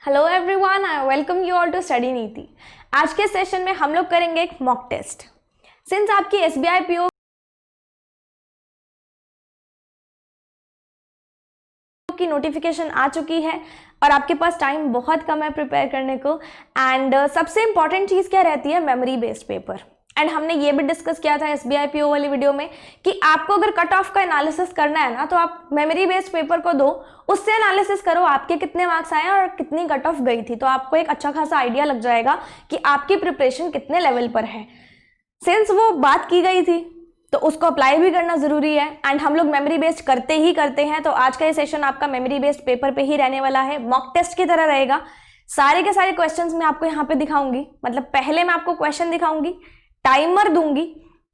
Hello everyone, I welcome you all to study Niti. आज के session में हम लोग करेंगे एक मॉक टेस्ट। सिंस आपकी एसबीआई पीओ की नोटिफिकेशन आ चुकी है और आपके पास टाइम बहुत कम है प्रिपेयर करने को, एंड सबसे इंपॉर्टेंट चीज़ क्या रहती है, मेमोरी बेस्ड पेपर। एंड हमने ये भी डिस्कस किया था एसबीआई पीओ वाली वीडियो में कि आपको अगर कट ऑफ का एनालिसिस करना है ना, तो आप मेमोरी बेस्ड पेपर को दो, उससे एनालिसिस करो आपके कितने मार्क्स आए और कितनी कट ऑफ गई थी, तो आपको एक अच्छा खासा आइडिया लग जाएगा कि आपकी प्रिपरेशन कितने लेवल पर है। सिंस वो बात की गई थी तो उसको अप्लाई भी करना जरूरी है, एंड हम लोग मेमोरी बेस्ड करते ही करते हैं। तो आज का ये सेशन आपका मेमोरी बेस्ड पेपर पे ही रहने वाला है, मॉक टेस्ट की तरह रहेगा। सारे के सारे क्वेश्चंस मैं आपको यहाँ पे दिखाऊंगी। मतलब पहले मैं आपको क्वेश्चन दिखाऊंगी, टाइमर दूंगी,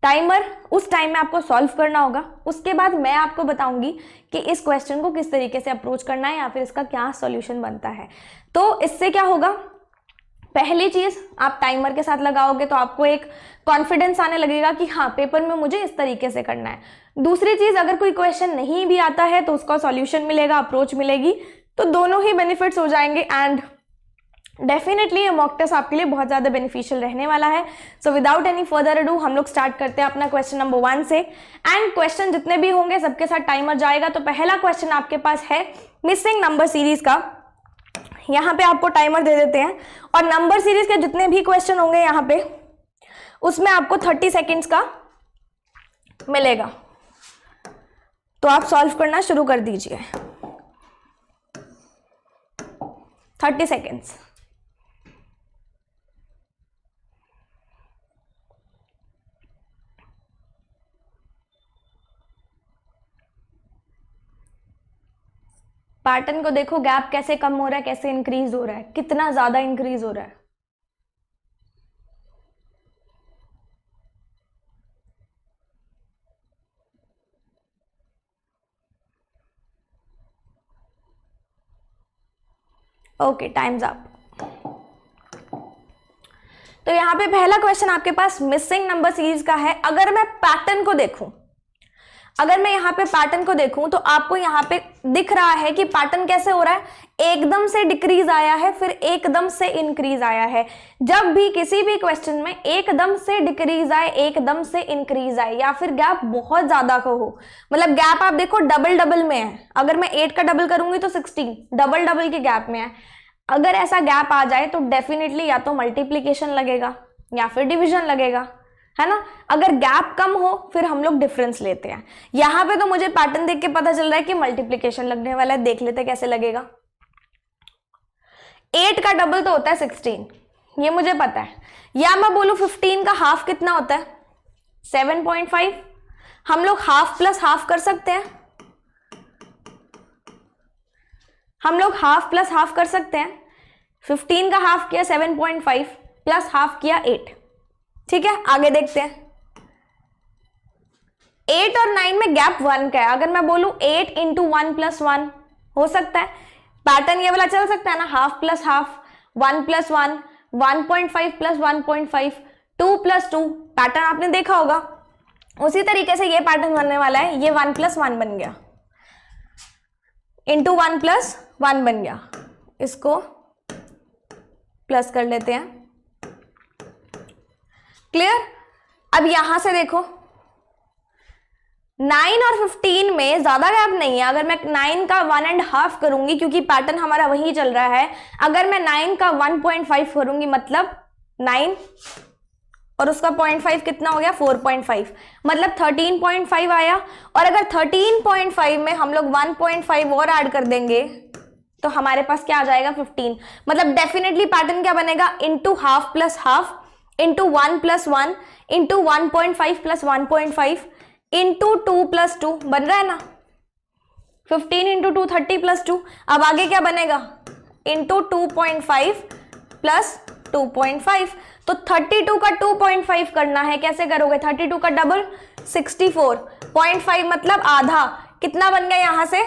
टाइमर उस टाइम में आपको सॉल्व करना होगा। उसके बाद मैं आपको बताऊंगी कि इस क्वेश्चन को किस तरीके से अप्रोच करना है या फिर इसका क्या सॉल्यूशन बनता है। तो इससे क्या होगा, पहली चीज आप टाइमर के साथ लगाओगे तो आपको एक कॉन्फिडेंस आने लगेगा कि हाँ, पेपर में मुझे इस तरीके से करना है। दूसरी चीज, अगर कोई क्वेश्चन नहीं भी आता है तो उसका सॉल्यूशन मिलेगा, अप्रोच मिलेगी, तो दोनों ही बेनिफिट्स हो जाएंगे। एंड डेफिनेटली ये मॉक टेस्ट आपके लिए बहुत ज़्यादा बेनिफिशियल रहने वाला है। So without any further ado हम लोग स्टार्ट करते हैं अपना क्वेश्चन नंबर 1 से। एंड क्वेश्चन जितने भी होंगे सबके साथ टाइमर जाएगा। तो पहला क्वेश्चन आपके पास है मिसिंग नंबर सीरीज का। यहाँ पे आपको टाइमर दे देते हैं और नंबर सीरीज के जितने भी क्वेश्चन होंगे यहाँ पे, उसमें आपको 30 सेकेंड्स का मिलेगा। तो आप सॉल्व करना शुरू कर दीजिए। 30 सेकेंड्स। पैटर्न को देखो, गैप कैसे कम हो रहा है, कैसे इंक्रीज हो रहा है, कितना ज्यादा इंक्रीज हो रहा है। Okay, times up. तो यहाँ पे पहला क्वेश्चन आपके पास मिसिंग नंबर सीरीज का है। अगर मैं पैटर्न को देखूं, अगर मैं यहाँ पे पैटर्न को देखूं तो आपको यहाँ पे दिख रहा है कि पैटर्न कैसे हो रहा है, एकदम से डिक्रीज आया है, फिर एकदम से इंक्रीज आया है। जब भी किसी भी क्वेश्चन में एकदम से डिक्रीज आए, एकदम से इंक्रीज आए, या फिर गैप बहुत ज्यादा का हो, मतलब गैप आप देखो डबल डबल में है। अगर मैं 8 का डबल करूंगी तो 16, डबल डबल के गैप में है। अगर ऐसा गैप आ जाए तो डेफिनेटली या तो मल्टीप्लीकेशन लगेगा या फिर डिविजन लगेगा, है ना। अगर गैप कम हो फिर हम लोग डिफरेंस लेते हैं। यहां पे तो मुझे पैटर्न देख के पता चल रहा है कि मल्टीप्लिकेशन लगने वाला है। देख लेते कैसे लगेगा। 8 का डबल तो होता है 16, ये मुझे पता है। या मैं बोलूं 15 का हाफ कितना होता है, 7.5। हम लोग हाफ प्लस हाफ कर सकते हैं, हम लोग हाफ प्लस हाफ कर सकते हैं। 15 का हाफ किया 7.5 प्लस हाफ किया 8। ठीक है, आगे देखते हैं। 8 और 9 में गैप 1 का है। अगर मैं बोलूं 8 इंटू 1 प्लस 1 हो सकता है। पैटर्न ये वाला चल सकता है ना, half plus half, 1 plus 1, 1.5 plus 1.5, 2 plus 2। Pattern आपने देखा होगा। उसी तरीके से ये पैटर्न बनने वाला है। ये 1 प्लस 1 बन गया, इंटू 1 प्लस 1 बन गया। इसको प्लस कर लेते हैं। क्लियर। अब यहां से देखो, 9 और 15 में ज्यादा गैप नहीं है। अगर मैं 9 का 1.5 करूंगी, क्योंकि पैटर्न हमारा वही चल रहा है, अगर मैं 9 का 1.5 करूंगी मतलब 9 और उसका 0.5 कितना हो गया, 4.5, मतलब 13.5 आया। और अगर 13.5 में हम लोग 1.5 और ऐड कर देंगे तो हमारे पास क्या आ जाएगा, 15। मतलब डेफिनेटली पैटर्न क्या बनेगा, into half plus half, into 1 plus 1, into 1.5 plus 1.5, into 2 plus 2 बन रहा है ना। 15 इंटू 2 30 प्लस 2। अब आगे क्या बनेगा, इंटू 2.5 प्लस 2.5। तो 32 का 2.5 करना है, कैसे करोगे, 32 का डबल 64.5 मतलब आधा। कितना बन गया यहां से,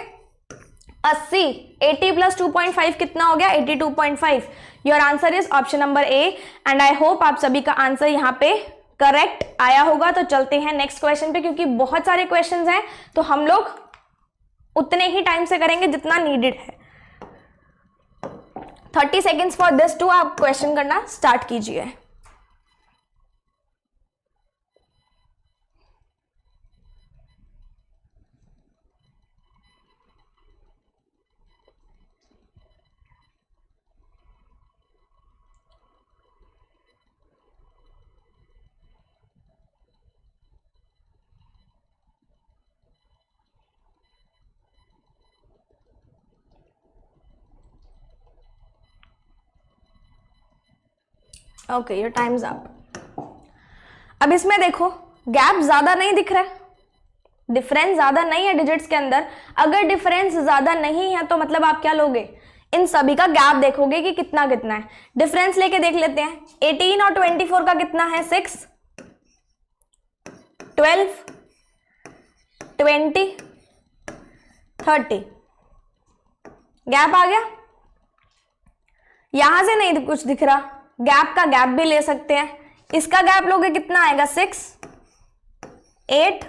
80। 80 प्लस 2.5 कितना हो गया, 82.5। Your answer is option number A. And I hope आप सभी का आंसर यहाँ पे करेक्ट आया होगा। तो चलते हैं नेक्स्ट क्वेश्चन पे, क्योंकि बहुत सारे क्वेश्चंस हैं तो हम लोग उतने ही टाइम से करेंगे जितना नीडेड है। 30 सेकेंड्स फॉर दिस टू, आप क्वेश्चन करना स्टार्ट कीजिए। Okay, your time's up. अब इसमें देखो गैप ज्यादा नहीं दिख रहा है, डिफरेंस ज्यादा नहीं है डिजिट्स के अंदर। अगर डिफरेंस ज्यादा नहीं है तो मतलब आप क्या लोगे, इन सभी का गैप देखोगे कि कितना कितना है। डिफरेंस लेके देख लेते हैं, 18 और 24 का कितना है, 6, 12, 20, 30। गैप आ गया, यहां से नहीं कुछ दिख रहा, गैप का गैप भी ले सकते हैं। इसका गैप लोगे कितना आएगा, 6, 8,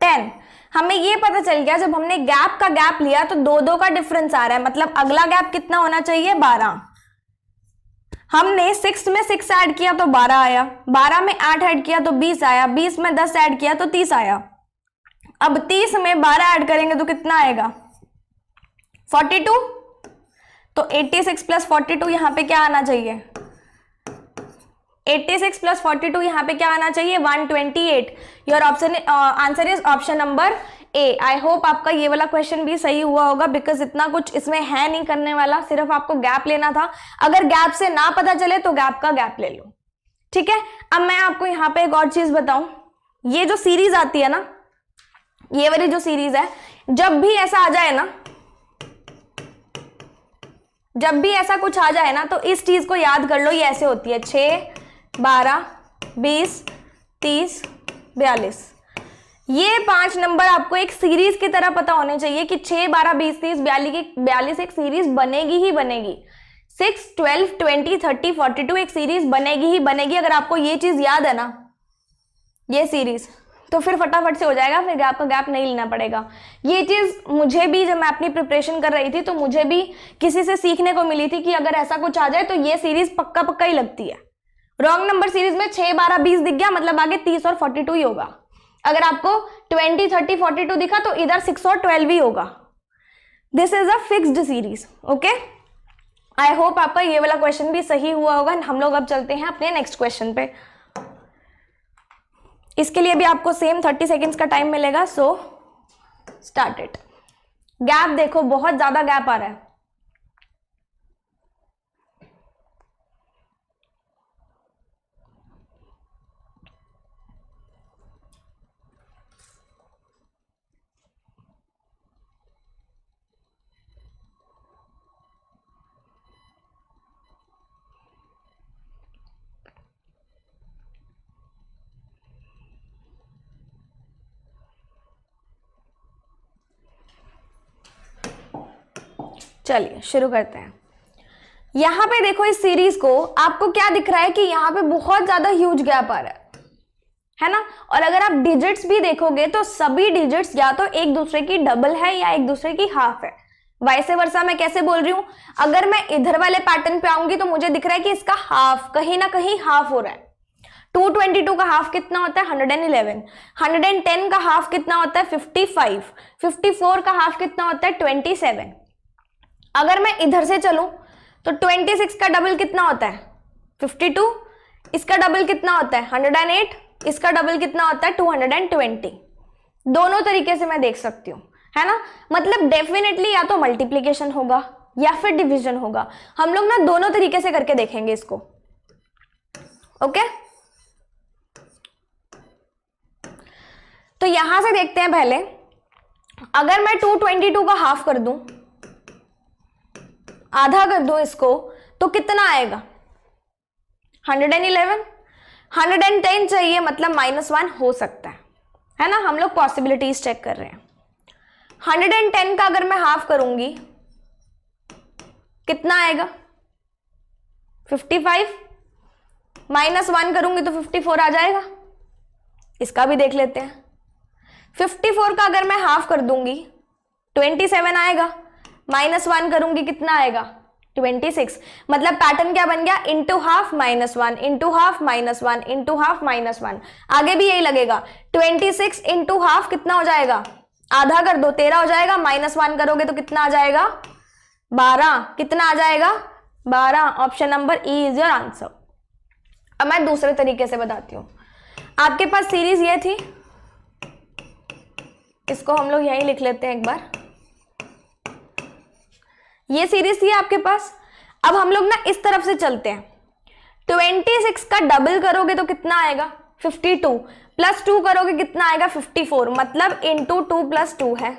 10। हमें ये पता चल गया जब हमने गैप का गैप लिया तो 2-2 का डिफरेंस आ रहा है, मतलब अगला गैप कितना होना चाहिए, 12। हमने 6 में 6 ऐड किया तो 12 आया, 12 में 8 ऐड किया तो 20 आया, 20 में 10 ऐड किया तो 30 आया। अब 30 में 12 ऐड करेंगे तो कितना आएगा, 42। तो 86 प्लस 42 यहां पे क्या आना चाहिए, 86 प्लस 42 यहाँ पे क्या आना चाहिए, 128। Your option answer is option number A. I hope आपका ये वाला क्वेश्चन भी सही हुआ होगा, बिकॉज इतना कुछ इसमें है नहीं करने वाला, सिर्फ आपको गैप लेना था। अगर गैप से ना पता चले तो गैप का गैप ले लो, ठीक है। अब मैं आपको यहाँ पे एक और चीज बताऊं, ये जो सीरीज आती है ना, ये वाली जो सीरीज है, जब भी ऐसा आ जाए ना, जब भी ऐसा कुछ आ जाए ना, तो इस चीज को याद कर लो, ये ऐसे होती है, 6, 12, 20, 30, 42। ये 5 नंबर आपको एक सीरीज की तरह पता होने चाहिए कि 6, 12, 20, 30, 42 एक सीरीज बनेगी ही बनेगी। 6, 12, 20, 30, 42 एक सीरीज बनेगी ही बनेगी। अगर आपको ये चीज याद है ना, ये सीरीज, तो फिर फटाफट से हो जाएगा, फिर गैप का गैप नहीं लेना पड़ेगा। ये चीज मुझे भी जब मैं अपनी प्रिपरेशन कर रही थी तो मुझे भी किसी से सीखने को मिली थी कि अगर ऐसा कुछ आ जाए तो ये सीरीज पक्का पक्का ही लगती है। रॉन्ग नंबर सीरीज में 6, 12, 20 दिख गया, मतलब आगे 30 और 42 ही होगा। अगर आपको 20, 30, 42 दिखा तो इधर 6 और 12 ही होगा। This is a fixed series, okay. I hope आपका ये वाला क्वेश्चन भी सही हुआ होगा। हम लोग अब चलते हैं अपने नेक्स्ट क्वेश्चन पे। इसके लिए भी आपको सेम 30 सेकेंड्स का टाइम मिलेगा, सो स्टार्ट इट। गैप देखो, बहुत ज्यादा गैप आ रहा है। चलिए शुरू करते हैं। यहां पे देखो, इस सीरीज को आपको क्या दिख रहा है कि यहाँ पे बहुत ज्यादा ह्यूज गैप आ रहा है ना। और अगर आप डिजिट्स भी देखोगे तो सभी डिजिट्स या तो एक दूसरे की डबल है या एक दूसरे की हाफ है। वैसे वर्षा मैं कैसे बोल रही हूं, अगर मैं इधर वाले पैटर्न पे आऊंगी तो मुझे दिख रहा है कि इसका हाफ कहीं ना कहीं हाफ हो रहा है। 222 का हाफ कितना होता है, 111। 110 का हाफ कितना होता है, 55। 54 का हाफ कितना होता है, 27। अगर मैं इधर से चलूं तो 26 का डबल कितना होता है, 52। इसका डबल कितना होता है, 108। इसका डबल कितना होता है, 220। दोनों तरीके से मैं देख सकती हूं, है ना। मतलब डेफिनेटली या तो मल्टीप्लीकेशन होगा या फिर डिवीजन होगा। हम लोग ना दोनों तरीके से करके देखेंगे इसको, ओके। तो यहां से देखते हैं पहले, अगर मैं 222 का हाफ कर दूं, आधा कर दूं इसको, तो कितना आएगा, 111। 110 चाहिए, मतलब -1 हो सकता है ना। हम लोग पॉसिबिलिटीज चेक कर रहे हैं। 110 का अगर मैं हाफ करूंगी कितना आएगा, 55। -1 करूंगी तो 54 आ जाएगा। इसका भी देख लेते हैं। 54 का अगर मैं हाफ कर दूंगी 27 आएगा, -1 करूंगी कितना आएगा, 26, मतलब पैटर्न क्या बन गया, into half minus one, into half minus one, into half minus one. आगे भी यही लगेगा, 26 इंटू हाफ कितना हो जाएगा, आधा कर दो 13 हो जाएगा, माइनस वन करोगे तो कितना आ जाएगा 12, कितना आ जाएगा 12। Option number E is your answer. अब मैं दूसरे तरीके से बताती हूं। आपके पास सीरीज ये थी, इसको हम लोग यहीं लिख लेते हैं एक बार, ये सीरीज थी आपके पास। अब हम लोग ना इस तरफ से चलते हैं, 26 का डबल करोगे तो कितना आएगा 52, प्लस 2 करोगे कितना आएगा 54, मतलब इंटू 2 प्लस 2 है।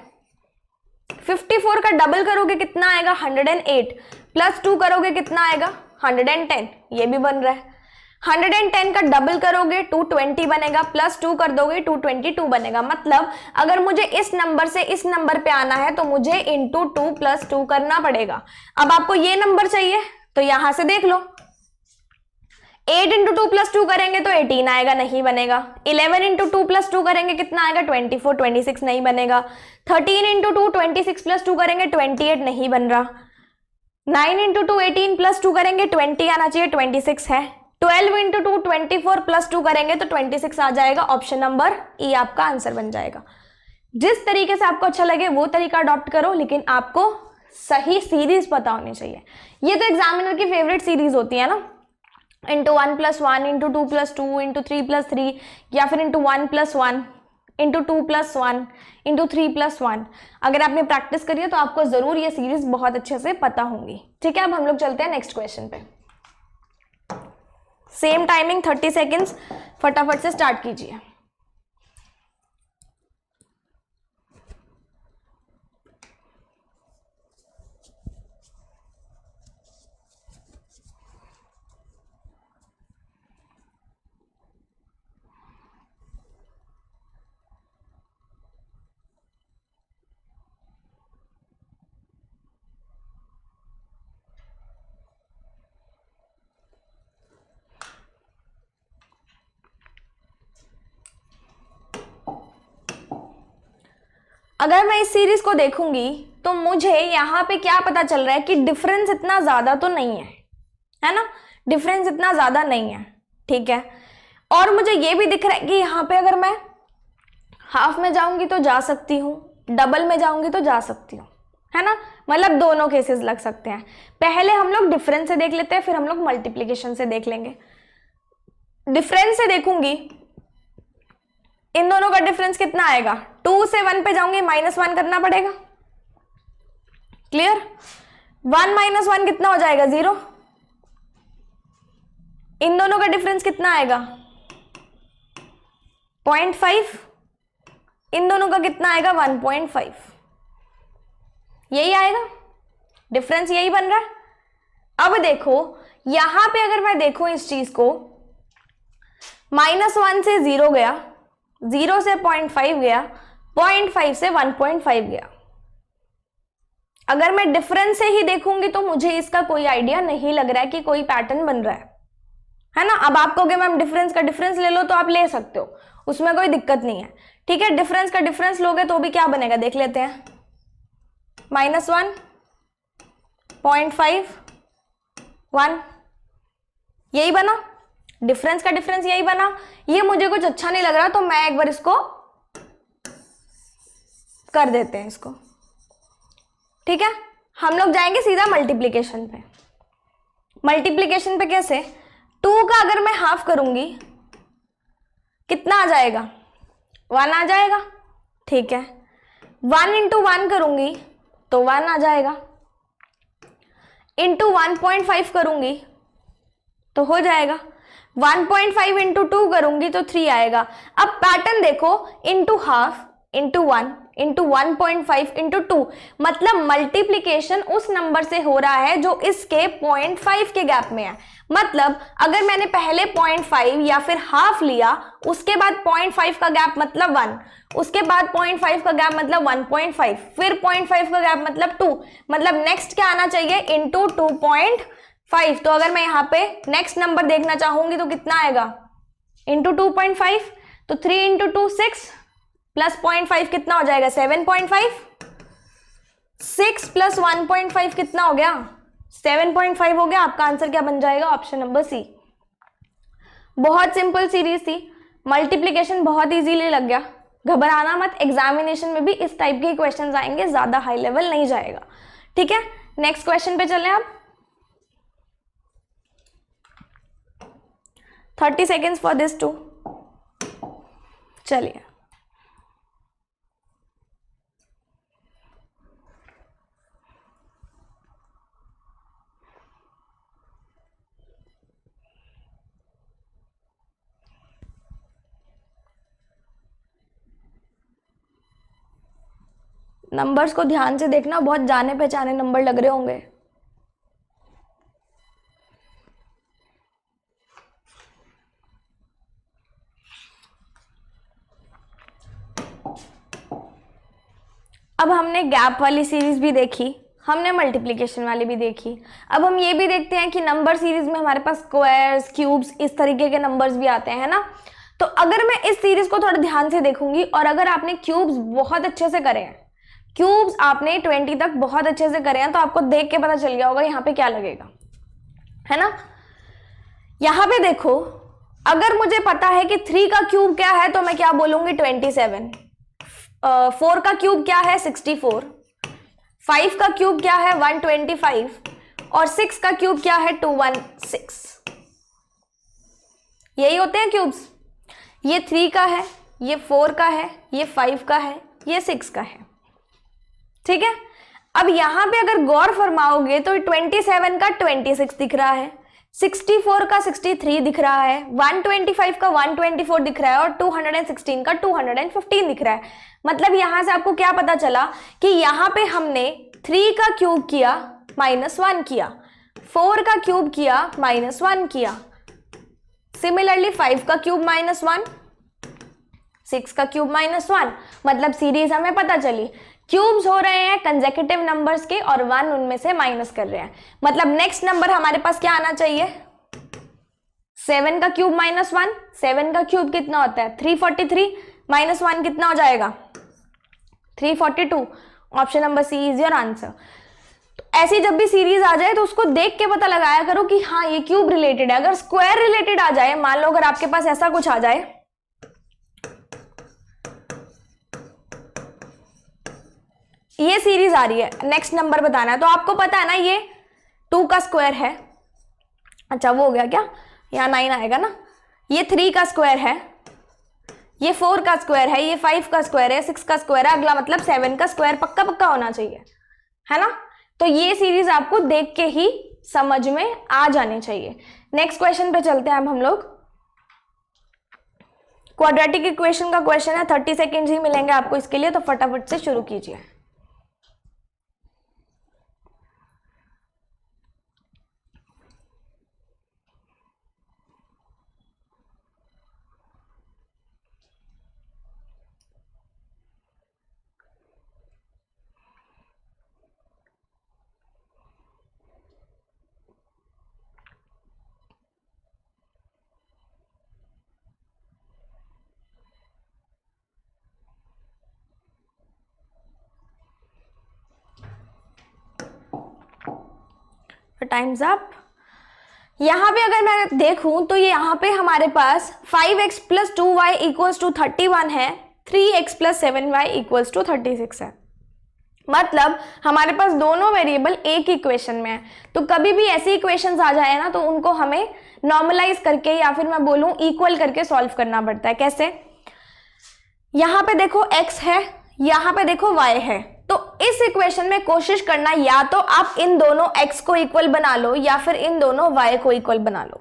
54 का डबल करोगे कितना आएगा 108, प्लस 2 करोगे कितना आएगा 110, ये भी बन रहा है। 110 का डबल करोगे 220 बनेगा, प्लस 2 कर दोगे 222 बनेगा। मतलब अगर मुझे इस नंबर से इस नंबर पे आना है तो मुझे इंटू 2 प्लस 2 करना पड़ेगा। अब आपको ये नंबर चाहिए तो यहां से देख लो, 8 इंटू 2 प्लस 2 करेंगे तो 18 आएगा, नहीं बनेगा। 11 इंटू 2 प्लस 2 करेंगे कितना आएगा 24, 26 नहीं बनेगा। 13 इंटू 2 26 प्लस 2 करेंगे 28, नहीं बन रहा। 9 इंटू 2 18 प्लस 2 करेंगे 20 आना चाहिए, 26 है। 12 इंटू 2 24 प्लस 2 करेंगे तो 26 आ जाएगा। ऑप्शन नंबर ई आपका आंसर बन जाएगा। जिस तरीके से आपको अच्छा लगे वो तरीका अडॉप्ट करो, लेकिन आपको सही सीरीज पता होनी चाहिए। ये तो एग्जामिनर की फेवरेट सीरीज होती है ना, into 1 plus 1, into 2 plus 2, into 3 plus 3, या फिर into 1 plus 1, into 2 plus 1, into 3 plus 1। अगर आपने प्रैक्टिस करी है तो आपको जरूर ये सीरीज बहुत अच्छे से पता होंगी। ठीक है, अब हम लोग चलते हैं नेक्स्ट क्वेश्चन पे। सेम टाइमिंग 30 सेकेंड्स, फटाफट से स्टार्ट कीजिए। अगर मैं इस सीरीज को देखूंगी तो मुझे यहाँ पे क्या पता चल रहा है कि डिफरेंस इतना ज्यादा तो नहीं है ना, डिफरेंस इतना ज्यादा नहीं है। ठीक है, और मुझे ये भी दिख रहा है कि यहाँ पे अगर मैं हाफ में जाऊंगी तो जा सकती हूँ, डबल में जाऊंगी तो जा सकती हूँ, है ना, मतलब दोनों केसेस लग सकते हैं। पहले हम लोग डिफरेंस से देख लेते हैं, फिर हम लोग मल्टीप्लीकेशन से देख लेंगे। डिफरेंस से देखूंगी, इन दोनों का डिफरेंस कितना आएगा, 2 से 1 पे जाऊंगी -1 करना पड़ेगा। क्लियर, 1 माइनस 1 कितना हो जाएगा 0। इन दोनों का डिफरेंस कितना आएगा 0.5, इन दोनों का कितना आएगा 1.5, यही आएगा, डिफरेंस यही बन रहा है। अब देखो यहां पे अगर मैं देखूं इस चीज को, -1 से 0 गया, 0 से 0.5 गया, 0.5 से 1.5 गया। अगर मैं डिफरेंस से ही देखूंगी तो मुझे इसका कोई आइडिया नहीं लग रहा है कि कोई पैटर्न बन रहा है ना। अब आप कहोगे मैम डिफरेंस का डिफरेंस ले लो, तो आप ले सकते हो, उसमें कोई दिक्कत नहीं है। ठीक है, डिफरेंस का डिफरेंस लोगे तो भी क्या बनेगा देख लेते हैं, -1, 0.5, 1, यही बना, डिफरेंस का डिफरेंस यही बना। ये मुझे कुछ अच्छा नहीं लग रहा तो मैं एक बार इसको कर देते हैं इसको। ठीक है, हम लोग जाएंगे सीधा मल्टीप्लिकेशन पे। मल्टीप्लिकेशन पे कैसे, 2 का अगर मैं हाफ करूंगी कितना आ जाएगा 1 आ जाएगा। ठीक है, 1 इंटू 1 करूंगी तो 1 आ जाएगा, इंटू 1.5 करूंगी तो हो जाएगा, 1.5 इंटू 2 करूंगी तो 3 आएगा। अब पैटर्न देखो, into half, into 1, into 1.5, into 2, मतलब मल्टीप्लीकेशन उस नंबर से हो रहा है जो इसके 0.5 के गैप में है। मतलब अगर मैंने पहले 0.5 या फिर हाफ लिया, उसके बाद 0.5 का गैप मतलब 1, उसके बाद 0.5 का गैप मतलब 1.5, फिर 0.5 का गैप मतलब 2, मतलब नेक्स्ट क्या आना चाहिए इंटू 2.5। तो अगर मैं यहाँ पे नेक्स्ट नंबर देखना चाहूंगी तो कितना आएगा इंटू 2.5, तो 3 इंटू 2 6 प्लस 0.5 कितना हो जाएगा 7.5, 6 प्लस 1.5 कितना हो गया 7.5 हो गया। आपका आंसर क्या बन जाएगा? Option number C. बहुत सिंपल सीरीज थी, मल्टीप्लीकेशन बहुत इजीली लग गया। घबराना मत, एग्जामिनेशन में भी इस टाइप के क्वेश्चंस आएंगे, ज्यादा हाई लेवल नहीं जाएगा। ठीक है, नेक्स्ट क्वेश्चन पे चलें आप। 30 सेकेंड्स फॉर दिस टू। चलिए, नंबर्स को ध्यान से देखना, बहुत जाने पहचाने नंबर लग रहे होंगे। अब हमने गैप वाली सीरीज भी देखी, हमने मल्टीप्लिकेशन वाली भी देखी। अब हम ये भी देखते हैं कि नंबर सीरीज में हमारे पास स्क्वायर्स, क्यूब्स, इस तरीके के नंबर्स भी आते हैं ना। तो अगर मैं इस सीरीज को थोड़ा ध्यान से देखूंगी और अगर आपने क्यूब्स बहुत अच्छे से करे हैं, क्यूब्स आपने 20 तक बहुत अच्छे से करे हैं, तो आपको देख के पता चल गया होगा यहाँ पे क्या लगेगा, है ना। यहाँ पे देखो, अगर मुझे पता है कि 3 का क्यूब क्या है तो मैं क्या बोलूंगी? 27। 4 का क्यूब क्या है? 64। 5 का क्यूब क्या है? 125। और 6 का क्यूब क्या है? 216। यही होते हैं क्यूब्स। ये 3 का है, ये 4 का है, ये 5 का है, ये 6 का है। ठीक है, अब यहां पे अगर गौर फरमाओगे तो 27 का 26 दिख रहा है, 64 का 63 दिख रहा है, 125 का 124 दिख रहा है और 216 का 215 दिख रहा है। मतलब यहां से आपको क्या पता चला कि यहां पे हमने 3 का क्यूब किया -1 किया, 4 का क्यूब किया -1 किया, सिमिलरली 5 का क्यूब -1, 6 का क्यूब -1। मतलब सीरीज हमें पता चली, क्यूब्स हो रहे हैं कंसेक्यूटिव नंबर्स के और 1 उनमें से माइनस कर रहे हैं। मतलब नेक्स्ट नंबर हमारे पास क्या आना चाहिए? 7 का क्यूब -1। 7 का क्यूब कितना होता है? 343 -1 कितना हो जाएगा? 342। Option number C is your answer. तो ऐसी जब भी सीरीज आ जाए तो उसको देख के पता लगाया करो कि हाँ ये क्यूब रिलेटेड है। अगर स्क्वायर रिलेटेड आ जाए, मान लो अगर आपके पास ऐसा कुछ आ जाए, ये सीरीज आ रही है, नेक्स्ट नंबर बताना है, तो आपको पता है ना ये 2 का स्क्वायर है। अच्छा वो हो गया क्या? यहाँ 9 आएगा ना। ये 3 का स्क्वायर है, ये 4 का स्क्वायर है, ये 5 का स्क्वायर है, 6 का स्क्वायर है, अगला मतलब 7 का स्क्वायर पक्का पक्का होना चाहिए, है ना। तो ये सीरीज आपको देख के ही समझ में आ जानी चाहिए। नेक्स्ट क्वेश्चन पे चलते हैं अब हम लोग। क्वाड्रेटिक इक्वेशन का क्वेश्चन है, 30 सेकेंड ही मिलेंगे आपको इसके लिए, तो फटाफट से शुरू कीजिए। Times up. यहां पे अगर मैं देखूं तो ये यहां पे हमारे पास 5x + 2y = 31 है, 3x + 7y = 36 है। मतलब हमारे पास दोनों वेरिएबल एक इक्वेशन में है। तो कभी भी ऐसी इक्वेशंस आ जाए ना तो उनको हमें नॉर्मलाइज करके या फिर मैं बोलूं इक्वल करके सॉल्व करना पड़ता है। कैसे? यहां पे देखो x है, यहां पे देखो y है, तो इस इक्वेशन में कोशिश करना या तो आप इन दोनों x को इक्वल बना लो या फिर इन दोनों y को इक्वल बना लो।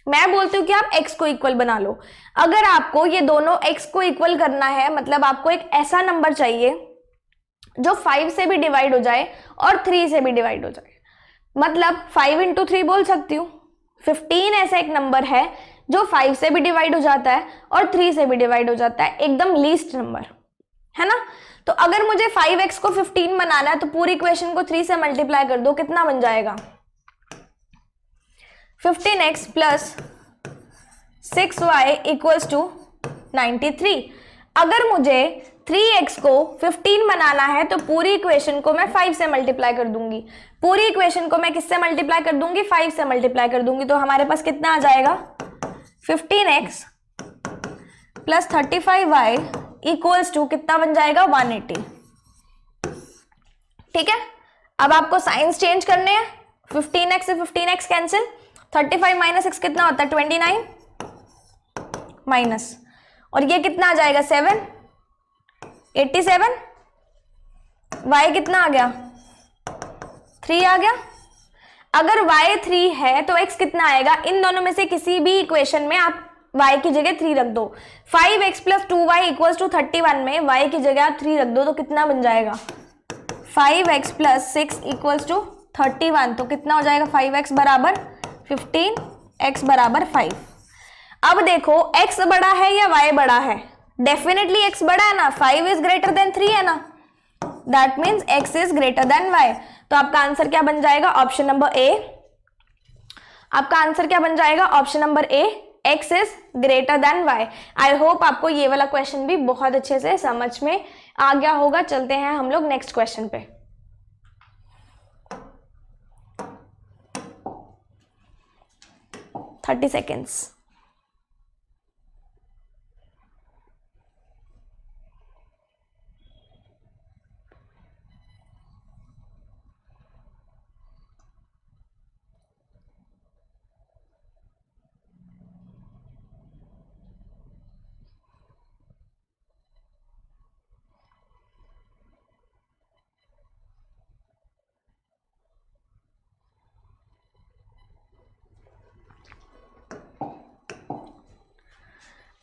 मैं बोलती हूँ कि आप x को इक्वल बना लो। अगर आपको ये दोनों x को इक्वल करना है, मतलब आपको एक ऐसा नंबर चाहिए जो 5 से भी डिवाइड हो जाए और 3 से भी डिवाइड हो जाए। मतलब 5 × 3 बोल सकती हूँ। 15 ऐसा एक नंबर है जो 5 से भी डिवाइड हो जाता है और 3 से भी डिवाइड हो जाता है, एकदम लीस्ट नंबर, है ना। तो अगर मुझे 5x को 15 बनाना है तो पूरी इक्वेशन को 3 से मल्टीप्लाई कर दो, कितना बन जाएगा? 15x + 6y = 93। अगर मुझे 3x को 15 बनाना है तो पूरी इक्वेशन को मैं 5 से मल्टीप्लाई कर दूंगी, पूरी इक्वेशन को मैं किससे मल्टीप्लाई कर दूंगी, 5 से मल्टीप्लाई कर दूंगी। तो हमारे पास कितना आ जाएगा, 15x plus 35y equals to कितना बन जाएगा, 180। ठीक है, अब आपको साइंस चेंज करने हैं। 15x से 15x कैंसिल, 35 माइनस x कितना होता है, 29 माइनस, और ये कितना आ जाएगा 7, 87, y कितना आ गया, 3 आ गया। अगर y 3 है तो x कितना आएगा, इन दोनों में से किसी भी इक्वेशन में आप y की जगह 3 रख दो। 5x plus 2y equals to 31 में y की जगह आप 3 रख दो तो कितना बन जाएगा, 5x प्लस 6 इक्वल्स टू 31। तो कितना हो जाएगा, 5x बराबर 15, x बराबर 5। अब देखो x बड़ा है या y बड़ा है, डेफिनेटली x बड़ा है ना, 5 इज ग्रेटर देन 3 है ना, that means x is greater then y। तो आपका आंसर क्या बन जाएगा, ऑप्शन नंबर ए। आपका आंसर क्या बन जाएगा, option number A, x is greater then y। I hope आपको ये वाला क्वेश्चन भी बहुत अच्छे से समझ में आ गया होगा। चलते हैं हम लोग नेक्स्ट क्वेश्चन पे। Thirty seconds.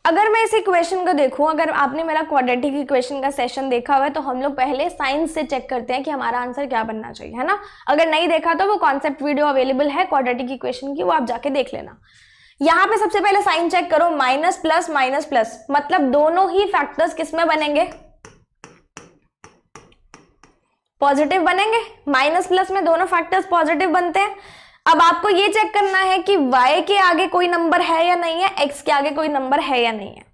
अगर मैं इस इक्वेशन को देखूं, अगर आपने मेरा क्वाड्रेटिक इक्वेशन का सेशन देखा हुआ है तो हम लोग पहले साइंस से चेक करते हैं कि हमारा आंसर क्या बनना चाहिए, है ना। अगर नहीं देखा तो वो कॉन्सेप्ट वीडियो अवेलेबल है क्वाड्रेटिक इक्वेशन की, वो आप जाके देख लेना। यहाँ पे सबसे पहले साइन चेक करो, माइनस प्लस, मतलब दोनों ही फैक्टर्स किस में बनेंगे, पॉजिटिव बनेंगे। माइनस प्लस में दोनों फैक्टर्स पॉजिटिव बनते हैं। अब आपको ये चेक करना है कि y के आगे कोई नंबर है या नहीं है, x के आगे कोई नंबर है या नहीं है।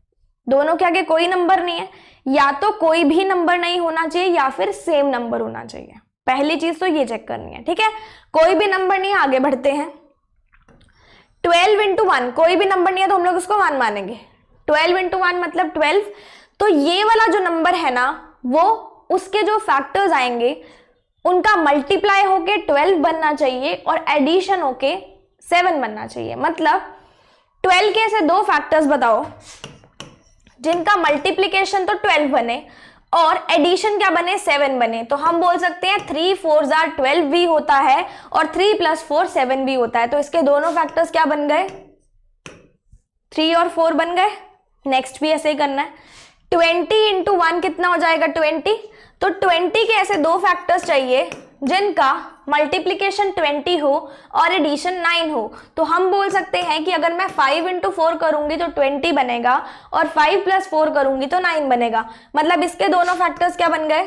दोनों के आगे कोई नंबर नहीं है, या तो कोई भी नंबर नहीं होना चाहिए या फिर सेम नंबर होना चाहिए। पहली चीज तो ये चेक करनी है, ठीक है। कोई भी नंबर नहीं है, आगे बढ़ते हैं। 12 इंटू 1, कोई भी नंबर नहीं है तो हम लोग उसको 1 मानेंगे। 12 इंटू 1 मतलब 12। तो ये वाला जो नंबर है ना, वो उसके जो फैक्टर्स आएंगे उनका मल्टीप्लाई होके 12 बनना चाहिए और एडिशन होके 7 बनना चाहिए। मतलब 12 के ऐसे दो फैक्टर्स बताओ जिनका मल्टीप्लिकेशन तो 12 बने और एडिशन क्या बने, 7 बने। तो हम बोल सकते हैं 3 4 12 भी होता है और 3 + 4 7 भी होता है। तो इसके दोनों फैक्टर्स क्या बन गए, 3 और 4 बन गए। नेक्स्ट भी ऐसे ही करना है। 20 इंटू 1 कितना हो जाएगा, 20। तो 20 के ऐसे दो फैक्टर्स चाहिए जिनका मल्टीप्लिकेशन 20 हो और एडिशन 9 हो। तो हम बोल सकते हैं कि अगर मैं 5 इंटू 4 करूंगी तो 20 बनेगा और 5 + 4 करूंगी तो 9 बनेगा। मतलब इसके दोनों फैक्टर्स क्या बन गए,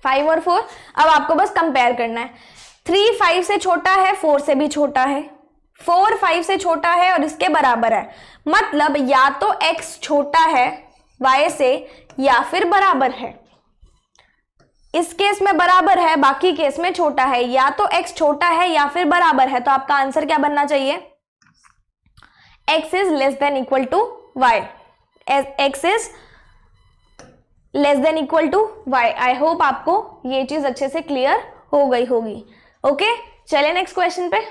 5 और 4। अब आपको बस कंपेयर करना है। 3 5 से छोटा है, 4 से भी छोटा है, 4 5 से छोटा है और इसके बराबर है। मतलब या तो x छोटा है y से या फिर बराबर है। इस केस में बराबर है, बाकी केस में छोटा है। या तो x छोटा है या फिर बराबर है। तो आपका आंसर क्या बनना चाहिए, x is less than equal to y। x is less than equal to y। I hope आपको ये चीज अच्छे से क्लियर हो गई होगी। ओके, चलिए नेक्स्ट क्वेश्चन पे।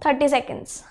Thirty seconds.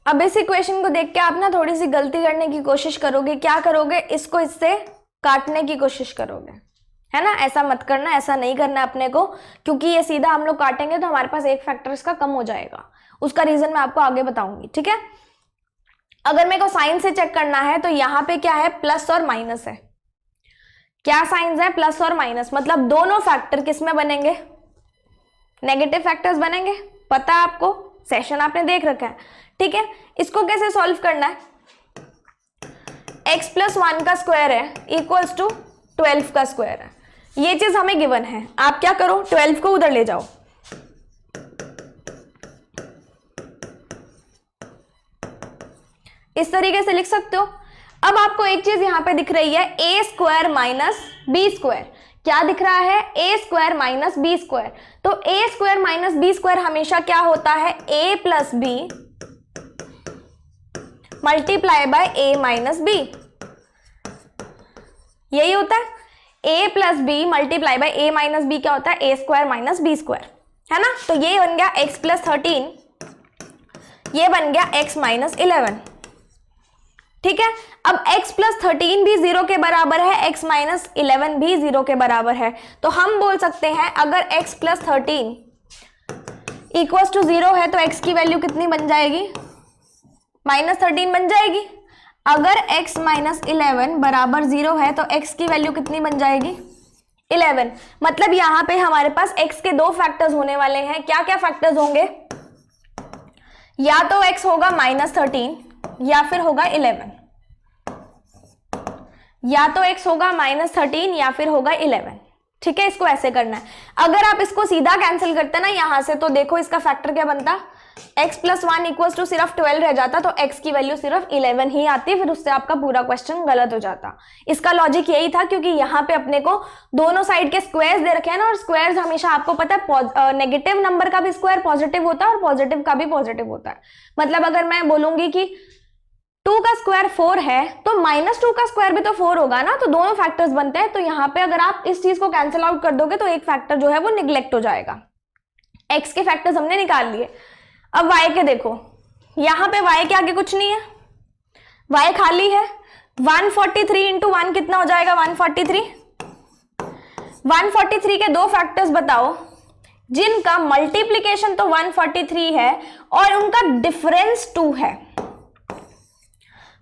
अब इस इक्वेशन को देख के आप ना थोड़ी सी गलती करने की कोशिश करोगे। क्या करोगे, इसको इससे काटने की कोशिश करोगे। है ना। ऐसा मत करना, ऐसा नहीं करना अपने को, क्योंकि ये सीधा हम लोग काटेंगे तो हमारे पास एक फैक्टर इसका कम हो जाएगा। उसका रीजन मैं आपको आगे बताऊंगी, ठीक है। अगर मेरे को साइन से चेक करना है तो यहाँ पे क्या है, प्लस और माइनस है। क्या साइंस है, प्लस और माइनस, मतलब दोनों फैक्टर किस में बनेंगे, नेगेटिव फैक्टर्स बनेंगे। पता है आपको, सेशन आपने देख रखा है, ठीक है। इसको कैसे सॉल्व करना है, x प्लस 1 का स्क्वायर है इक्वल्स टू 12 का स्क्वायर है, ये चीज हमें गिवन है। आप क्या करो, 12 को उधर ले जाओ, इस तरीके से लिख सकते हो। अब आपको एक चीज यहां पे दिख रही है, A square minus B square. क्या दिख रहा है, A square minus B square. तो A square minus B square हमेशा क्या होता है, A plus B multiply by A minus B, यही होता है। A plus B multiply by A minus B क्या होता है, A square minus B square, है ना। तो ये बन गया x प्लस 13, ये बन गया x माइनस 11, ठीक है। अब x प्लस 13 भी 0 के बराबर है, x माइनस 11 भी 0 के बराबर है। तो हम बोल सकते हैं अगर x प्लस 13 इक्वल्स टू 0 है तो x की वैल्यू कितनी बन जाएगी, माइनस 13 बन जाएगी। अगर x माइनस 11 बराबर 0 है तो x की वैल्यू कितनी बन जाएगी, 11। मतलब यहाँ पे हमारे पास x के दो फैक्टर्स होने वाले हैं। क्या क्या फैक्टर्स होंगे, या तो x होगा माइनस 13 या फिर होगा 11, या तो x होगा माइनस 13 या फिर होगा 11, ठीक है। इसको ऐसे करना है। अगर आप इसको सीधा कैंसिल करते ना यहां से, तो देखो इसका फैक्टर क्या बनता, x प्लस 1 इक्वल्स टू सिर्फ 12 रह जाता, तो x की वैल्यू सिर्फ 11 ही आती, फिर उससे आपका पूरा क्वेश्चन गलत हो जाता। इसका लॉजिक यही था, क्योंकि यहाँ पे अपने को दोनों साइड के स्क्वायर्स दे रखे हैं ना, और स्क्वायर्स हमेशा आपको पता है नेगेटिव नंबर का भी स्क्वायर पॉजिटिव होता है और पॉजिटिव का भी पॉजिटिव होता है। मतलब अगर मैं बोलूंगी कि 2 का स्क्वायर 4 है तो माइनस 2 का स्क्वायर भी तो 4 होगा ना, तो दोनों फैक्टर्स बनते हैं। तो यहाँ पे अगर आप इस चीज को कैंसिल आउट कर दोगे तो एक फैक्टर जो है वो निग्लेक्ट हो जाएगा। x के फैक्टर्स हमने निकाल लिए। अब y के देखो, यहाँ पे y के आगे कुछ नहीं है, y खाली है। 143 इंटू 1 कितना हो जाएगा, 143। 143 के दो फैक्टर्स बताओ जिनका मल्टीप्लीकेशन तो 143 है और उनका डिफरेंस 2 है।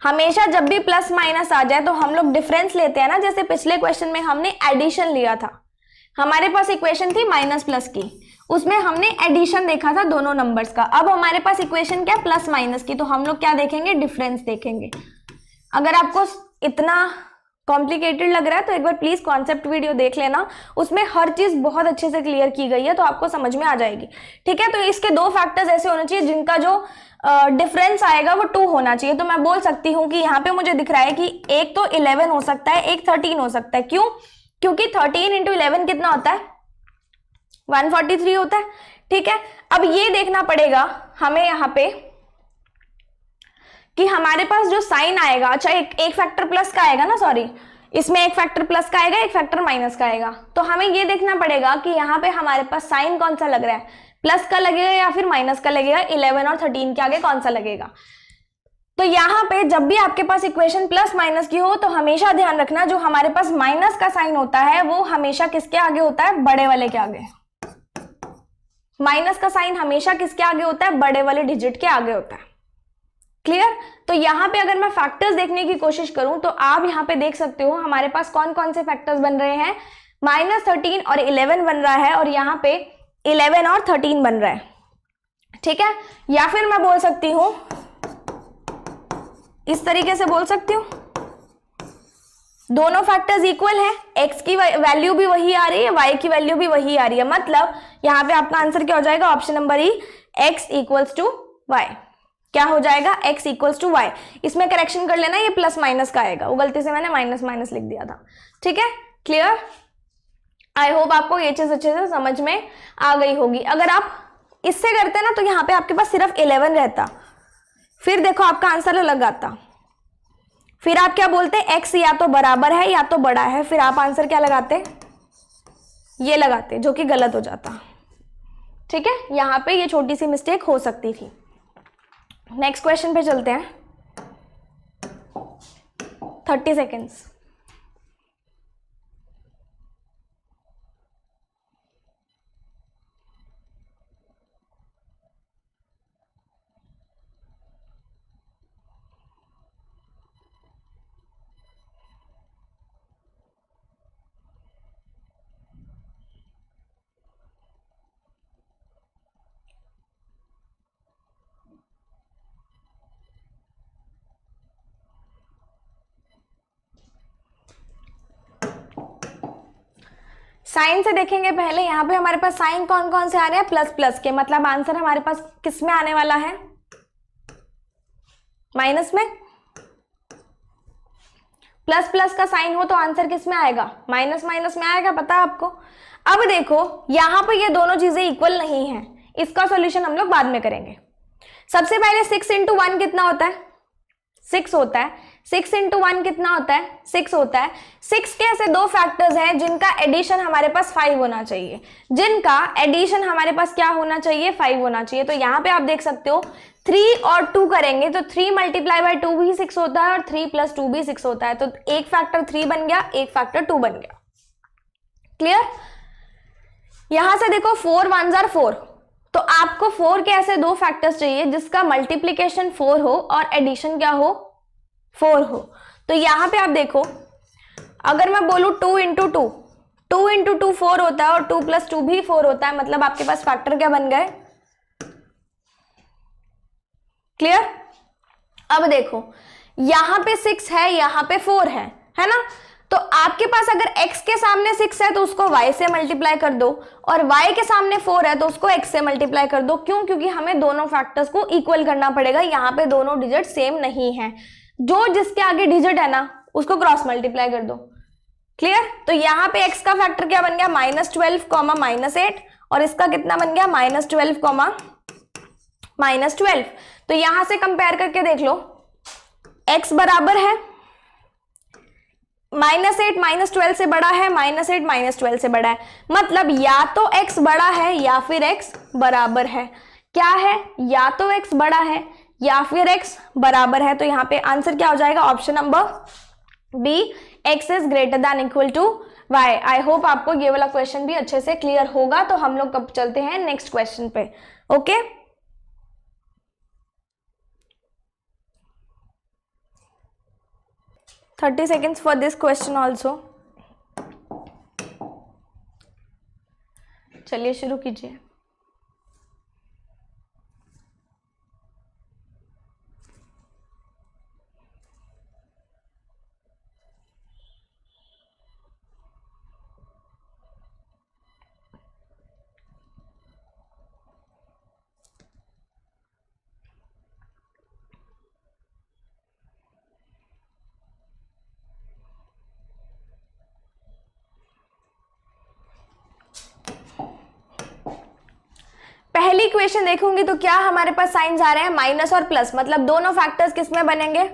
हमेशा जब भी प्लस माइनस आ जाए तो हम लोग डिफरेंस लेते हैं ना, जैसे पिछले क्वेश्चन में हमने एडिशन लिया था। हमारे पास इक्वेशन थी माइनस प्लस की, उसमें हमने एडिशन देखा था दोनों नंबर्स का। अब हमारे पास इक्वेशन क्या, प्लस माइनस की, तो हम लोग क्या देखेंगे, डिफरेंस देखेंगे। अगर आपको इतना कॉम्प्लिकेटेड लग रहा है तो एक बार प्लीज कॉन्सेप्ट वीडियो देख लेना, उसमें हर चीज बहुत अच्छे से क्लियर की गई है, तो आपको समझ में आ जाएगी, ठीक है। तो इसके दो फैक्टर्स ऐसे होने चाहिए जिनका जो डिफरेंस आएगा वो 2 होना चाहिए। तो मैं बोल सकती हूँ कि यहाँ पे मुझे दिख रहा है कि एक तो 11 हो सकता है, एक 13 हो सकता है। क्यों, क्योंकि 13 इंटू 11 कितना होता है, 143 होता है, ठीक है। अब ये देखना पड़ेगा हमें यहाँ पे कि हमारे पास जो साइन आएगा, अच्छा एक फैक्टर प्लस का आएगा ना, सॉरी, इसमें एक फैक्टर प्लस का आएगा, एक फैक्टर माइनस का आएगा। तो हमें ये देखना पड़ेगा कि यहाँ पे हमारे पास साइन कौन सा लग रहा है, प्लस का लगेगा या फिर माइनस का लगेगा, 11 और 13 के आगे कौन सा लगेगा। तो यहाँ पे जब भी आपके पास इक्वेशन प्लस माइनस की हो तो हमेशा ध्यान रखना जो हमारे पास माइनस का साइन होता है वो हमेशा किसके आगे होता है, बड़े वाले के आगे। माइनस का साइन हमेशा किसके आगे होता है, बड़े वाले डिजिट के आगे होता है। क्लियर। तो यहाँ पे अगर मैं फैक्टर्स देखने की कोशिश करूं तो आप यहाँ पे देख सकते हो हमारे पास कौन कौन से फैक्टर्स बन रहे हैं, -13 और 11 बन रहा है, और यहाँ पे 11 और 13 बन रहा है, ठीक है। या फिर मैं बोल सकती हूं, इस तरीके से बोल सकती हूं, दोनों फैक्टर्स इक्वल हैं, x की वैल्यू भी वही आ रही है, y की वैल्यू भी वही आ रही है। मतलब यहाँ पे आपका आंसर क्या हो जाएगा, option number E, x equals to y. क्या हो जाएगा, x इक्वल्स टू वाई। इसमें करेक्शन कर लेना, ये प्लस माइनस का आएगा, वो गलती से मैंने माइनस माइनस लिख दिया था, ठीक है। क्लियर, आई होप आपको ये चीज अच्छे से समझ में आ गई होगी। अगर आप इससे करते ना तो यहाँ पे आपके पास सिर्फ 11 रहता, फिर देखो आपका आंसर अलग आता। फिर आप क्या बोलते, x या तो बराबर है या तो बड़ा है, फिर आप आंसर क्या लगाते, ये लगाते, जो कि गलत हो जाता, ठीक है। यहाँ पे ये छोटी सी मिस्टेक हो सकती थी। नेक्स्ट क्वेश्चन पे चलते हैं, 30 सेकेंड्स। साइन से देखेंगे पहले। यहाँ पे हमारे पास साइन कौन कौन से आ रहे हैं, प्लस प्लस के, मतलब आंसर हमारे पास किस में आने वाला है, माइनस में। प्लस प्लस का साइन हो तो आंसर किस में आएगा, माइनस माइनस में आएगा, पता है आपको। अब देखो यहां पर ये दोनों चीजें इक्वल नहीं है, इसका सॉल्यूशन हम लोग बाद में करेंगे। सबसे पहले 6 इंटू 1 कितना होता है, 6 होता है। 6 इंटू 1 कितना होता है, 6 होता है। 6 के ऐसे दो फैक्टर्स हैं जिनका एडिशन हमारे पास 5 होना चाहिए, जिनका एडिशन हमारे पास क्या होना चाहिए, 5 होना चाहिए। तो यहाँ पे आप देख सकते हो 3 और 2 करेंगे तो 3 मल्टीप्लाई बाय 2 भी 6 होता है और 3 प्लस 2 भी 6 होता है। तो एक फैक्टर 3 बन गया, एक फैक्टर 2 बन गया। क्लियर। यहां से देखो 4 1s are 4, तो आपको 4 के ऐसे दो फैक्टर्स चाहिए जिसका मल्टीप्लीकेशन 4 हो और एडिशन क्या हो, 4 हो। तो यहां पे आप देखो अगर मैं बोलूं 2 इंटू 2, 2 इंटू 2 4 होता है और 2 प्लस 2 भी 4 होता है, मतलब आपके पास फैक्टर क्या बन गए, क्लियर। अब देखो यहां पे 6 है, यहां पे 4 है ना। तो आपके पास अगर x के सामने 6 है तो उसको y से मल्टीप्लाई कर दो, और y के सामने 4 है तो उसको x से मल्टीप्लाई कर दो। क्यों, क्योंकि हमें दोनों फैक्टर्स को इक्वल करना पड़ेगा। यहाँ पे दोनों डिजिट सेम नहीं है, जो जिसके आगे डिजिट है ना उसको क्रॉस मल्टीप्लाई कर दो। क्लियर। तो यहाँ पे x का फैक्टर क्या बन गया, -12 -8, और इसका कितना बन गया, -12 -12। तो यहां से कंपेयर करके देख लो, x बराबर है -8 -12 से बड़ा है, -8 -12 से बड़ा है, मतलब या तो x बड़ा है या फिर x बराबर है। क्या है, या तो x बड़ा है या फिर x बराबर है। तो यहाँ पे आंसर क्या हो जाएगा, option number B, x is greater than equal to y। I hope आपको ये वाला क्वेश्चन भी अच्छे से क्लियर होगा। तो हम लोग कब चलते हैं नेक्स्ट क्वेश्चन पे। Okay, 30 seconds for this question also। चलिए शुरू कीजिए। पहली इक्वेशन देखूंगी तो क्या हमारे पास साइंस आ रहे हैं, माइनस और प्लस, मतलब दोनों फैक्टर्स किस में बनेंगे,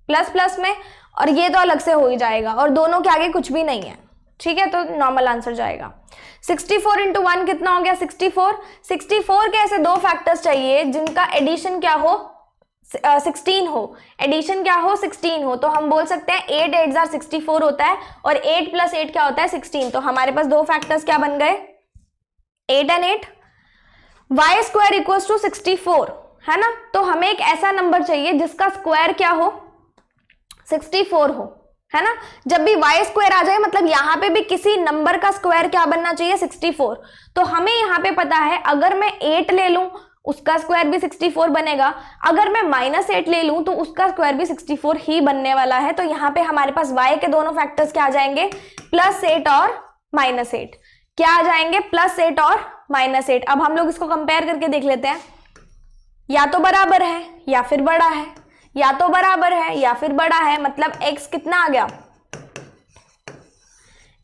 प्लस प्लस में, और ये तो अलग से हो ही जाएगा, और दोनों के आगे कुछ भी नहीं है। ठीक है, तो नॉर्मल आंसर जाएगा। 64 इंटू 1 कितना हो गया, 64। 64 के ऐसे दो फैक्टर्स चाहिए जिनका एडिशन क्या हो, 16 हो, एडिशन क्या हो, 16 हो। तो हम बोल सकते हैं 8 8 are 64 होता है, और 8 प्लस 8 क्या होता है, 16। तो हमारे पास दो फैक्टर्स क्या बन गए, 8 and 8। y square equals to 64 है ना। तो हमें एक ऐसा नंबर चाहिए जिसका स्क्वायर क्या हो, 64 हो, है ना। जब भी y स्क्वायर आ जाए मतलब यहां पे भी किसी नंबर का स्क्वायर क्या बनना चाहिए, 64। तो हमें यहां पे पता है अगर मैं 8 ले लूं उसका स्क्वायर भी 64 बनेगा, अगर मैं -8 ले लूं तो उसका स्क्वायर भी 64 ही बनने वाला है। तो यहाँ पे हमारे पास y के दोनों फैक्टर्स क्या आ जाएंगे, +8 और -8। क्या आ जाएंगे, +8 और -8। अब हम लोग इसको कंपेयर करके देख लेते हैं, या तो बराबर है या फिर बड़ा है, या तो बराबर है या फिर बड़ा है, मतलब x कितना आ गया,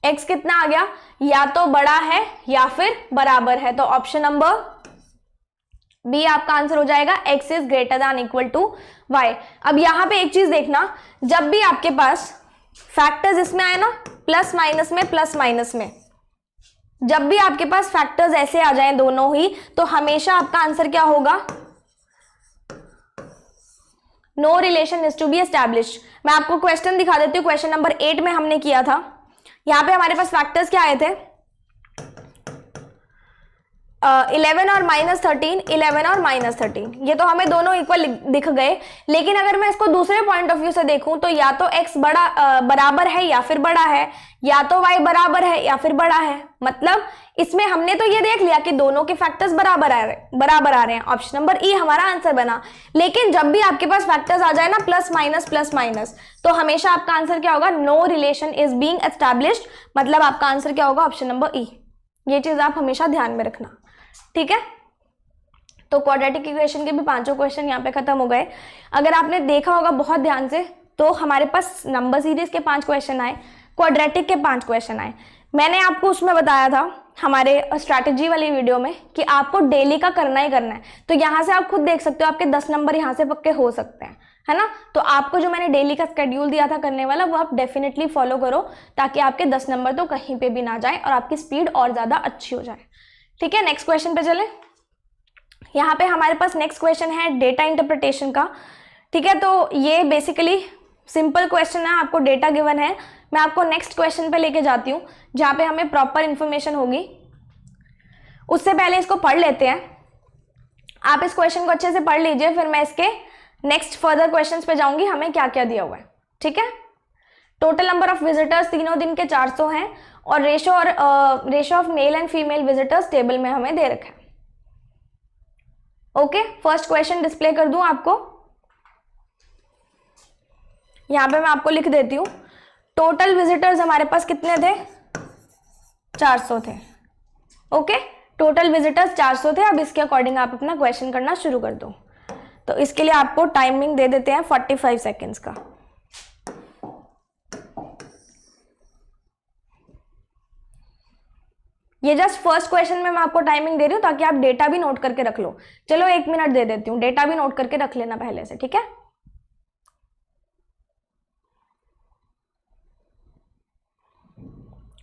x कितना आ गया, या तो बड़ा है या फिर बराबर है। तो ऑप्शन नंबर बी आपका आंसर हो जाएगा, x is greater than equal to y। अब यहां पे एक चीज देखना, जब भी आपके पास फैक्टर्स इसमें आए ना, प्लस माइनस में, प्लस माइनस में, जब भी आपके पास फैक्टर्स ऐसे आ जाएं दोनों ही, तो हमेशा आपका आंसर क्या होगा, no relation is to be established. मैं आपको क्वेश्चन दिखा देती हूँ, क्वेश्चन नंबर 8 में हमने किया था। यहां पे हमारे पास फैक्टर्स क्या आए थे, 11 और -13, 11 और -13, ये तो हमें दोनों इक्वल दिख गए। लेकिन अगर मैं इसको दूसरे पॉइंट ऑफ व्यू से देखूं तो या तो x बराबर है या फिर बड़ा है, या तो y बराबर है या फिर बड़ा है। मतलब इसमें हमने तो ये देख लिया कि दोनों के फैक्टर्स बराबर आ रहे हैं। ऑप्शन नंबर ई हमारा आंसर बना। लेकिन जब भी आपके पास फैक्टर्स आ जाए ना प्लस माइनस, तो हमेशा आपका आंसर क्या होगा? No relation is being established. मतलब आपका आंसर क्या होगा? Option number E. ये चीज आप हमेशा ध्यान में रखना, ठीक है। तो क्वाड्रेटिक इक्वेशन के भी 5 क्वेश्चन यहाँ पे खत्म हो गए। अगर आपने देखा होगा बहुत ध्यान से तो हमारे पास नंबर सीरीज के 5 क्वेश्चन आए, क्वाड्रेटिक के 5 क्वेश्चन आए। मैंने आपको उसमें बताया था हमारे स्ट्रैटेजी वाली वीडियो में कि आपको डेली का करना ही करना है। तो यहाँ से आप खुद देख सकते हो आपके 10 नंबर यहाँ से पक्के हो सकते हैं, है ना। तो आपको जो मैंने डेली का स्केड्यूल दिया था करने वाला, वो आप डेफिनेटली फॉलो करो ताकि आपके 10 नंबर तो कहीं पे भी ना जाए और आपकी स्पीड और ज्यादा अच्छी हो जाए, ठीक है। नेक्स्ट क्वेश्चन पे चले। यहाँ पे हमारे पास नेक्स्ट क्वेश्चन है डेटा इंटरप्रिटेशन का, ठीक है। तो ये बेसिकली सिंपल क्वेश्चन है, आपको डेटा गिवन है। मैं आपको नेक्स्ट क्वेश्चन पे लेके जाती हूँ जहाँ पे हमें प्रॉपर इंफॉर्मेशन होगी। उससे पहले इसको पढ़ लेते हैं। आप इस क्वेश्चन को अच्छे से पढ़ लीजिए, फिर मैं इसके नेक्स्ट फर्दर क्वेश्चंस पे जाऊंगी हमें क्या क्या दिया हुआ है, ठीक है। टोटल नंबर ऑफ विजिटर्स तीनों दिन के 400 हैं और ratio of male and female visitors table में हमें दे रखा है। ओके, फर्स्ट क्वेश्चन डिस्प्ले कर दूं आपको, यहां पे मैं आपको लिख देती हूं। टोटल विजिटर्स हमारे पास कितने थे? 400 थे। ओके, टोटल विजिटर्स 400 थे। अब इसके अकॉर्डिंग आप अपना क्वेश्चन करना शुरू कर दो। तो इसके लिए आपको टाइमिंग दे देते हैं 45 सेकेंड्स का। ये जस्ट फर्स्ट क्वेश्चन में मैं आपको टाइमिंग दे रही हूं ताकि आप डेटा भी नोट करके रख लो। चलो 1 मिनट दे देती हूँ, डेटा भी नोट करके रख लेना पहले से, ठीक है।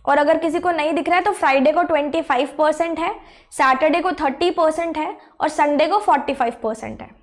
और अगर किसी को नहीं दिख रहा है तो फ्राइडे को 25% है, सैटरडे को 30% है और संडे को 45% है।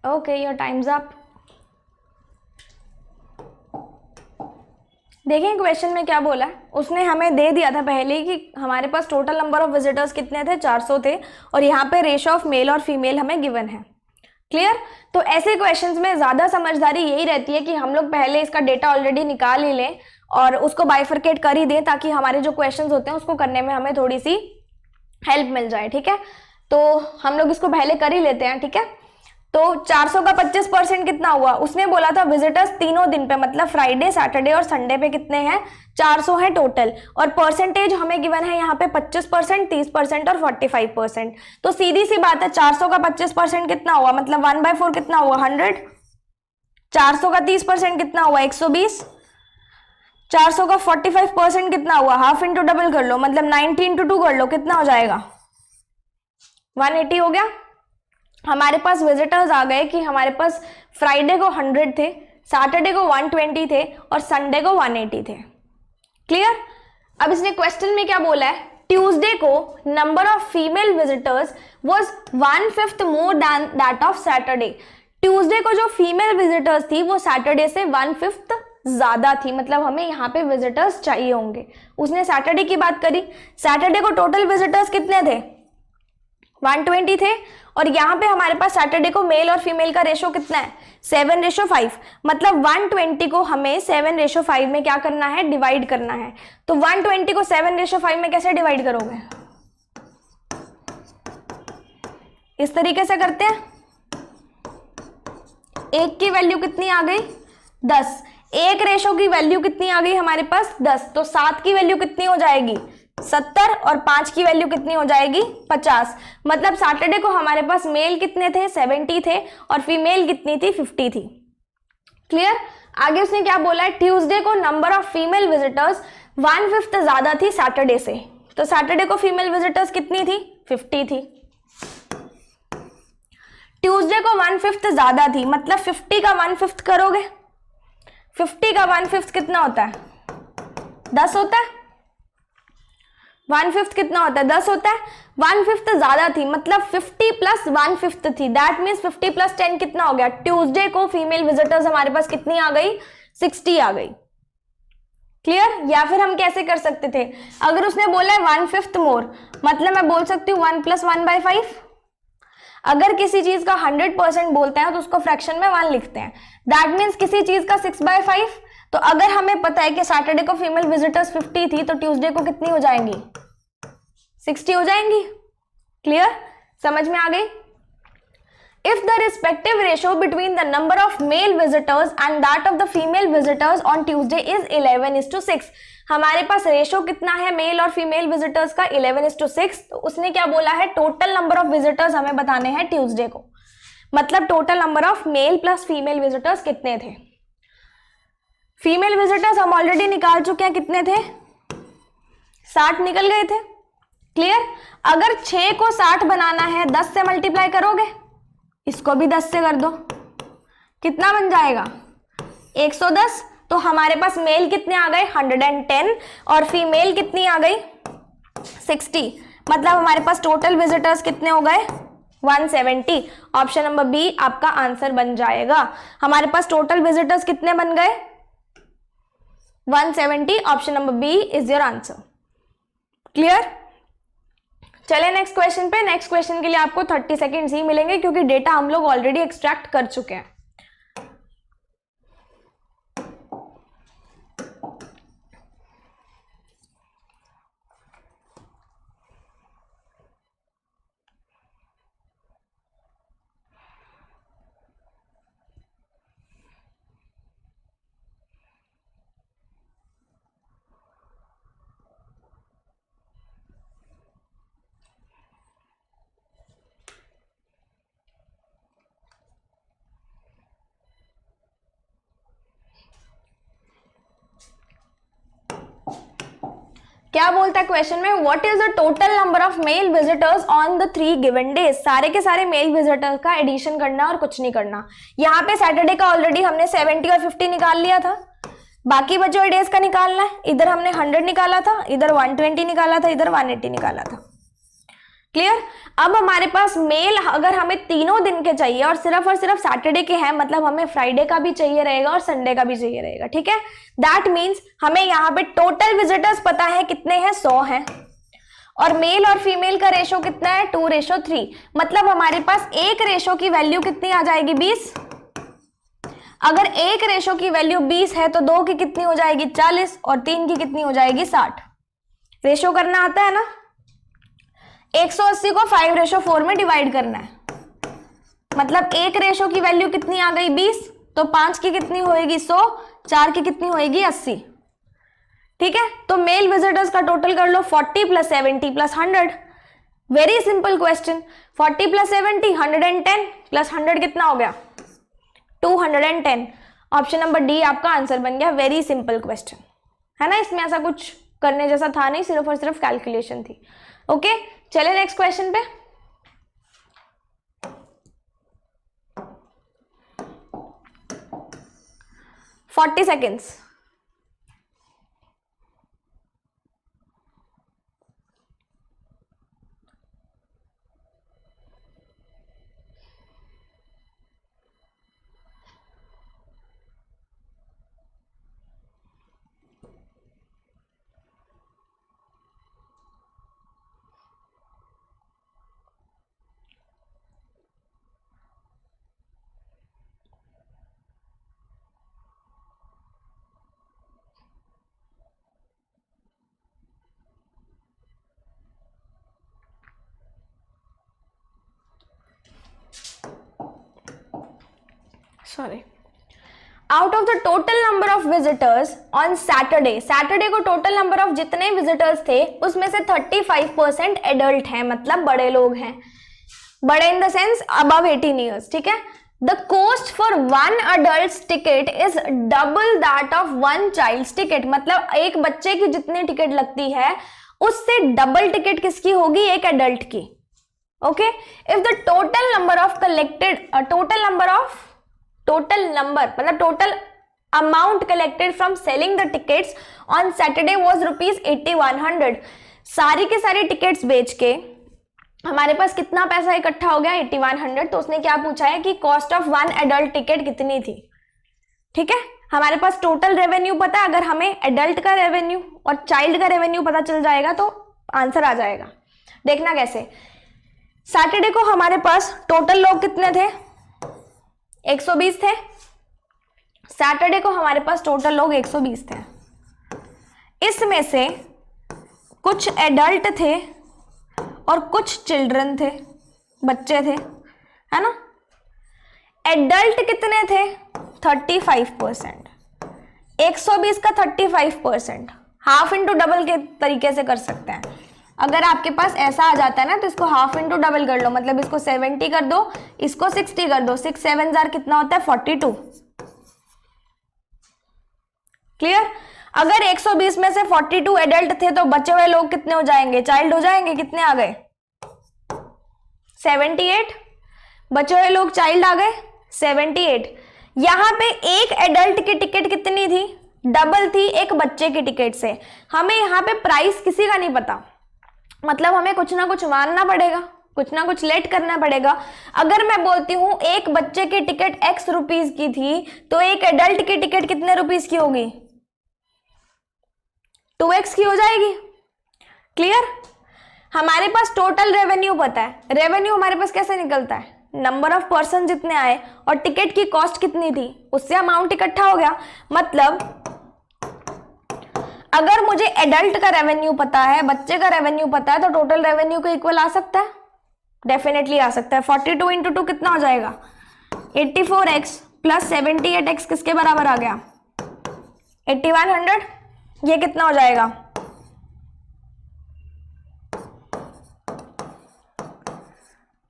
Okay, your time's up. देखिए क्वेश्चन में क्या बोला है, उसने हमें दे दिया था पहले ही कि हमारे पास टोटल नंबर ऑफ विजिटर्स कितने थे? 400 थे और यहाँ पे रेशो ऑफ मेल और फीमेल हमें गिवन है। क्लियर? तो ऐसे क्वेश्चंस में ज्यादा समझदारी यही रहती है कि हम लोग पहले इसका डेटा ऑलरेडी निकाल ही लें और उसको बाइफरकेट कर ही दें ताकि हमारे जो क्वेश्चंस होते हैं उसको करने में हमें थोड़ी सी हेल्प मिल जाए, ठीक है। तो हम लोग इसको पहले कर ही लेते हैं, ठीक है। तो 400 का 25% कितना हुआ? उसने बोला था विजिटर्स तीनों दिन पे, मतलब फ्राइडे, सैटरडे और संडे पे कितने हैं? 400 है टोटल। और परसेंटेज हमें गिवन है यहाँ पे 25%, 30% और 45%। तो सीधी सी बात है 400 का 25% कितना हुआ? मतलब 1/4 कितना हुआ? 100। 400 का 30% कितना हुआ? 120। 400 का 45% कितना हुआ? हाफ इंटू डबल कर लो, मतलब 90 इंटू 2 कर लो, कितना हो जाएगा? 180 हो गया। हमारे पास विजिटर्स आ गए कि हमारे पास फ्राइडे को 100 थे, सैटरडे को 120 थे और संडे को 180 थे। क्लियर? अब इसने क्वेश्चन में क्या बोला है? ट्यूसडे को number of female visitors was 1/5 more than that of Saturday. Tuesday को जो फीमेल विजिटर्स थी वो सैटरडे से 1/5 ज्यादा थी, मतलब हमें यहाँ पे विजिटर्स चाहिए होंगे। उसने सैटरडे की बात करी। सैटरडे को टोटल विजिटर्स कितने थे? 120 थे और यहाँ पे हमारे पास सैटरडे को मेल और फीमेल का रेशो कितना है? 7:5। मतलब 120 को हमें 7:5 में क्या करना है? डिवाइड करना है। तो 120 को 7:5 में कैसे डिवाइड करोगे? इस तरीके से करते हैं। एक की वैल्यू कितनी आ गई? 10। एक रेशो की वैल्यू कितनी आ गई हमारे पास? 10। तो 7 की वैल्यू कितनी हो जाएगी? 70 और 5 की वैल्यू कितनी हो जाएगी? 50। मतलब सैटरडे को हमारे पास मेल कितने थे? 70 थे और फीमेल कितनी थी? 50 थी। क्लियर? आगे उसने क्या बोला है, ट्यूसडे को नंबर ऑफ फीमेल विजिटर्स 1/5 ज्यादा थी सैटरडे से। तो सैटरडे को फीमेल विजिटर्स कितनी थी, 50 थी। ट्यूसडे को 1/5 ज्यादा थी, मतलब 50 का 1/5 करोगे, 50 का 1/5 कितना होता है, 10 होता है। 1/5 कितना होता है, 10 होता है। 1/5 ज्यादा थी, मतलब 50 + 1/5 थी, दैट मीन्स 50 + 10 कितना हो गया, ट्यूसडे को फीमेल विजिटर्स हमारे पास कितनी आ गई, 60 आ गई। क्लियर। या फिर हम कैसे कर सकते थे, अगर उसने बोला है 1/5 मोर, मतलब मैं बोल सकती हूँ 1 + 1/5। अगर किसी चीज का 100% बोलते हैं तो उसको फ्रैक्शन में 1 लिखते हैं, दैट मीन्स किसी चीज का 6/5। तो अगर हमें पता है कि सैटरडे को फीमेल विजिटर्स 50 थी, तो ट्यूसडे को कितनी हो जाएंगी, 60 हो जाएंगी। क्लियर, समझ में आ गई। If the respective ratio between the number of male visitors and that of the female visitors on Tuesday is 11:6, हमारे पास रेशो कितना है मेल और फीमेल विजिटर्स का, 11:6। तो उसने क्या बोला है, टोटल नंबर ऑफ विजिटर्स हमें बताने हैं ट्यूसडे को, मतलब total number of mail plus female visitors कितने थे। फीमेल विजिटर्स हम ऑलरेडी निकाल चुके हैं, कितने थे, 60 निकल गए थे। क्लियर। अगर 6 को 60 बनाना है, 10 से मल्टीप्लाई करोगे, इसको भी 10 से कर दो, कितना बन जाएगा, 110। तो हमारे पास मेल कितने आ गए, 110, और फीमेल कितनी आ गई, 60। मतलब हमारे पास टोटल विजिटर्स कितने हो गए, 170। ऑप्शन नंबर बी आपका आंसर बन जाएगा। हमारे पास टोटल विजिटर्स कितने बन गए, 170। Option number B is your answer. Clear. चले नेक्स्ट क्वेश्चन पे। नेक्स्ट क्वेश्चन के लिए आपको 30 सेकेंड्स ही मिलेंगे, क्योंकि डेटा हम लोग ऑलरेडी एक्सट्रैक्ट कर चुके हैं। क्या बोलता है क्वेश्चन में, what is the total number of mail visitors on the 3 given days. सारे के सारे मेल विजिटर्स का एडिशन करना और कुछ नहीं करना। यहाँ पे सैटरडे का ऑलरेडी हमने 70 और 50 निकाल लिया था, बाकी बचे हुए डेज का निकालना है। इधर हमने 100 निकाला था, इधर 120 निकाला था, इधर 180 निकाला था। क्लियर। अब हमारे पास मेल अगर हमें तीनों दिन के चाहिए और सिर्फ सैटरडे के हैं, मतलब हमें फ्राइडे का भी चाहिए रहेगा और संडे का भी चाहिए रहेगा। ठीक है, दैट मीन्स हमें यहाँ पे टोटल विजिटर्स पता है कितने हैं, 100 हैं, और मेल और फीमेल का रेशो कितना है, 2:3। मतलब हमारे पास एक रेशो की वैल्यू कितनी आ जाएगी, 20। अगर एक रेशो की वैल्यू 20 है तो 2 की कितनी हो जाएगी, 40, और 3 की कितनी हो जाएगी, 60। रेशो करना आता है ना। 180 को 5:4 में डिवाइड करना है, मतलब एक रेशो की वैल्यू कितनी आ गई, 20। तो 5 की कितनी होएगी, 100, 4 की कितनी होएगी, 80। ठीक है, तो मेल विजिटर्स का टोटल कर लो, 40 + 70 + 100। Very simple question. 40 + 70 110 + 100 कितना हो गया, 210। ऑप्शन नंबर डी आपका आंसर बन गया। वेरी सिंपल क्वेश्चन है ना, इसमें ऐसा कुछ करने जैसा था नहीं, सिर्फ और सिर्फ कैलकुलेशन थी। ओके, चले नेक्स्ट क्वेश्चन पे। Forty seconds. Sorry, out of the total number of visitors on Saturday, Saturday को टोटल नंबर ऑफ जितने विजिटर्स थे उसमें से 35% एडल्ट हैं, मतलब बड़े लोग हैं। बड़े in the sense above 18 years. ठीक है, the cost for one adult ticket is double that of one child ticket, मतलब एक बच्चे की जितनी टिकट लगती है उससे डबल टिकट किसकी होगी, एक एडल्ट की। Okay, if the total number of collected total number मतलब total amount collected from selling the tickets on Saturday was ₹8100, सारी के सारी टिकट्स बेच के हमारे पास कितना पैसा इकट्ठा हो गया, 8100। तो उसने क्या पूछा है कि cost of one adult ticket कितनी थी। ठीक है, हमारे पास टोटल रेवेन्यू पता है, अगर हमें एडल्ट का रेवेन्यू और चाइल्ड का रेवेन्यू पता चल जाएगा तो आंसर आ जाएगा। देखना कैसे, सैटरडे को हमारे पास टोटल लोग कितने थे, 120 थे। सैटरडे को हमारे पास टोटल लोग 120 थे, इसमें से कुछ एडल्ट थे और कुछ चिल्ड्रन थे, बच्चे थे, है ना। एडल्ट कितने थे, 35%, 120 का 35%, हाफ इंटू डबल के तरीके से कर सकते हैं। अगर आपके पास ऐसा आ जाता है ना तो इसको हाफ इंटू डबल कर लो, मतलब इसको 70 कर दो, इसको 60 कर दो, 6 7 जार कितना होता है, 42। क्लियर। अगर 120 में से 42 एडल्ट थे तो बचे हुए लोग कितने हो जाएंगे, चाइल्ड हो जाएंगे, कितने आ गए, 78। बचे हुए लोग चाइल्ड आ गए 78। यहां पे एक एडल्ट की टिकट कितनी थी, डबल थी एक बच्चे की टिकट से। हमें यहाँ पे प्राइस किसी का नहीं पता, मतलब हमें कुछ ना कुछ मानना पड़ेगा, कुछ ना कुछ लेट करना पड़ेगा। अगर मैं बोलती हूं एक बच्चे की टिकट X रुपीस की थी तो एक एडल्ट की टिकट कितने रुपीस की होगी, 2x की हो जाएगी। क्लियर। हमारे पास टोटल रेवेन्यू पता है, रेवेन्यू हमारे पास कैसे निकलता है, नंबर ऑफ पर्सन जितने आए और टिकट की कॉस्ट कितनी थी उससे अमाउंट इकट्ठा हो गया। मतलब अगर मुझे एडल्ट का रेवेन्यू पता है, बच्चे का रेवेन्यू पता है, तो टोटल रेवेन्यू को इक्वल आ सकता है, डेफिनेटली आ सकता है। 42 इंटू 2 कितना हो जाएगा, 84x प्लस 78x किसके बराबर आ गया, 8100। ये कितना हो जाएगा,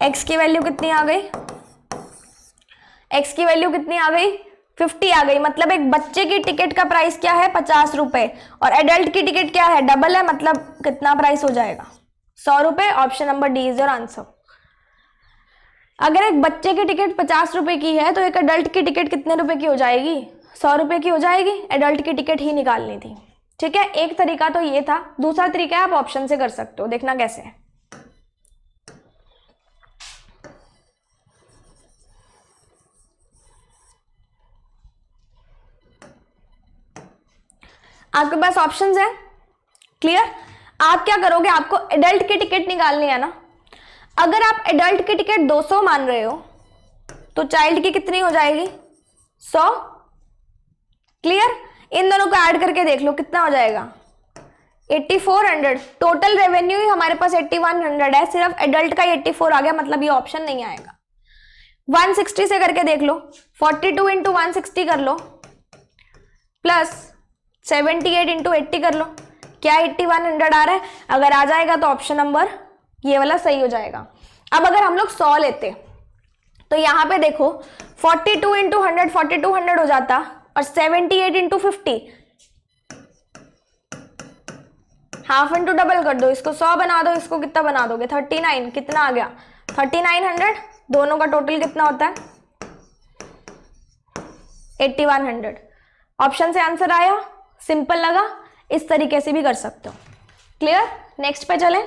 x की वैल्यू कितनी आ गई, x की वैल्यू कितनी आ गई, 50 आ गई। मतलब एक बच्चे की टिकट का प्राइस क्या है, 50 रुपए, और एडल्ट की टिकट क्या है, डबल है, मतलब कितना प्राइस हो जाएगा, 100 रुपए। Option number D is your answer. अगर एक बच्चे की टिकट 50 रुपए की है तो एक एडल्ट की टिकट कितने रुपए की हो जाएगी, 100 रुपए की हो जाएगी। एडल्ट की टिकट ही निकालनी थी। ठीक है, एक तरीका तो ये था, दूसरा तरीका है आप ऑप्शन से कर सकते हो, देखना कैसे है। आपके पास ऑप्शंस है, क्लियर। आप क्या करोगे, आपको एडल्ट की टिकट निकालनी है ना। अगर आप एडल्ट की टिकट 200 मान रहे हो तो चाइल्ड की कितनी हो जाएगी, 100। क्लियर। इन दोनों को ऐड करके देख लो कितना हो जाएगा, 8400। टोटल रेवेन्यू ही हमारे पास 8100 है, सिर्फ एडल्ट का 84 आ गया, मतलब ये ऑप्शन नहीं आएगा। 160 से करके देख लो, 42 इंटू 160 कर लो प्लस 78 इंटू 80 कर लो, क्या 8100 आ रहा है। अगर आ जाएगा तो ऑप्शन नंबर ये वाला सही हो जाएगा। अब अगर हम लोग 100 लेते तो यहां पे देखो 42 इंटू 100 4200 हो जाता, और 78 इंटू 50 हाफ इंटू डबल कर दो, इसको 100 बना दो, इसको कितना बना दोगे, 39। कितना आ गया, 3900। दोनों का टोटल कितना होता है, 8100। ऑप्शन से आंसर आया, सिंपल लगा, इस तरीके से भी कर सकते हो। क्लियर। नेक्स्ट पे चलें।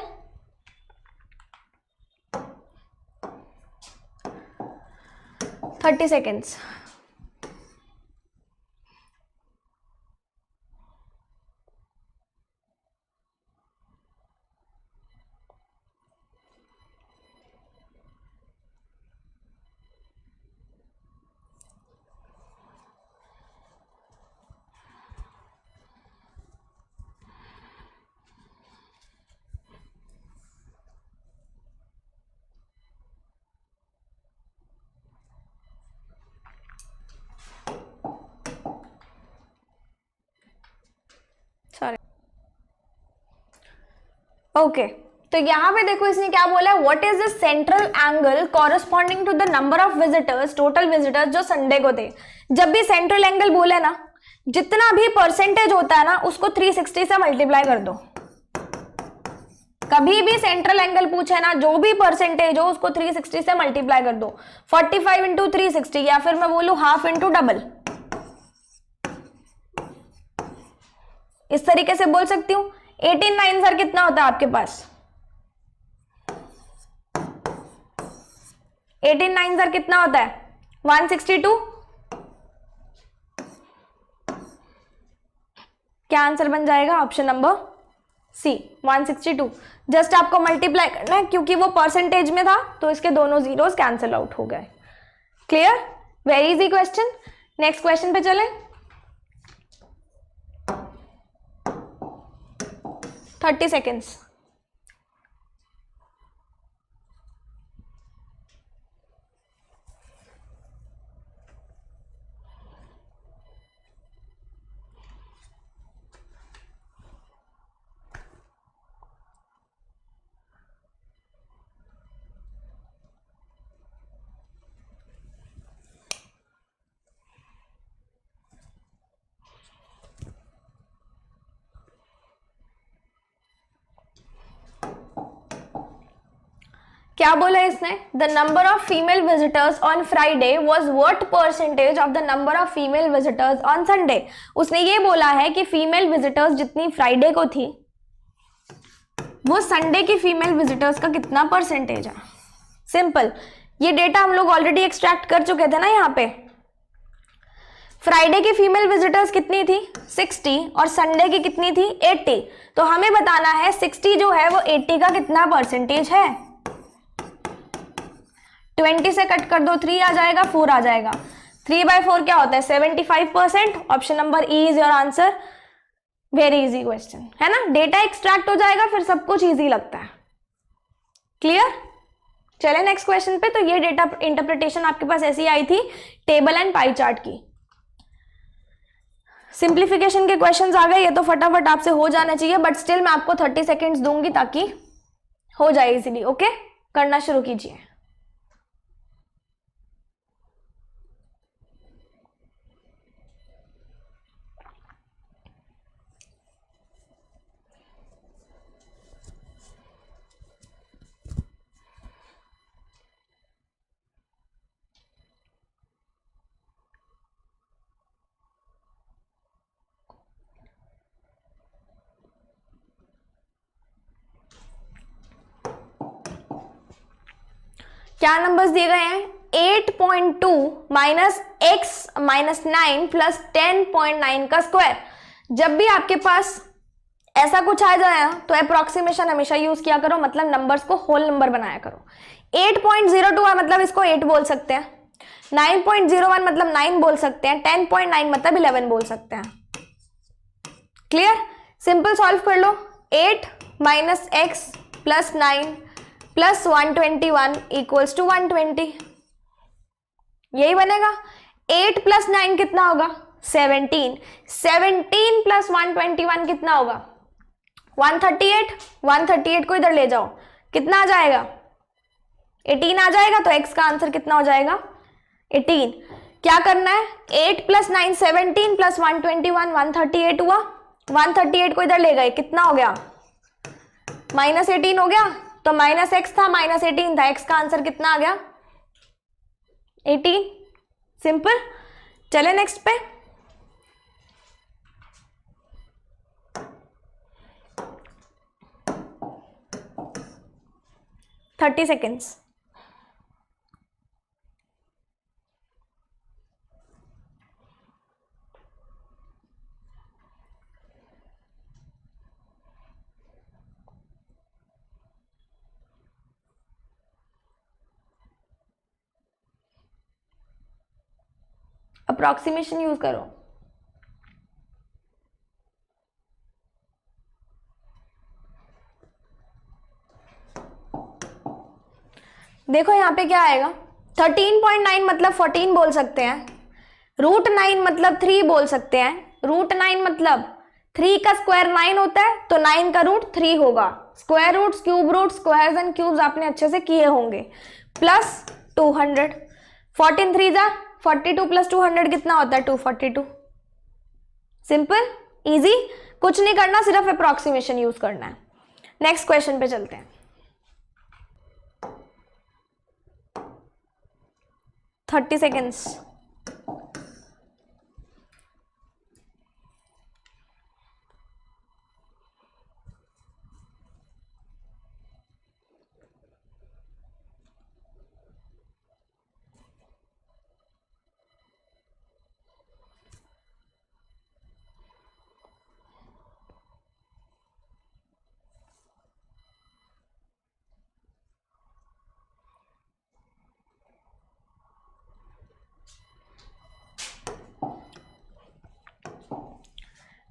Thirty seconds. Sorry, okay. तो यहाँ पे देखो इसने क्या बोला है, what is the central angle corresponding to the number of visitors, total visitors जो संडे को थे। जब भी सेंट्रल एंगल बोले ना, जितना भी परसेंटेज होता है ना उसको 360 से मल्टीप्लाई कर दो। कभी भी सेंट्रल एंगल पूछे ना, जो भी परसेंटेज हो उसको 360 से मल्टीप्लाई कर दो। 45 इंटू 360, या फिर मैं बोलूं हाफ इंटू डबल, इस तरीके से बोल सकती हूं। 18 9 सर कितना होता है आपके पास? 18 9 सर कितना होता है? 162। क्या आंसर बन जाएगा? Option number C 162। जस्ट आपको मल्टीप्लाई करना है, क्योंकि वो परसेंटेज में था तो इसके दोनों जीरोस कैंसिल आउट हो गए। Clear? Very easy question. Next question पे चलें। 30 सेकेंड्स। क्या बोला इसने? The number of female visitors on Friday was what percentage of the number of female visitors on Sunday. उसने ये बोला है कि फीमेल विजिटर्स जितनी फ्राइडे को थी वो संडे की फीमेल विजिटर्स का कितना परसेंटेज है। सिंपल, ये डेटा हम लोग ऑलरेडी एक्सट्रैक्ट कर चुके थे ना। यहाँ पे फ्राइडे की फीमेल विजिटर्स कितनी थी? 60, और संडे की कितनी थी? 80। तो हमें बताना है 60 जो है वो 80 का कितना परसेंटेज है। 20 से कट कर दो, 3 आ जाएगा, 4 आ जाएगा। 3/4 क्या होता है? 75%। Option number E is your answer. Very easy question है ना। डेटा एक्सट्रैक्ट हो जाएगा फिर सब कुछ इजी लगता है। क्लियर? चले नेक्स्ट क्वेश्चन पे। तो ये डेटा इंटरप्रिटेशन आपके पास ऐसी आई थी टेबल एंड पाई चार्ट की। सिंप्लीफिकेशन के क्वेश्चंस आ गए, ये तो फटाफट आपसे हो जाना चाहिए, बट स्टिल मैं आपको 30 सेकेंड्स दूंगी ताकि हो जाए इजीली। ओके, करना शुरू कीजिए। क्या नंबर्स दिए गए हैं? 8.2 माइनस एक्स माइनस 9 प्लस 10.9 का स्क्वायर। जब भी आपके पास ऐसा कुछ आ जाए तो अप्रोक्सीमेशन हमेशा यूज किया करो, मतलब नंबर्स को होल नंबर बनाया करो। 8.02 है मतलब इसको 8 बोल सकते हैं, 9.01 मतलब 9 बोल सकते हैं, 10.9 मतलब 11 बोल सकते हैं। क्लियर? सिंपल सॉल्व कर लो। 8 minus x plus 9 plus 121 equals to 120, यही बनेगा। 8 प्लस 9 कितना होगा? 17। 17 प्लस 121 कितना होगा? 138। 138 को इधर ले जाओ, कितना आ जाएगा? 18 आ जाएगा। तो x का आंसर कितना हो जाएगा? 18। क्या करना है? 8 प्लस 9 17 प्लस 121 138 हुआ। 138 को इधर ले गए, कितना हो गया? माइनस 18 हो गया। तो माइनस एक्स था, माइनस 18 था, एक्स का आंसर कितना आ गया? 18। सिंपल। चले नेक्स्ट पे। Thirty seconds. अप्रॉक्सीमेशन यूज करो। देखो यहाँ पे क्या आएगा? 13.9 मतलब 14 बोल सकते हैं, √9 मतलब 3 बोल सकते हैं, √9 मतलब 3 का स्क्वायर 9 होता है, तो 9 का रूट 3 होगा। Square roots, cube roots, squares and cubes आपने अच्छे से किए होंगे। प्लस 200, 14 3 जा 42 प्लस 200 कितना होता है? 242। सिंपल, इजी, कुछ नहीं करना, सिर्फ अप्रोक्सीमेशन यूज करना है। नेक्स्ट क्वेश्चन पे चलते हैं। 30 सेकेंड्स।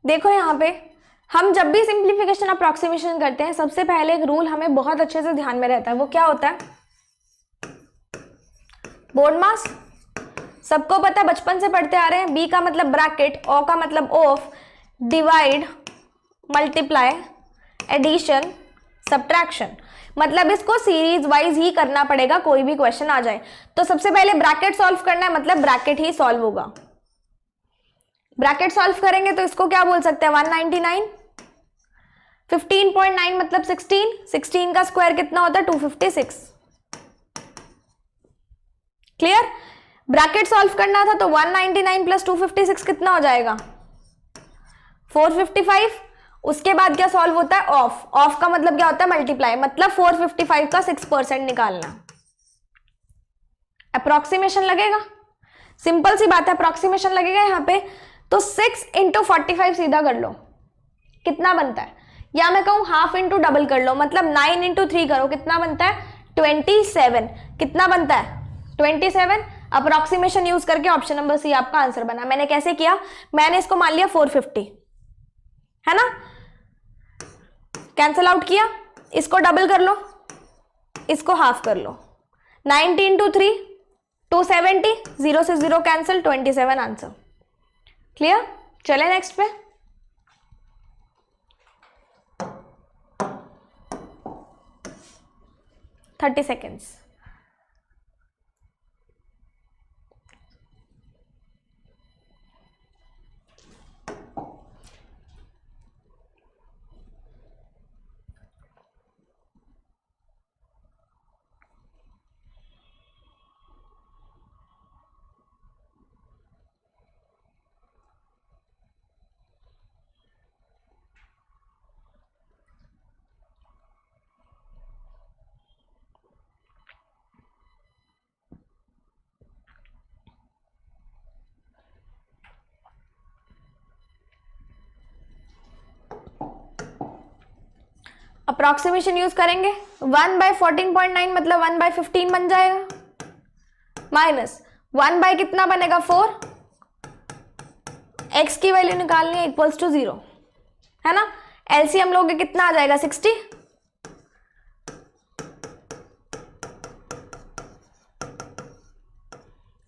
देखो यहाँ पे हम जब भी सिंप्लीफिकेशन अप्रोक्सीमेशन करते हैं, सबसे पहले एक रूल हमें बहुत अच्छे से ध्यान में रहता है। वो क्या होता है? बोर्ड मास। सबको पता है, बचपन से पढ़ते आ रहे हैं, बी का मतलब ब्रैकेट, ओ का मतलब of, divide, multiply, addition, subtraction. मतलब इसको सीरीज वाइज ही करना पड़ेगा, कोई भी क्वेश्चन आ जाए तो सबसे पहले ब्रैकेट सॉल्व करना है, मतलब ब्रैकेट ही सॉल्व होगा। ब्रैकेट सॉल्व करेंगे तो इसको क्या बोल सकते हैं? 199, 15.9 मतलब 16, 16 का स्क्वायर कितना होता है? 256। क्लियर? ब्रैकेट सॉल्व करना था तो 199 प्लस 256 कितना हो जाएगा? 455। उसके बाद क्या सॉल्व होता है? ऑफ। ऑफ का मतलब क्या होता है? मल्टीप्लाई, मतलब 455 का 6% निकालना। अप्रोक्सीमेशन लगेगा, सिंपल सी बात है, अप्रोक्सीमेशन लगेगा यहाँ पे। तो 6 इंटू 45 सीधा कर लो, कितना बनता है? या मैं कहूं हाफ इंटू डबल कर लो, मतलब 9 इंटू 3 करो, कितना बनता है? 27। कितना बनता है? 27। अप्रोक्सीमेशन यूज करके ऑप्शन नंबर सी आपका आंसर बना। मैंने कैसे किया? मैंने इसको मान लिया 450, है ना, कैंसल आउट किया, इसको डबल कर लो, इसको हाफ कर लो। 90 इंटू 3 270, 0 से 0 कैंसिल, 27 आंसर। क्लियर? चले नेक्स्ट पे। Thirty seconds. अप्रोक्सीमेशन यूज करेंगे, 1/14.9 मतलब 1/15 बन जाएगा, माइनस 1 कितना बनेगा? 4। x की वैल्यू निकालनी है, इक्वल्स टू 0, है ना। एलसीएम लोगे कितना आ जाएगा? 60।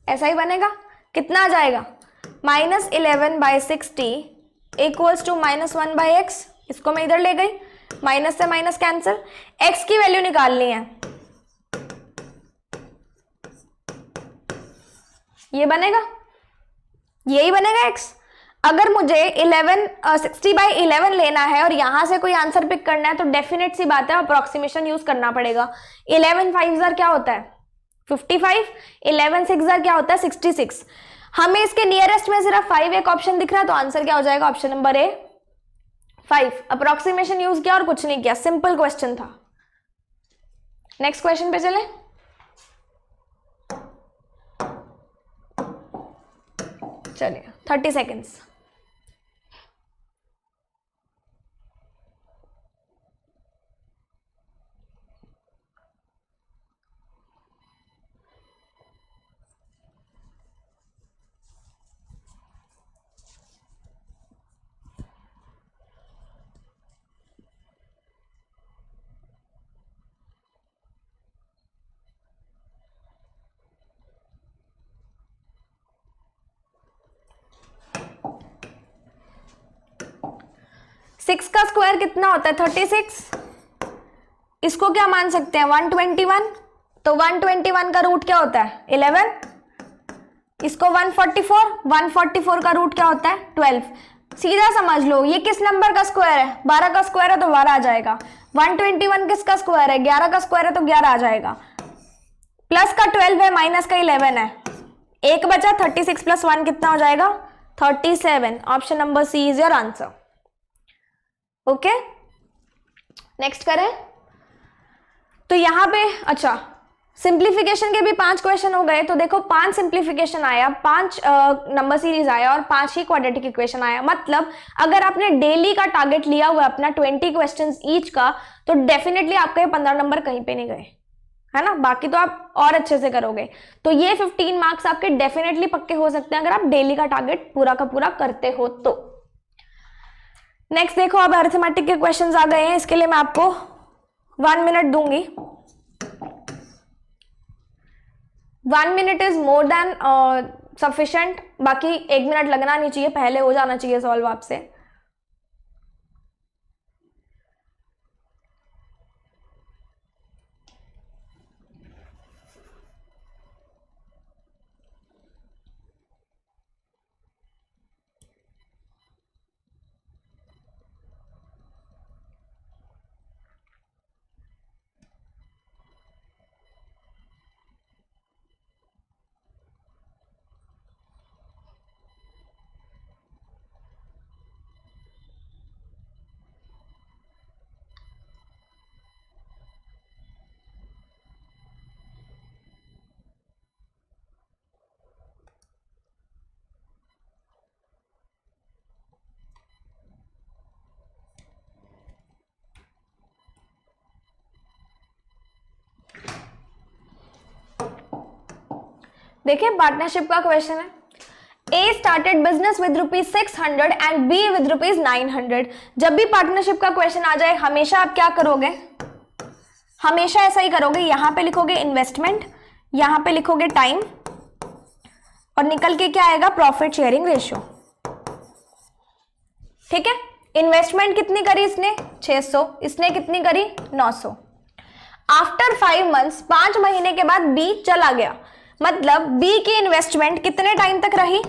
ऐसा ही बनेगा, कितना आ जाएगा? -11/60 इक्वल्स टू -1/x। इसको मैं इधर ले गई, माइनस से माइनस कैंसिल, x की वैल्यू निकालनी है, ये बनेगा, यही बनेगा x। अगर मुझे 60/11 लेना है और यहां से कोई आंसर पिक करना है तो डेफिनेट सी बात है अप्रोक्सीमेशन यूज करना पड़ेगा। 11 5 क्या होता है? 55। 11 6 क्या होता है? 66। हमें इसके नियरेस्ट में सिर्फ 5 एक ऑप्शन दिख रहा है, तो आंसर क्या हो जाएगा? ऑप्शन नंबर ए 5। अप्रोक्सीमेशन यूज किया और कुछ नहीं किया, सिंपल क्वेश्चन था। नेक्स्ट क्वेश्चन पे चले। चलिए 30 सेकेंड्स। 6 का स्क्वायर कितना होता है 36, इसको क्या मान सकते हैं 121, तो 121 का रूट क्या होता है 11, इसको 144, 144 का रूट क्या होता है 12। सीधा समझ लो ये किस नंबर का स्क्वायर है, 12 का स्क्वायर है तो 12 आ जाएगा, 121 किसका स्क्वायर है 11 का स्क्वायर है तो 11 आ जाएगा, प्लस का 12 है माइनस का 11 है, एक बचा 36 प्लस 1 कितना हो जाएगा 37। Option number C is your answer. Okay next करें। तो यहां पे अच्छा सिंप्लीफिकेशन के भी 5 क्वेश्चन हो गए, तो देखो 5 सिंप्लीफिकेशन आया, 5 नंबर सीरीज आया और 5 ही क्वाड्रेटिक इक्वेशन आया। मतलब अगर आपने डेली का टारगेट लिया हुआ अपना 20 क्वेश्चंस ईच का, तो डेफिनेटली आपके 15 नंबर कहीं पे नहीं गए, है ना, बाकी तो आप और अच्छे से करोगे। तो ये 15 मार्क्स आपके डेफिनेटली पक्के हो सकते हैं अगर आप डेली का टारगेट पूरा का पूरा करते हो तो। नेक्स्ट देखो, अब अरिथमेटिक के क्वेश्चंस आ गए हैं, इसके लिए मैं आपको 1 मिनट दूंगी। 1 minute is more than sufficient, बाकी 1 मिनट लगना नहीं चाहिए, पहले हो जाना चाहिए सॉल्व आपसे। देखिए पार्टनरशिप का क्वेश्चन है, A started business with ₹600 and B with ₹900। जब भी पार्टनरशिप का क्वेश्चन आ जाए हमेशा आप क्या करोगे, हमेशा ऐसा ही करोगे, यहां पे लिखोगे इन्वेस्टमेंट, यहां पे लिखोगे टाइम और निकल के क्या आएगा प्रॉफिट शेयरिंग रेशियो। ठीक है, इन्वेस्टमेंट कितनी करी इसने 600, इसने कितनी करी 900। आफ्टर 5 मंथ्स 5 महीने के बाद बी चला गया, मतलब बी की इन्वेस्टमेंट कितने टाइम तक रही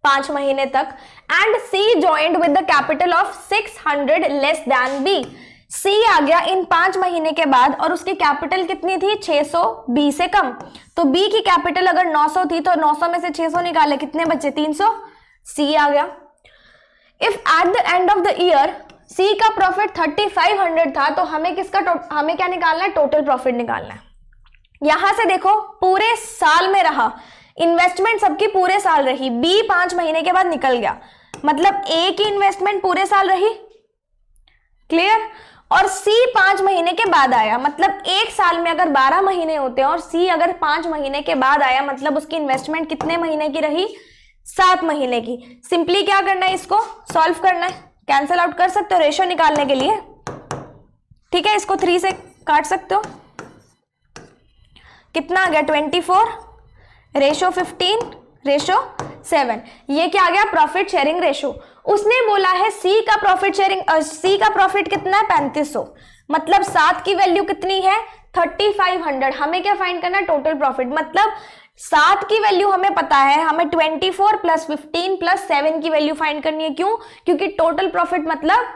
5 महीने तक, and C joined with the capital of 600 less than B. C आ गया इन 5 महीने के बाद और उसकी कैपिटल कितनी थी 600, बी से कम, तो बी की कैपिटल अगर 900 थी तो 900 में से 600 निकाले कितने बचे 300, सी आ गया। If at the end of the year C का प्रॉफिट 3500 था, तो हमें हमें क्या निकालना है टोटल प्रॉफिट निकालना है। यहां से देखो पूरे साल में रहा, इन्वेस्टमेंट सबकी पूरे साल रही, बी 5 महीने के बाद निकल गया, मतलब ए की इन्वेस्टमेंट पूरे साल रही, क्लियर, और सी 5 महीने के बाद आया, मतलब एक साल में अगर 12 महीने होते हैं और सी अगर 5 महीने के बाद आया, मतलब उसकी इन्वेस्टमेंट कितने महीने की रही 7 महीने की। सिंपली क्या करना है, इसको सॉल्व करना है, कैंसिल आउट कर सकते हो रेशियो निकालने के लिए। ठीक है, इसको 3 से काट सकते हो, कितना आ गया 24, रेशो 15, रेशो 7, ये क्या आ गया प्रॉफिट शेयरिंग रेशो। उसने बोला है सी का प्रॉफिट शेयरिंग, सी का प्रॉफिट कितना है 3500, मतलब 7 की वैल्यू कितनी है 3500। हमें क्या फाइंड करना है टोटल प्रॉफिट, मतलब 7 की वैल्यू हमें पता है, हमें 24 प्लस 15 प्लस 7 की वैल्यू फाइंड करनी है। क्यों, क्योंकि टोटल प्रॉफिट मतलब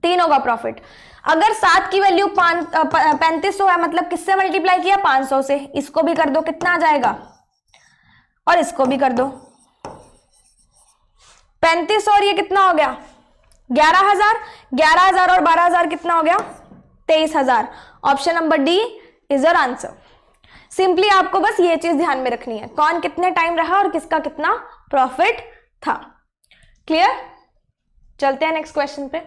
तीनों का प्रॉफिट। अगर 7 की वैल्यू 3500 है, मतलब किससे मल्टीप्लाई किया 500 से, इसको भी कर दो कितना आ जाएगा और इसको भी कर दो 3500 और ये कितना हो गया 11000, 11000 और 12000 कितना हो गया 23000। Option number D is your answer. Simply आपको बस ये चीज ध्यान में रखनी है, कौन कितने टाइम रहा और किसका कितना प्रॉफिट था। क्लियर, चलते हैं नेक्स्ट क्वेश्चन पे।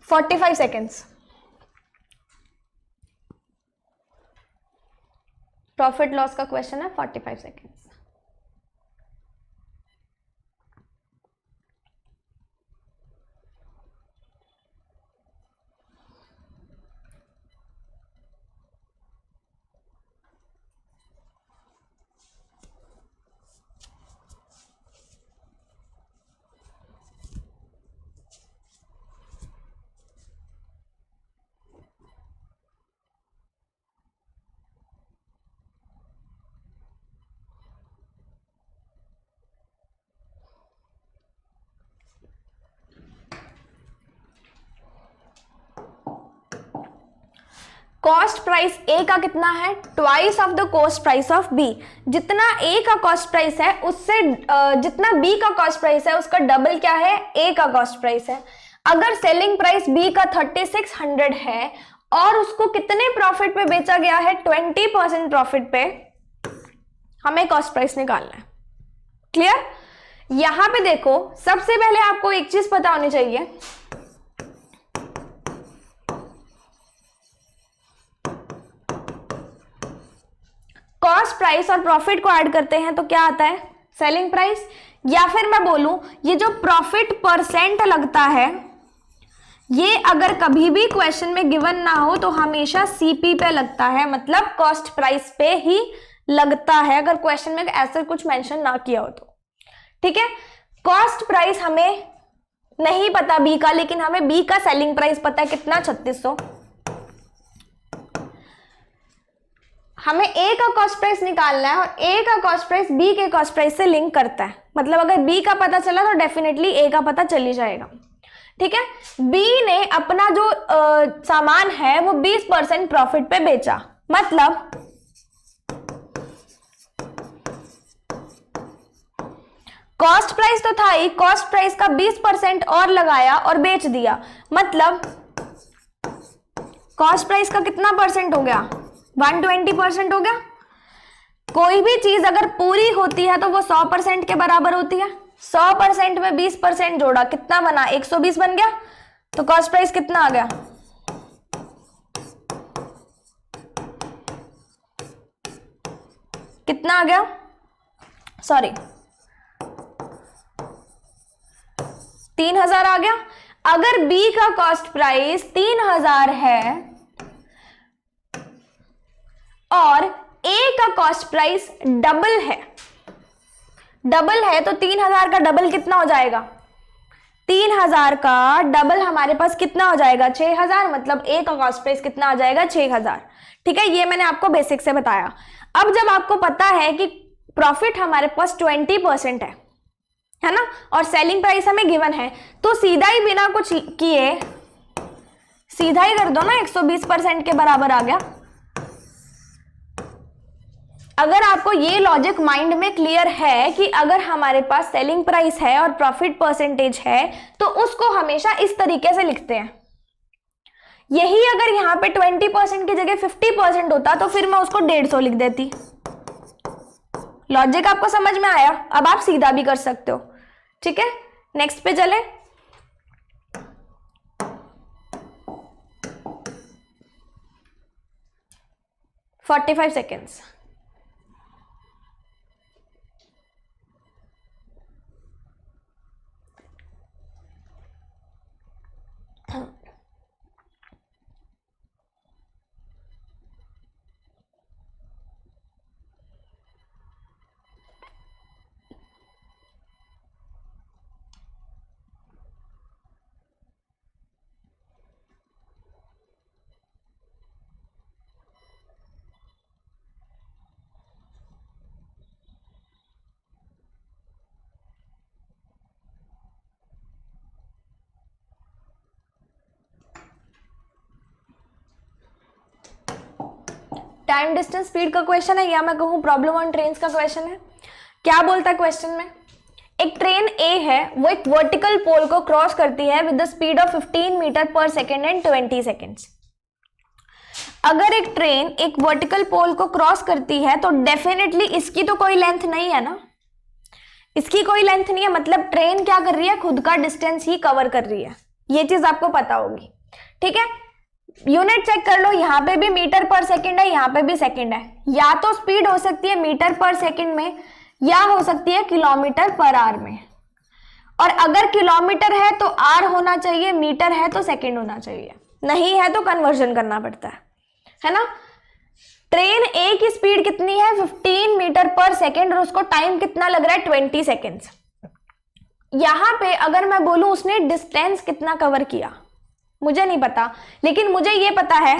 45 सेकेंड्स, प्रॉफिट लॉस का क्वेश्चन है, 45 सेकेंड्स। कॉस्ट प्राइस ए का कितना है, twice of the cost price of B. जितना ए का कॉस्ट प्राइस है उससे जितना बी का कॉस्ट प्राइस है उसका डबल क्या है, ए का कॉस्ट प्राइस है। अगर सेलिंग प्राइस बी का 3600 है और उसको कितने प्रॉफिट पे बेचा गया है, 20% प्रॉफिट पे, हमें कॉस्ट प्राइस निकालना है। क्लियर? यहां पे देखो, सबसे पहले आपको एक चीज पता होनी चाहिए, कॉस्ट प्राइस और प्रॉफिट को ऐड करते हैं तो क्या आता है, सेलिंग प्राइस। या फिर मैं बोलूं, ये जो प्रॉफिट परसेंट लगता है, ये अगर कभी भी क्वेश्चन में गिवन ना हो तो हमेशा सीपी पे लगता है, मतलब कॉस्ट प्राइस पे ही लगता है, अगर क्वेश्चन में ऐसा कुछ मेंशन ना किया हो तो। ठीक है, कॉस्ट प्राइस हमें नहीं पता बी का, लेकिन हमें बी का सेलिंग प्राइस पता है, कितना, 3600। हमें ए का कॉस्ट प्राइस निकालना है और ए का कॉस्ट प्राइस बी के कॉस्ट प्राइस से लिंक करता है, मतलब अगर बी का पता चला तो डेफिनेटली ए का पता चल ही जाएगा। ठीक है, बी ने अपना जो सामान है वो 20% प्रॉफिट पे बेचा, मतलब कॉस्ट प्राइस तो था ही, कॉस्ट प्राइस का 20% और लगाया और बेच दिया, मतलब कॉस्ट प्राइस का कितना परसेंट हो गया, 120% हो गया। कोई भी चीज अगर पूरी होती है तो वो 100% के बराबर होती है। 100% में 20% जोड़ा, कितना बना, 120 बन गया। तो कॉस्ट प्राइस कितना आ गया, कितना आ गया, सॉरी 3000 आ गया। अगर बी का कॉस्ट प्राइस 3000 है और ए का कॉस्ट प्राइस डबल है, तो 3000 का डबल कितना हो जाएगा, 3000 का डबल हमारे पास कितना हो जाएगा, 6000, मतलब ए का कॉस्ट प्राइस कितना आ जाएगा, 6000। ठीक है, ये मैंने आपको बेसिक से बताया। अब जब आपको पता है कि प्रॉफिट हमारे पास 20% है ना, और सेलिंग प्राइस हमें गिवन है, तो सीधा ही बिना कुछ किए सीधा ही कर दो ना, 120% के बराबर आ गया। अगर आपको ये लॉजिक माइंड में क्लियर है कि अगर हमारे पास सेलिंग प्राइस है और प्रॉफिट परसेंटेज है तो उसको हमेशा इस तरीके से लिखते हैं। यही अगर यहां पे 20% की जगह 50% होता तो फिर मैं उसको 150 लिख देती। लॉजिक आपको समझ में आया? अब आप सीधा भी कर सकते हो। ठीक है, नेक्स्ट पे चले। $45 seconds। टाइम डिस्टेंस स्पीड का क्वेश्चन है या मैं कहूं प्रॉब्लम ऑन ट्रेन्स का क्वेश्चन है। क्या बोलता है क्वेश्चन में, एक ट्रेन ए है, वो एक वर्टिकल पोल को क्रॉस करती है with the speed of 15 metre per second and 20 seconds. अगर एक ट्रेन एक वर्टिकल पोल को क्रॉस करती है तो डेफिनेटली इसकी तो कोई लेंथ नहीं है ना, इसकी कोई लेंथ नहीं है, मतलब ट्रेन क्या कर रही है, खुद का डिस्टेंस ही कवर कर रही है। ये चीज आपको पता होगी। ठीक है, यूनिट चेक कर लो, यहाँ पे भी मीटर पर सेकंड है, यहाँ पे भी सेकंड है। या तो स्पीड हो सकती है मीटर पर सेकंड में या हो सकती है किलोमीटर पर आवर में। और अगर किलोमीटर है तो आर होना चाहिए, मीटर है तो सेकंड होना चाहिए, नहीं है तो कन्वर्जन करना पड़ता है ना। ट्रेन ए की स्पीड कितनी है, 15 मीटर पर सेकंड, और उसको टाइम कितना लग रहा है, 20 सेकेंड्स। यहां पे अगर मैं बोलूं उसने डिस्टेंस कितना कवर किया, मुझे नहीं पता, लेकिन मुझे ये पता है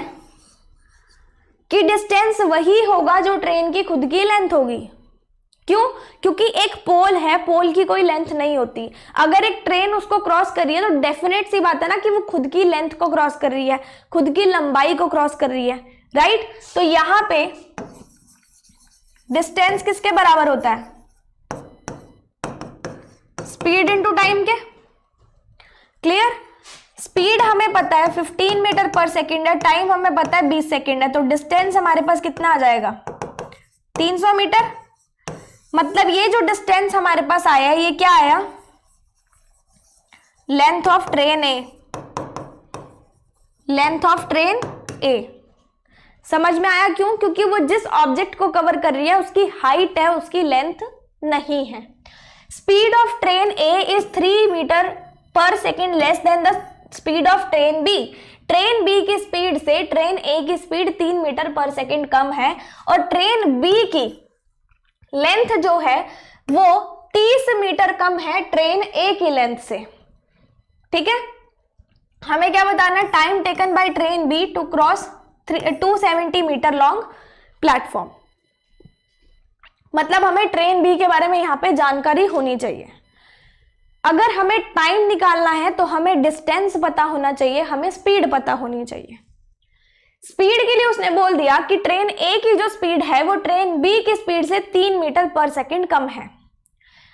कि डिस्टेंस वही होगा जो ट्रेन की खुद की लेंथ होगी। क्यों? क्योंकि एक पोल है, पोल की कोई लेंथ नहीं होती। अगर एक ट्रेन उसको क्रॉस कर रही है तो डेफिनेट सी बात है ना कि वो खुद की लेंथ को क्रॉस कर रही है, खुद की लंबाई को क्रॉस कर रही है, राइट। तो यहां पे डिस्टेंस किसके बराबर होता है? स्पीड इनटू टाइम के। क्लियर? स्पीड हमें पता है 15 मीटर पर सेकेंड है, टाइम हमें पता है 20 सेकेंड है, तो डिस्टेंस हमारे पास कितना आ जाएगा? 300 मीटर। मतलब ये जो डिस्टेंस हमारे पास आया है ये क्या आया? Length of train A, length of train A. समझ में आया क्यों? क्योंकि वो जिस ऑब्जेक्ट को कवर कर रही है उसकी हाइट है, उसकी लेंथ नहीं है। Speed of train A is 3 metre per second less than the speed of train B. Train B की स्पीड से ट्रेन ए की स्पीड 3 मीटर पर सेकेंड कम है और ट्रेन बी की लेंथ जो है वो 30 मीटर कम है ट्रेन ए की लेंथ से। ठीक है, हमें क्या बताना? Time taken by train B to cross 270 metre long platform. मतलब हमें ट्रेन बी के बारे में यहां पे जानकारी होनी चाहिए। अगर हमें टाइम निकालना है तो हमें डिस्टेंस पता होना चाहिए, हमें स्पीड पता होनी चाहिए। स्पीड के लिए उसने बोल दिया कि ट्रेन ए की जो स्पीड है वो ट्रेन बी की स्पीड से 3 मीटर पर सेकेंड कम है।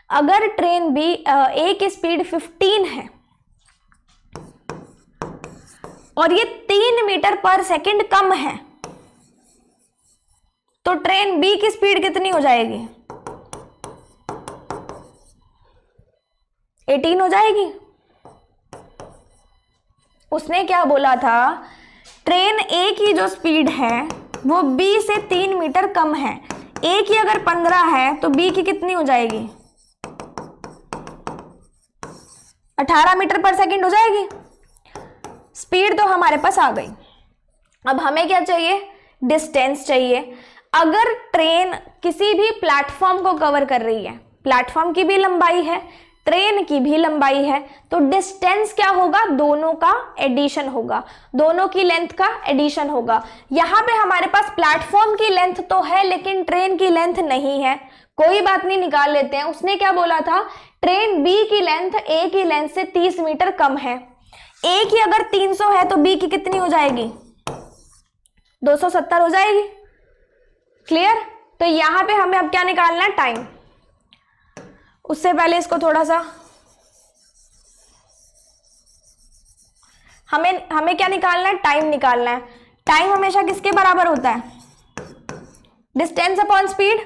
अगर ट्रेन बी ए की स्पीड 15 है और ये 3 मीटर पर सेकेंड कम है तो ट्रेन बी की स्पीड कितनी हो जाएगी? 18 हो जाएगी। उसने क्या बोला था? ट्रेन ए की जो स्पीड है वो बी से 3 मीटर कम है। ए की अगर 15 है तो बी की कितनी हो जाएगी? 18 मीटर पर सेकेंड हो जाएगी। स्पीड तो हमारे पास आ गई। अब हमें क्या चाहिए? डिस्टेंस चाहिए। अगर ट्रेन किसी भी प्लेटफॉर्म को कवर कर रही है, प्लेटफॉर्म की भी लंबाई है, ट्रेन की भी लंबाई है, तो डिस्टेंस क्या होगा? दोनों का एडिशन होगा, दोनों की लेंथ का एडिशन होगा। यहां पे हमारे पास प्लेटफॉर्म की लेंथ तो है लेकिन ट्रेन की लेंथ नहीं है। कोई बात नहीं, निकाल लेते हैं। उसने क्या बोला था? ट्रेन बी की लेंथ ए की लेंथ से 30 मीटर कम है। ए की अगर 300 है तो बी की कितनी हो जाएगी? 270 हो जाएगी। क्लियर? तो यहां पे हमें अब क्या निकालना है? टाइम। उससे पहले इसको थोड़ा सा हमें क्या निकालना है? टाइम निकालना है। टाइम हमेशा किसके बराबर होता है? Distance upon speed.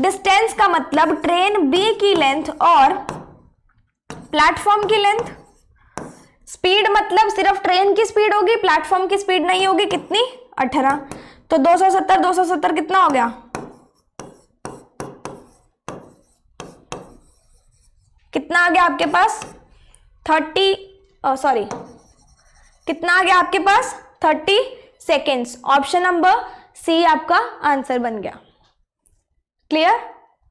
डिस्टेंस का मतलब ट्रेन बी की लेंथ और प्लेटफॉर्म की लेंथ। स्पीड मतलब सिर्फ ट्रेन की स्पीड होगी, प्लेटफॉर्म की स्पीड नहीं होगी। कितनी? 18। तो 270 कितना हो गया? कितना आ गया आपके पास? 30 कितना आ गया आपके पास? 30 सेकेंड्स। ऑप्शन नंबर सी आपका आंसर बन गया। क्लियर?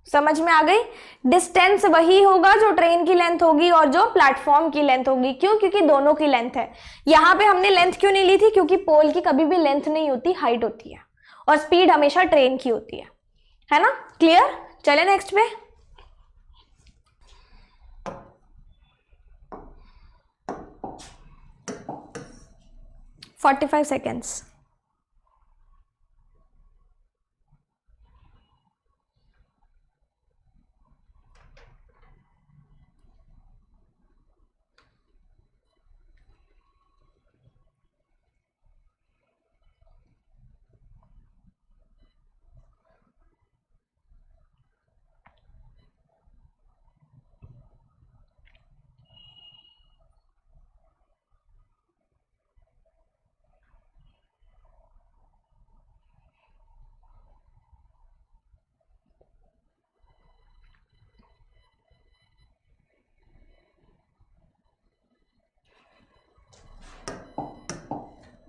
समझ में आ गई? डिस्टेंस वही होगा जो ट्रेन की लेंथ होगी और जो प्लेटफॉर्म की लेंथ होगी। क्यों? क्योंकि दोनों की लेंथ है। यहां पे हमने लेंथ क्यों नहीं ली थी? क्योंकि पोल की कभी भी लेंथ नहीं होती, हाइट होती है, और स्पीड हमेशा ट्रेन की होती है ना? क्लियर? चले नेक्स्ट पे। 45 seconds.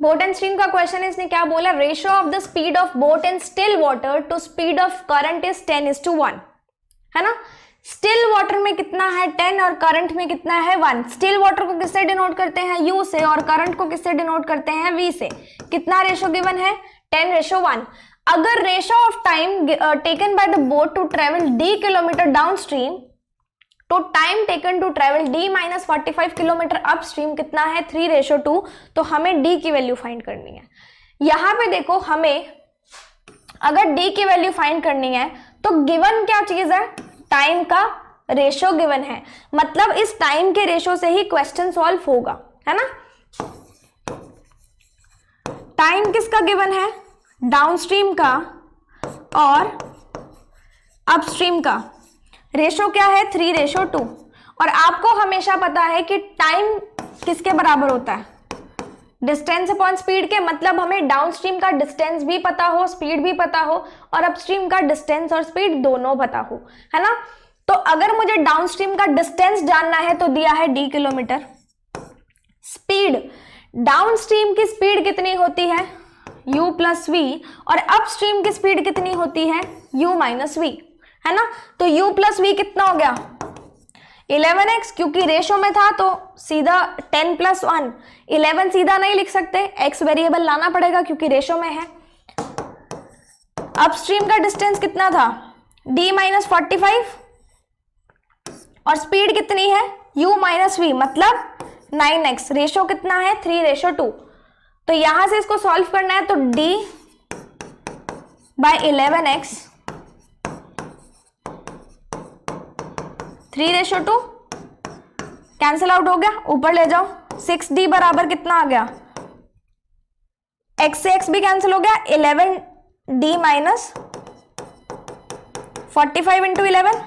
बोट एंड स्ट्रीम का क्वेश्चन है, इसने क्या बोला? Ratio of the speed of boat in still water to speed of current is 10:1, है ना? स्टिल वाटर में कितना है? 10 और करंट में कितना है? 1। स्टिल वाटर को किससे डिनोट करते हैं? U से, और करंट को किससे डिनोट करते हैं? V से। कितना रेशियो गिवन है? 10:1। अगर ratio of time taken by the boat to travel d kilometre downstream तो time taken to travel d minus 45 kilometre upstream कितना है 3:2। तो हमें d की वैल्यू फाइंड करनी है। यहां पे देखो, हमें अगर d की वैल्यू फाइंड करनी है तो गिवन क्या चीज है, टाइम का रेशो गिवन है, मतलब इस टाइम के रेशो से ही क्वेश्चन सॉल्व होगा, है ना। टाइम किसका गिवन है, डाउनस्ट्रीम का और अपस्ट्रीम का। रेशो क्या है 3:2। और आपको हमेशा पता है कि टाइम किसके बराबर होता है, डिस्टेंस अपॉन स्पीड के। मतलब हमें डाउनस्ट्रीम का डिस्टेंस भी पता हो, स्पीड भी पता हो, और अपस्ट्रीम का डिस्टेंस और स्पीड दोनों पता हो, है ना। तो अगर मुझे डाउनस्ट्रीम का डिस्टेंस जानना है तो दिया है d किलोमीटर। स्पीड, डाउनस्ट्रीम की स्पीड कितनी होती है u प्लस v, और अपस्ट्रीम की स्पीड कितनी होती है u माइनस v, है ना। तो u प्लस v कितना हो गया 11x, क्योंकि रेशो में था तो सीधा 10 + 1, 11 सीधा नहीं लिख सकते, x वेरिएबल लाना पड़ेगा क्योंकि रेशो में है। अपस्ट्रीम का डिस्टेंस कितना था d माइनस 45, और स्पीड कितनी है u माइनस v, मतलब 9x। रेशो कितना है 3:2। तो यहां से इसको सॉल्व करना है तो d bye 11x 3:2 cancel out हो गया, ऊपर ले जाओ। 6d बराबर कितना आ गया, x से x भी कैंसिल हो गया, 11d माइनस 45 इंटू 11।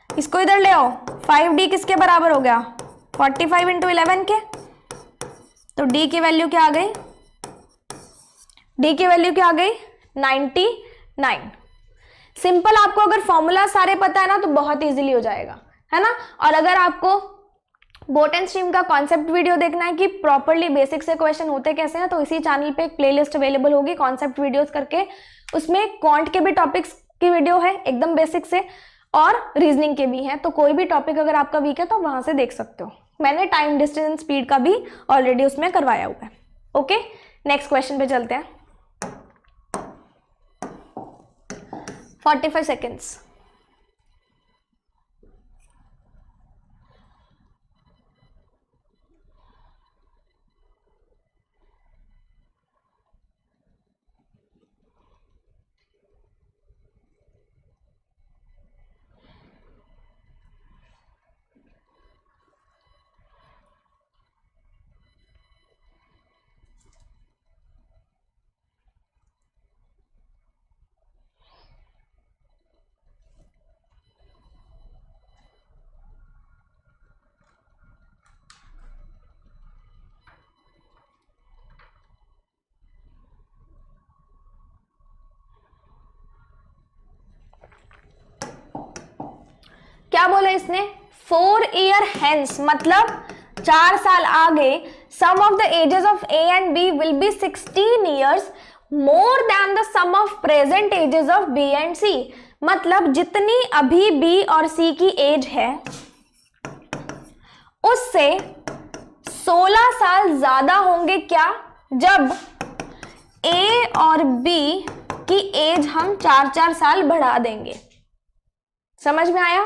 इसको इधर ले आओ, 5d किसके बराबर हो गया 45 इंटू 11 के। तो d की वैल्यू क्या आ गई, d की वैल्यू क्या आ गई 99। सिंपल, आपको अगर फॉर्मूला सारे पता है ना तो बहुत इजीली हो जाएगा, है ना। और अगर आपको बोट एंड स्ट्रीम का कॉन्सेप्ट वीडियो देखना है कि प्रॉपरली बेसिक से क्वेश्चन होते कैसे हैं, तो इसी चैनल पे एक प्लेलिस्ट अवेलेबल होगी कॉन्सेप्ट वीडियोस करके। उसमें क्वांट के भी टॉपिक्स की वीडियो है एकदम बेसिक से, और रीजनिंग के भी हैं। तो कोई भी टॉपिक अगर आपका वीक है तो वहां से देख सकते हो। मैंने टाइम, डिस्टेंस, स्पीड का भी ऑलरेडी उसमें करवाया हुआ है। ओके, नेक्स्ट क्वेश्चन पे चलते हैं। 45 सेकेंड्स। क्या बोला इसने, 4 ईयर हेंस, मतलब 4 साल आगे, sum of the ages of A and B will be 16 years more than the sum of present ages of B and C. मतलब जितनी अभी बी और सी की एज है उससे 16 साल ज्यादा होंगे क्या, जब ए और बी की एज हम 4-4 साल बढ़ा देंगे। समझ में आया,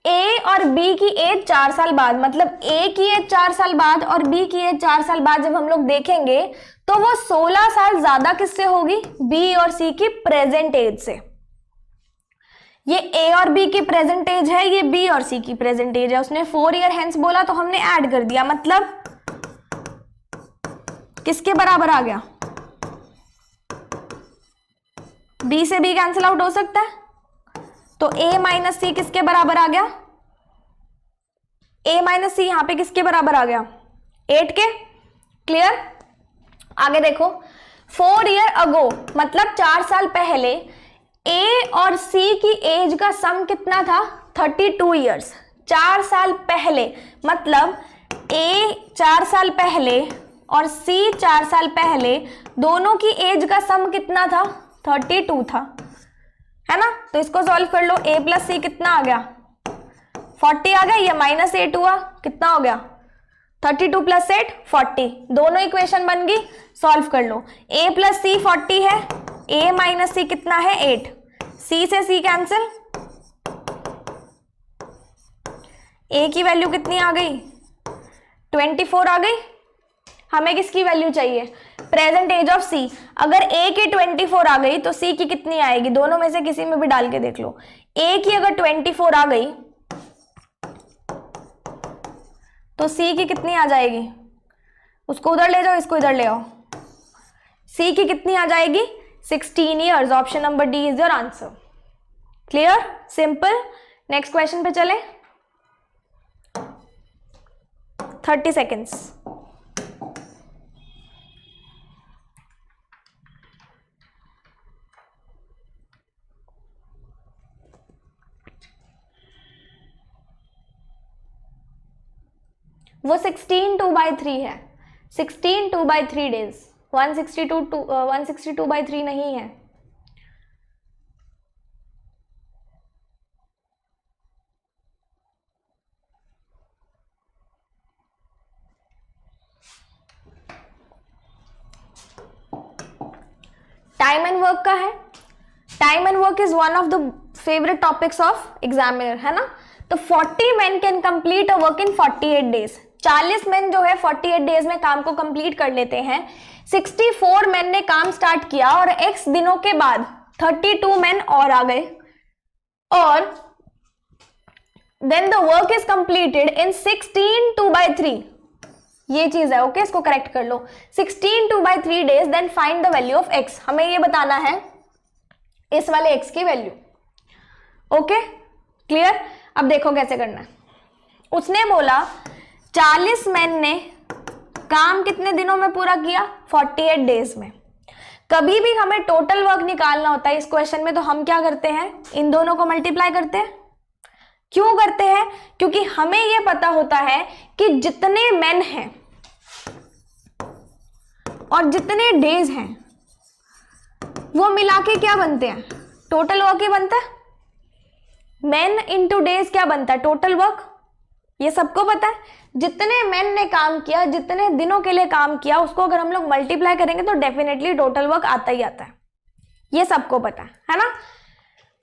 ए और बी की एज 4 साल बाद, मतलब ए की एज 4 साल बाद और बी की एज 4 साल बाद जब हम लोग देखेंगे तो वो 16 साल ज्यादा किससे होगी, बी और सी की प्रेजेंट एज से। ये ए और बी की प्रेजेंट एज है, ये बी और सी की प्रेजेंट एज है। उसने 4 ईयर हेंस बोला तो हमने ऐड कर दिया, मतलब किसके बराबर आ गया, बी से बी कैंसिल आउट हो सकता है, तो a माइनस सी किसके बराबर आ गया, a माइनस सी यहां पे किसके बराबर आ गया 8 के। क्लियर, आगे देखो, 4 ईयर अगो, मतलब 4 साल पहले a और c की एज का सम कितना था 32 ईयर्स। 4 साल पहले, मतलब a 4 साल पहले और c 4 साल पहले, दोनों की एज का सम कितना था 32 था, है ना। तो इसको सॉल्व कर लो, a प्लस सी कितना आ गया 40 आ गया, ये -8 हुआ, कितना हो गया 32 + 8 40। दोनों इक्वेशन बन गई, सॉल्व कर लो। a प्लस सी 40 है, a माइनस सी कितना है 8, c से c कैंसिल, a की वैल्यू कितनी आ गई 24 आ गई। हमें किसकी वैल्यू चाहिए, प्रेजेंट एज ऑफ c। अगर a की 24 आ गई तो c की कितनी आएगी, दोनों में से किसी में भी डाल के देख लो। a की अगर 24 आ गई तो c की कितनी आ जाएगी, उसको उधर ले जाओ, इसको इधर ले आओ, c की कितनी आ जाएगी 16 years. Option number D is your answer. Clear, simple. Next question पे चले। 30 सेकेंड्स। वो 16 2/3 है, 16 2/3 डेज, 162/3 नहीं है। टाइम एंड वर्क का है। Time and work is one of the favourite topics of examiner, है ना। तो 40 men can complete a work in 48 days. 40 men जो है 48 डेज में काम को कंप्लीट कर लेते हैं। 64 men ने काम स्टार्ट किया और x दिनों के बाद 32 men और आ गए और then the work is completed in 16 2/3। ये चीज है, ओके, इसको करेक्ट कर लो। 16 2/3 days, then find the value of x। हमें ये बताना है इस वाले x की वैल्यू। Okay, clear. अब देखो कैसे करना है। उसने बोला 40 मैन ने काम कितने दिनों में पूरा किया, 48 डेज में। कभी भी हमें टोटल वर्क निकालना होता है इस क्वेश्चन में, तो हम क्या करते हैं, इन दोनों को मल्टीप्लाई करते हैं। क्यों करते हैं, क्योंकि हमें यह पता होता है कि जितने मैन हैं और जितने डेज हैं वो मिला के क्या बनते हैं, टोटल वर्क ही बनता है। मैन इंटू डेज क्या बनता है, टोटल वर्क। ये सबको पता है। जितने मैन ने काम किया, जितने दिनों के लिए काम किया, उसको अगर हम लोग मल्टीप्लाई करेंगे तो डेफिनेटली टोटल वर्क आता ही आता है। ये सबको पता है ना।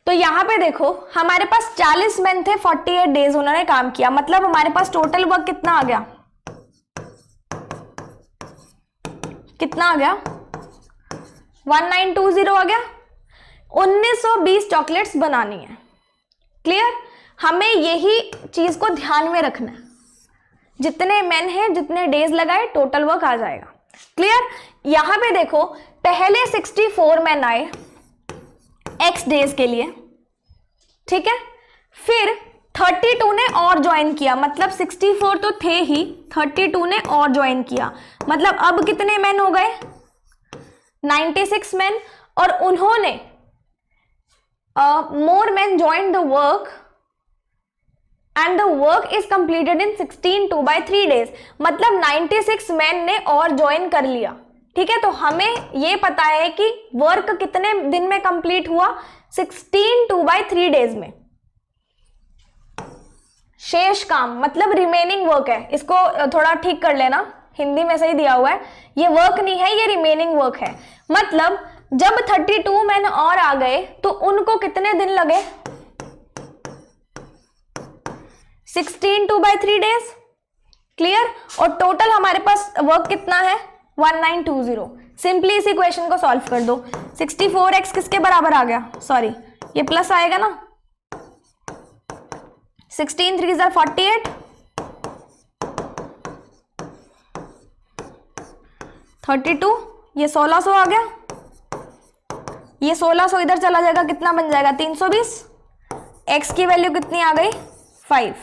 तो यहां पे देखो हमारे पास 40 मैन थे, 48 डेज उन्होंने काम किया, मतलब हमारे पास टोटल वर्क कितना आ गया, कितना आ गया 1920 आ गया। 1920 चॉकलेट्स बनानी है। क्लियर, हमें यही चीज को ध्यान में रखना है। जितने मैन हैं, जितने डेज लगाए, टोटल वर्क आ जाएगा। क्लियर। यहां पे देखो पहले 64 मैन आए x डेज के लिए, ठीक है। फिर 32 ने और ज्वाइन किया, मतलब 64 तो थे ही, 32 ने और ज्वाइन किया, मतलब अब कितने मैन हो गए 96 मैन। और उन्होंने more man join the work and the work is completed in 16 2/3 days, मतलब 96 मैन ने और ज्वाइन कर लिया। ठीक है, तो हमें ये पता है कि वर्क कितने दिन में कंप्लीट हुआ, 16 2/3 डेज में। शेष काम मतलब रिमेनिंग वर्क है, इसको थोड़ा ठीक कर लेना, हिंदी में सही दिया हुआ है, ये वर्क नहीं है, ये रिमेनिंग वर्क है। मतलब जब 32 मैन और आ गए तो उनको कितने दिन लगे, 16 2/3 डेज। क्लियर। और टोटल हमारे पास वर्क कितना है 1920। सिंपली इसी क्वेश्चन को सॉल्व कर दो। 64x किसके बराबर आ गया, सॉरी ये प्लस आएगा ना, 16 3 = 48, 32, ये 1600 आ गया, ये 1600 इधर चला जाएगा, कितना बन जाएगा 320। x की वैल्यू कितनी आ गई 5,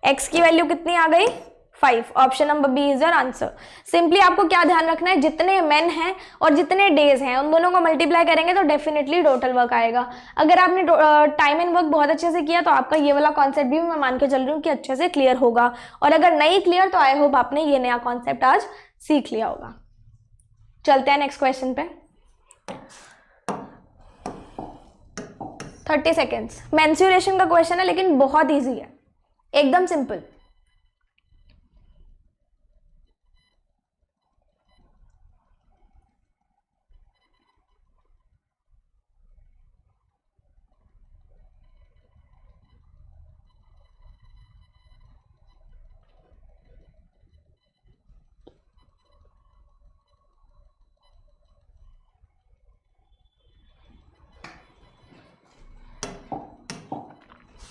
x की वैल्यू कितनी आ गई 5। Option number B is your answer. Simply आपको क्या ध्यान रखना है, जितने मेन हैं और जितने डेज हैं उन दोनों को मल्टीप्लाई करेंगे तो डेफिनेटली टोटल वर्क आएगा। अगर आपने टाइम एंड वर्क बहुत अच्छे से किया तो आपका ये वाला कॉन्सेप्ट भी मैं मान के चल रही हूँ कि अच्छे से क्लियर होगा, और अगर नहीं क्लियर तो आई होप आपने ये नया कॉन्सेप्ट आज सीख लिया होगा। चलते हैं नेक्स्ट क्वेश्चन पे। 30 सेकेंड्स। मेंस्ट्रुएशन का क्वेश्चन है लेकिन बहुत ईजी है, एकदम सिंपल।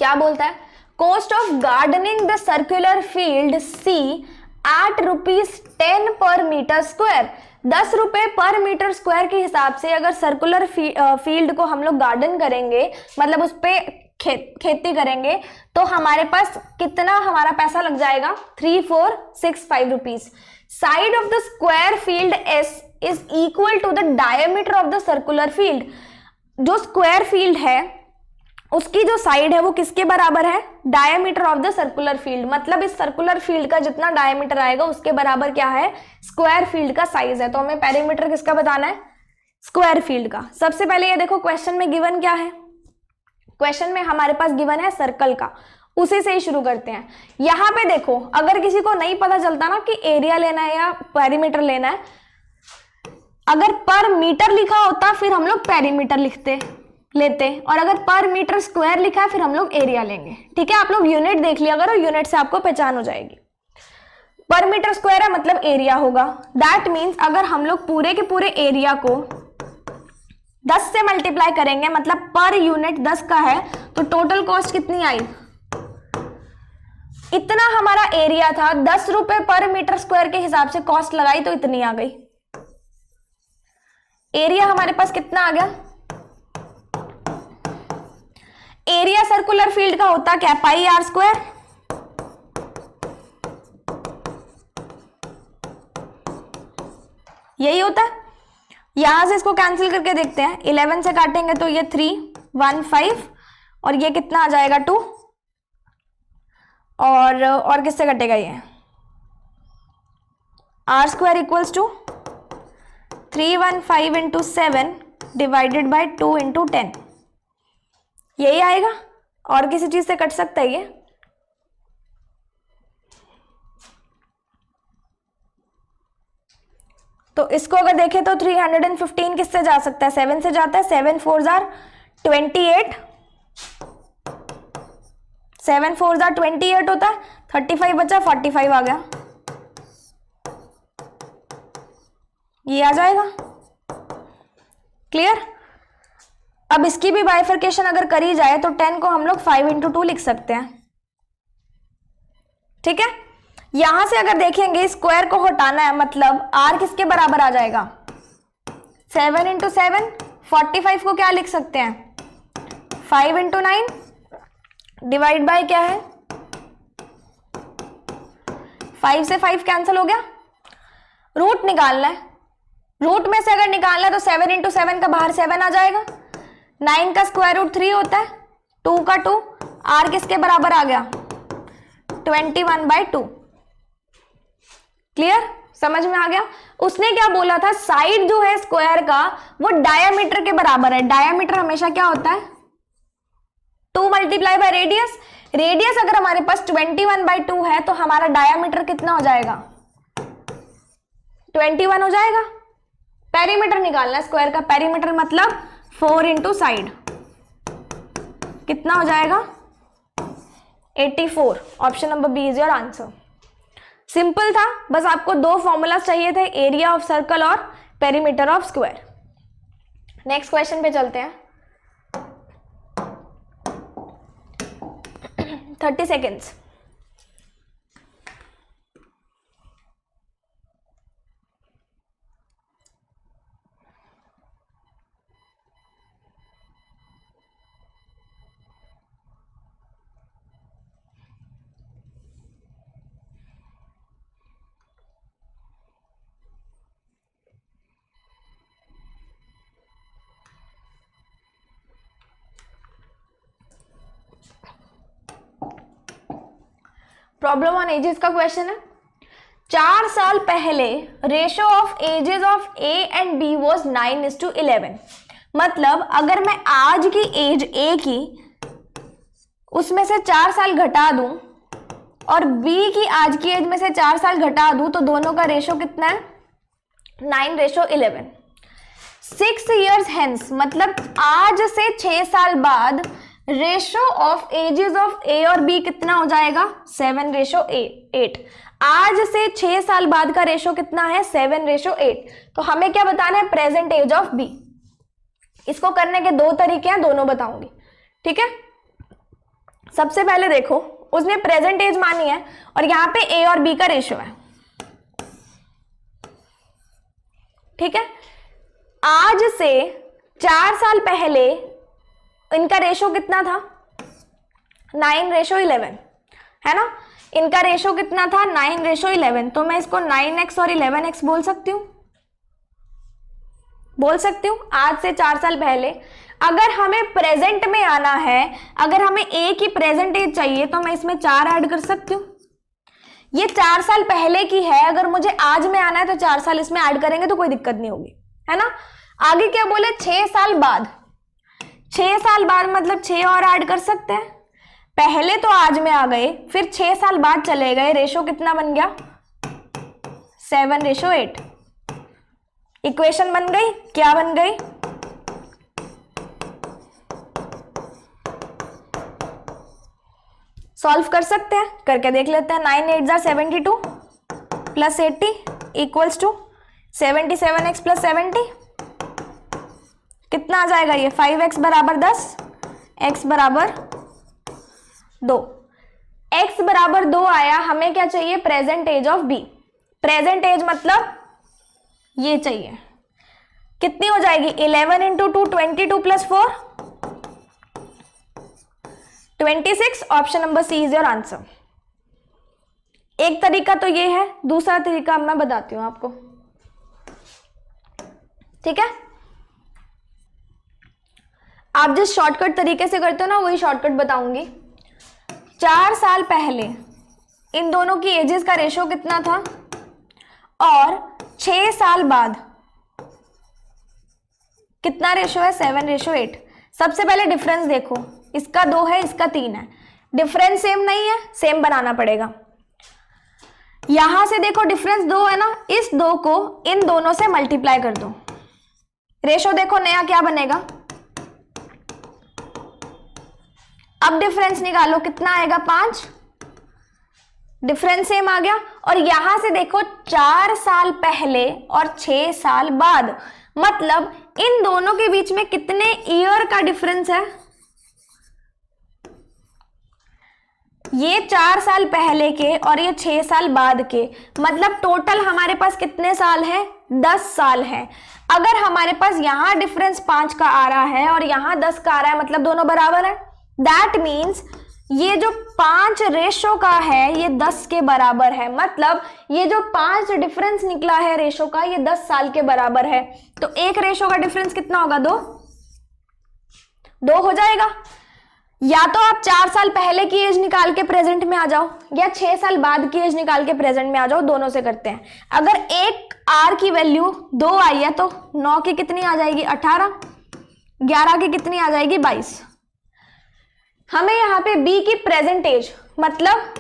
क्या बोलता है, cost of gardening the circular field C at ₹10 per metre square. 10 रुपए पर मीटर स्क्वायर के हिसाब से अगर सर्कुलर फील्ड को हम लोग गार्डन करेंगे, मतलब उस पे खेती करेंगे, तो हमारे पास कितना हमारा पैसा लग जाएगा, 3465 rupees. Side of the square field S is equal to the diameter of the circular field. जो स्क्वायर फील्ड है उसकी जो साइड है वो किसके बराबर है, diameter of the circular field. मतलब इस सर्कुलर फील्ड का जितना डायमीटर आएगा उसके बराबर क्या है, स्क्वायर फील्ड का साइज है। तो हमें पेरीमीटर किसका बताना है, स्क्वायर फील्ड का। सबसे पहले ये देखो क्वेश्चन में गिवन क्या है, क्वेश्चन में हमारे पास गिवन है सर्कल का, उसी से ही शुरू करते हैं। यहां पे देखो, अगर किसी को नहीं पता चलता ना कि एरिया लेना है या पेरीमीटर लेना है, अगर पर मीटर लिखा होता फिर हम लोग पेरीमीटर लेते, और अगर पर मीटर स्क्वायर लिखा है फिर हम लोग एरिया लेंगे। ठीक है, आप लोग यूनिट देख लिया करो, यूनिट से आपको पहचान हो जाएगी। पर मीटर स्क्वायर है मतलब एरिया होगा। दैट मीन्स अगर हम लोग पूरे के पूरे एरिया को 10 से मल्टीप्लाई करेंगे, मतलब पर यूनिट 10 का है, तो टोटल कॉस्ट कितनी आई, इतना हमारा एरिया था, 10 रुपए पर मीटर स्क्वायर के हिसाब से कॉस्ट लगाई तो इतनी आ गई। एरिया हमारे पास कितना आ गया, एरिया सर्कुलर फील्ड का होता क्या, पाई आर स्क्वायर। यही होता है। यहां से इसको कैंसिल करके देखते हैं, 11 से काटेंगे तो ये 315 और ये कितना आ जाएगा 2, और किससे कटेगा ये, R square equals to 315 into 7 divided by 2 into 10, यही आएगा। और किसी चीज से कट सकता है ये, तो इसको अगर देखें तो 315 किससे जा सकता है, 7 से जाता है, 7 4 जार 28, 7 4 जार 28 होता है, 35 बचा, 45 आ गया, ये आ जाएगा। क्लियर। अब इसकी भी बाइफर्केशन अगर करी जाए तो 10 को हम लोग 5 इंटू 2 लिख सकते हैं। ठीक है, यहां से अगर देखेंगे स्क्वायर को हटाना है, मतलब r किसके बराबर आ जाएगा, 7 इंटू 7, 45 को क्या लिख सकते हैं, 5 इंटू 9 डिवाइड बाय क्या है, 5 से 5 कैंसिल हो गया। रूट निकालना है, रूट में से अगर निकालना है तो 7 इंटू 7 का बाहर 7 आ जाएगा, 9 का स्क्वायर रूट 3 होता है, 2 का 2, r किसके बराबर आ गया, 21/2। क्लियर, समझ में आ गया। उसने क्या बोला था, साइड जो है स्क्वायर का वो डायामीटर के बराबर है। डायामीटर हमेशा क्या होता है, 2 मल्टीप्लाई बाय रेडियस। रेडियस अगर हमारे पास 21/2 है तो हमारा डायामीटर कितना हो जाएगा, 21 हो जाएगा। पेरीमीटर निकालना है स्क्वायर का, पेरीमीटर मतलब 4 इंटू साइड, कितना हो जाएगा 84। Option number B is your answer. Simple था, बस आपको 2 फॉर्मूलाज चाहिए थे, एरिया ऑफ सर्कल और perimeter of square. Next question पे चलते हैं। 30 सेकेंड्स। प्रॉब्लम ऑन एजेस का क्वेश्चन है। 4 साल पहले ratio of ages of A and B was 9:11। मतलब अगर मैं आज की एज ए की उसमें से 4 साल घटा दूं और बी की आज की एज में से 4 साल घटा दूं तो दोनों का रेशो कितना है, 9:11। 6 years हेंस, मतलब आज से 6 साल बाद रेशो ऑफ एजेस ऑफ ए और बी कितना हो जाएगा, 7:8। आज से 6 साल बाद का रेशो कितना है, 7:8। तो हमें क्या बताना है, प्रेजेंट एज ऑफ बी। इसको करने के 2 तरीके हैं, दोनों बताऊंगी। ठीक है, सबसे पहले देखो, उसने प्रेजेंट एज मानी है और यहाँ पे ए और बी का रेशियो है, ठीक है। आज से 4 साल पहले इनका रेशियो कितना था, 9:11, है ना। इनका रेशियो कितना था, 9:11। तो मैं इसको 9x और 11x बोल सकती हूँ, आज से 4 साल पहले। अगर हमें प्रेजेंट में आना है, अगर हमें ए की प्रेजेंट एज चाहिए, तो मैं इसमें 4 ऐड कर सकती हूँ। ये 4 साल पहले की है, अगर मुझे आज में आना है तो 4 साल इसमें ऐड करेंगे तो कोई दिक्कत नहीं होगी, है ना। आगे क्या बोले, 6 साल बाद, 6 साल बाद मतलब 6 और ऐड कर सकते हैं। पहले तो आज में आ गए, फिर 6 साल बाद चले गए, रेशो कितना बन गया, 7:8। इक्वेशन बन गई, क्या बन गई, सॉल्व कर सकते हैं, करके देख लेते हैं। 9 8 72 plus 80 equals to 77x plus 70, कितना आ जाएगा ये, 5x बराबर 10, x बराबर 2। x बराबर 2 आया, हमें क्या चाहिए, present age of b। Present age मतलब ये चाहिए, कितनी हो जाएगी, 11 × 2 22 plus 4 26। Option number C is your answer. एक तरीका तो ये है, दूसरा तरीका मैं बताती हूं आपको, ठीक है। आप जिस शॉर्टकट तरीके से करते हो ना, वही शॉर्टकट बताऊंगी। 4 साल पहले इन दोनों की एजेस का रेशियो कितना था, और 6 साल बाद कितना रेशियो है, 7:8। सबसे पहले डिफरेंस देखो, इसका 2 है, इसका 3 है, डिफरेंस सेम नहीं है, सेम बनाना पड़ेगा। यहां से देखो डिफरेंस 2 है ना, इस 2 को इन दोनों से मल्टीप्लाई कर दो, रेशियो देखो नया क्या बनेगा। अब डिफरेंस निकालो, कितना आएगा, 5। डिफरेंस सेम आ गया। और यहां से देखो 4 साल पहले और 6 साल बाद, मतलब इन दोनों के बीच में कितने ईयर का डिफरेंस है, ये 4 साल पहले के और ये 6 साल बाद के, मतलब टोटल हमारे पास कितने साल है, 10 साल है। अगर हमारे पास यहां डिफरेंस 5 का आ रहा है और यहां 10 का आ रहा है, मतलब दोनों बराबर है। दैट मीन्स ये जो 5 रेशो का है ये 10 के बराबर है, मतलब ये जो 5 डिफरेंस निकला है रेशो का, ये 10 साल के बराबर है। तो एक रेशो का डिफरेंस कितना होगा, 2 हो जाएगा। या तो आप 4 साल पहले की एज निकाल के प्रेजेंट में आ जाओ, या 6 साल बाद की एज निकाल के प्रेजेंट में आ जाओ, दोनों से करते हैं। अगर एक आर की वैल्यू 2 आई है तो 9 की कितनी आ जाएगी, 18, 11 की कितनी आ जाएगी, 22। हमें यहां पे बी की प्रेजेंट एज, मतलब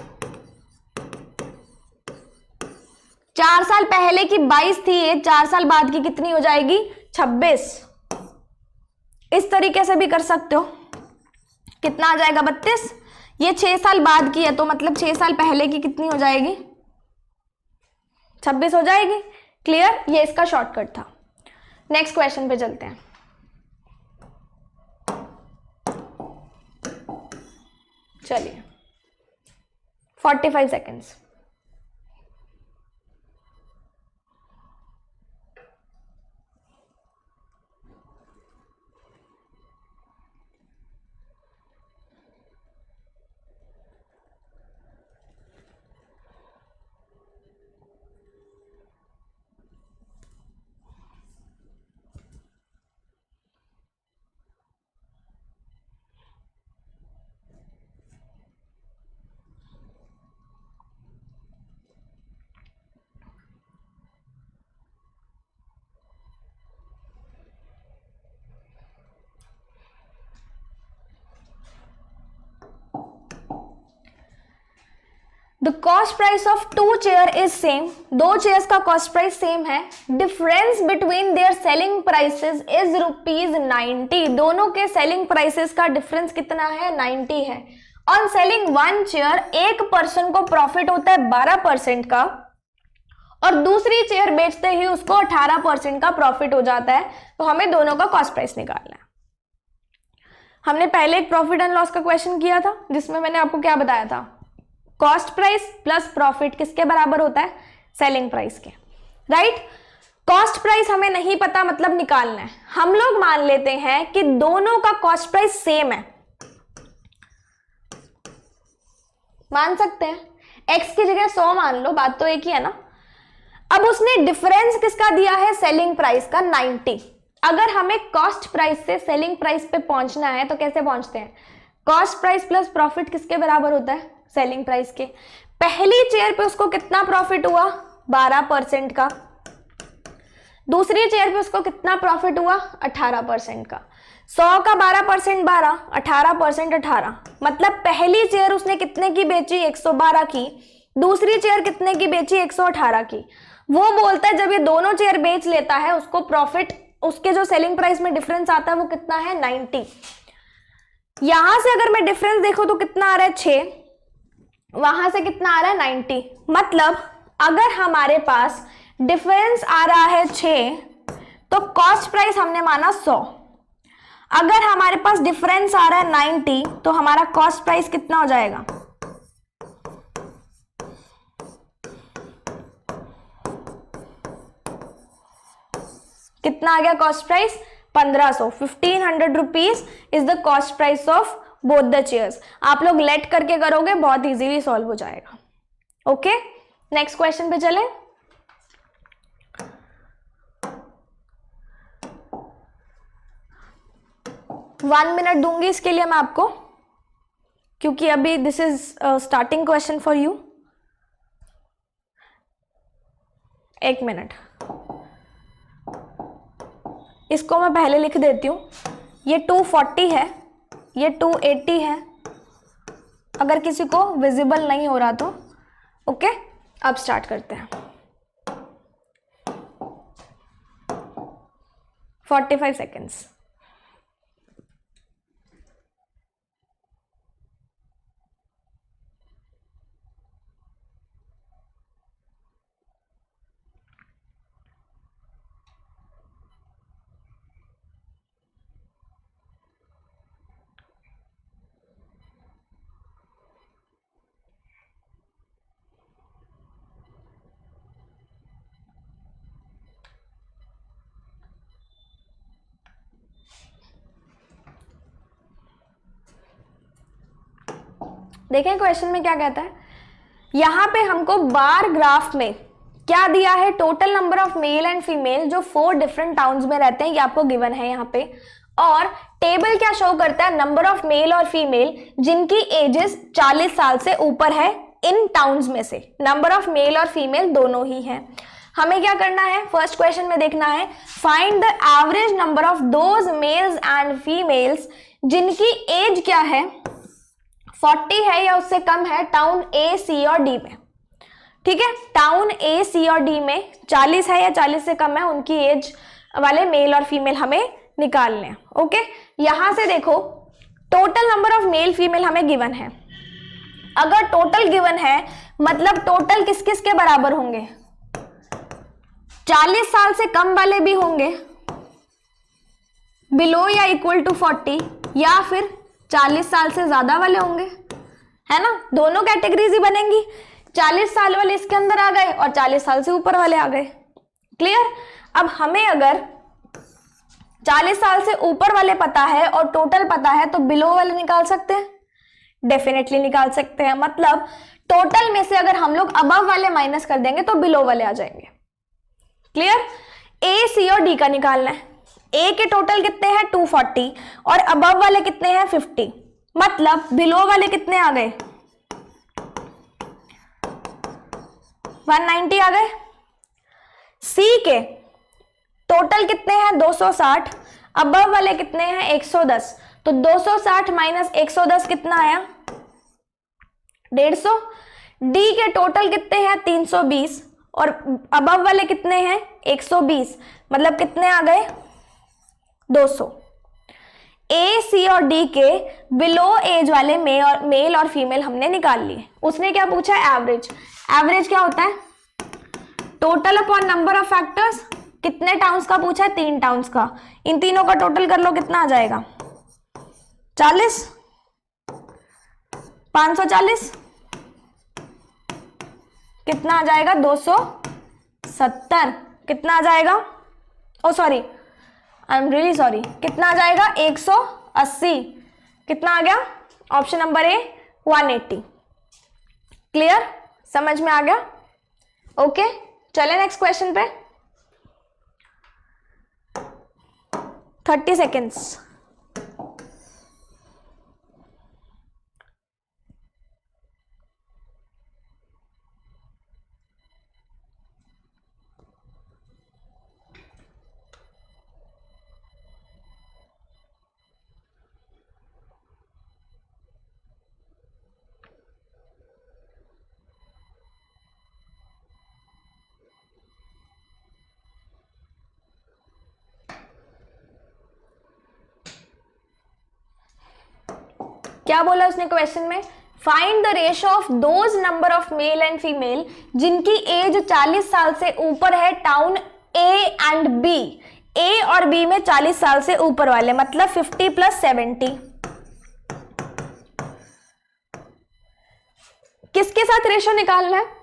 4 साल पहले की 22 थी, ये 4 साल बाद की कितनी हो जाएगी, 26। इस तरीके से भी कर सकते हो, कितना आ जाएगा, 32। ये 6 साल बाद की है तो मतलब 6 साल पहले की कितनी हो जाएगी, 26 हो जाएगी। क्लियर, ये इसका शॉर्टकट था। नेक्स्ट क्वेश्चन पे चलते हैं। चलिए 45 seconds. The cost price of 2 chair is same, 2 chairs का कॉस्ट प्राइस सेम है। Difference between their selling prices is ₹90। दोनों के सेलिंग प्राइसेस का डिफरेंस कितना है, 90 है। ऑन सेलिंग 1 चेयर, एक पर्सन को प्रॉफिट होता है 12% का, और दूसरी चेयर बेचते ही उसको 18% का प्रॉफिट हो जाता है। तो हमें दोनों का कॉस्ट प्राइस निकालना है। हमने पहले एक प्रॉफिट एंड लॉस का क्वेश्चन किया था जिसमें मैंने आपको क्या बताया था, कॉस्ट प्राइस प्लस प्रॉफिट किसके बराबर होता है, सेलिंग प्राइस के, राइट। कॉस्ट प्राइस हमें नहीं पता, मतलब निकालना है। हम लोग मान लेते हैं कि दोनों का कॉस्ट प्राइस सेम है, मान सकते हैं, x की जगह 100 मान लो, बात तो एक ही है ना। अब उसने डिफरेंस किसका दिया है, सेलिंग प्राइस का 90। अगर हमें कॉस्ट प्राइस से सेलिंग प्राइस पे पहुंचना है तो कैसे पहुंचते हैं, कॉस्ट प्राइस प्लस प्रॉफिट किसके बराबर होता है, सेलिंग प्राइस के। पहली चेयर पे उसको कितना प्रॉफिट हुआ, 12% का। दूसरी चेयर पे उसको कितना प्रॉफिट हुआ, 18% का। 100 का 12% 12, 18% 18, मतलब पहली चेयर उसने कितने की बेची, 112 की। दूसरी चेयर कितने की बेची, 118 की। वो बोलता है जब ये दोनों चेयर बेच लेता है उसको प्रॉफिट, उसके जो सेलिंग प्राइस में डिफरेंस आता है वो कितना है, 90। यहां से अगर मैं डिफरेंस देखूं तो कितना आ रहा है, 6, वहां से कितना आ रहा है, 90। मतलब अगर हमारे पास डिफरेंस आ रहा है 6 तो कॉस्ट प्राइस हमने माना 100। अगर हमारे पास डिफरेंस आ रहा है 90 तो हमारा कॉस्ट प्राइस कितना हो जाएगा, कितना आ गया cost price, 1500। 1500 rupees is the cost price of both the chairs. आप लोग लेट करके करोगे, बहुत इजीली सॉल्व हो जाएगा। ओके, नेक्स्ट क्वेश्चन पे चलें। वन मिनट दूंगी इसके लिए मैं आपको, क्योंकि अभी this is starting question for you. 1 minute, इसको मैं पहले लिख देती हूं। ये 240 है, ये 280 है, अगर किसी को विजिबल नहीं हो रहा तो ओके। अब स्टार्ट करते हैं। 45 सेकेंड्स। देखें क्वेश्चन में क्या कहता है, यहां पे हमको बार ग्राफ में क्या दिया है, total number of male and female जो 4 डिफरेंट टाउन्स में रहते हैं, ये आपको गिवन है यहाँ पे। और टेबल क्या शो करता है, नंबर ऑफ मेल और फीमेल जिनकी एजेस 40 साल से ऊपर है इन टाउन्स में से। नंबर ऑफ मेल और फीमेल दोनों ही हैं। हमें क्या करना है, फर्स्ट क्वेश्चन में देखना है, find the average number of those mails and females जिनकी एज क्या है, 40 है या उससे कम है, टाउन ए, सी और डी में। ठीक है, टाउन ए, सी और डी में 40 है या 40 से कम है, उनकी एज वाले मेल और फीमेल हमें निकालने हैं। ओके, यहां से देखो total number of male female हमें गिवन है। अगर टोटल गिवन है मतलब टोटल किस किस के बराबर होंगे, 40 साल से कम वाले भी होंगे, बिलो या इक्वल टू 40, या फिर 40 साल से ज्यादा वाले होंगे, है ना। दोनों कैटेगरीज ही बनेंगी, 40 साल वाले इसके अंदर आ गए और 40 साल से ऊपर वाले आ गए। क्लियर। अब हमें अगर 40 साल से ऊपर वाले पता है और टोटल पता है तो बिलो वाले निकाल सकते हैं, डेफिनेटली निकाल सकते हैं। मतलब टोटल में से अगर हम लोग अबव वाले माइनस कर देंगे तो बिलो वाले आ जाएंगे। क्लियर। ए, सी और डी का निकालना है। ए के टोटल कितने हैं 240 और अबव वाले कितने हैं 50, मतलब बिलो वाले कितने आ गए 190 आ गए। सी के टोटल कितने हैं 260, अबव वाले कितने हैं 110, तो 260 माइनस 110 कितना आया 150। डी के टोटल कितने हैं 320 और अबव वाले कितने हैं 120, मतलब कितने आ गए 200। ए, सी और डी के बिलो एज वाले मेल और फीमेल हमने निकाल लिए। उसने क्या पूछा है एवरेज। एवरेज क्या होता है total upon number of factors. कितने टाउन्स का पूछा है 3 टाउन्स का, इन तीनों का टोटल कर लो कितना आ जाएगा 40, 540, कितना आ जाएगा 270, कितना आ जाएगा, oh sorry I am really sorry, कितना आ जाएगा 180, कितना आ गया, ऑप्शन नंबर ए 180। क्लियर, समझ में आ गया? ओके, चले नेक्स्ट क्वेश्चन पे। 30 सेकेंड्स। क्या बोला उसने क्वेश्चन में? Find the ratio of those number of male and female जिनकी एज 40 साल से ऊपर है टाउन ए एंड बी। ए और बी में 40 साल से ऊपर वाले, मतलब 50 + 70। किसके साथ रेशो निकालना है?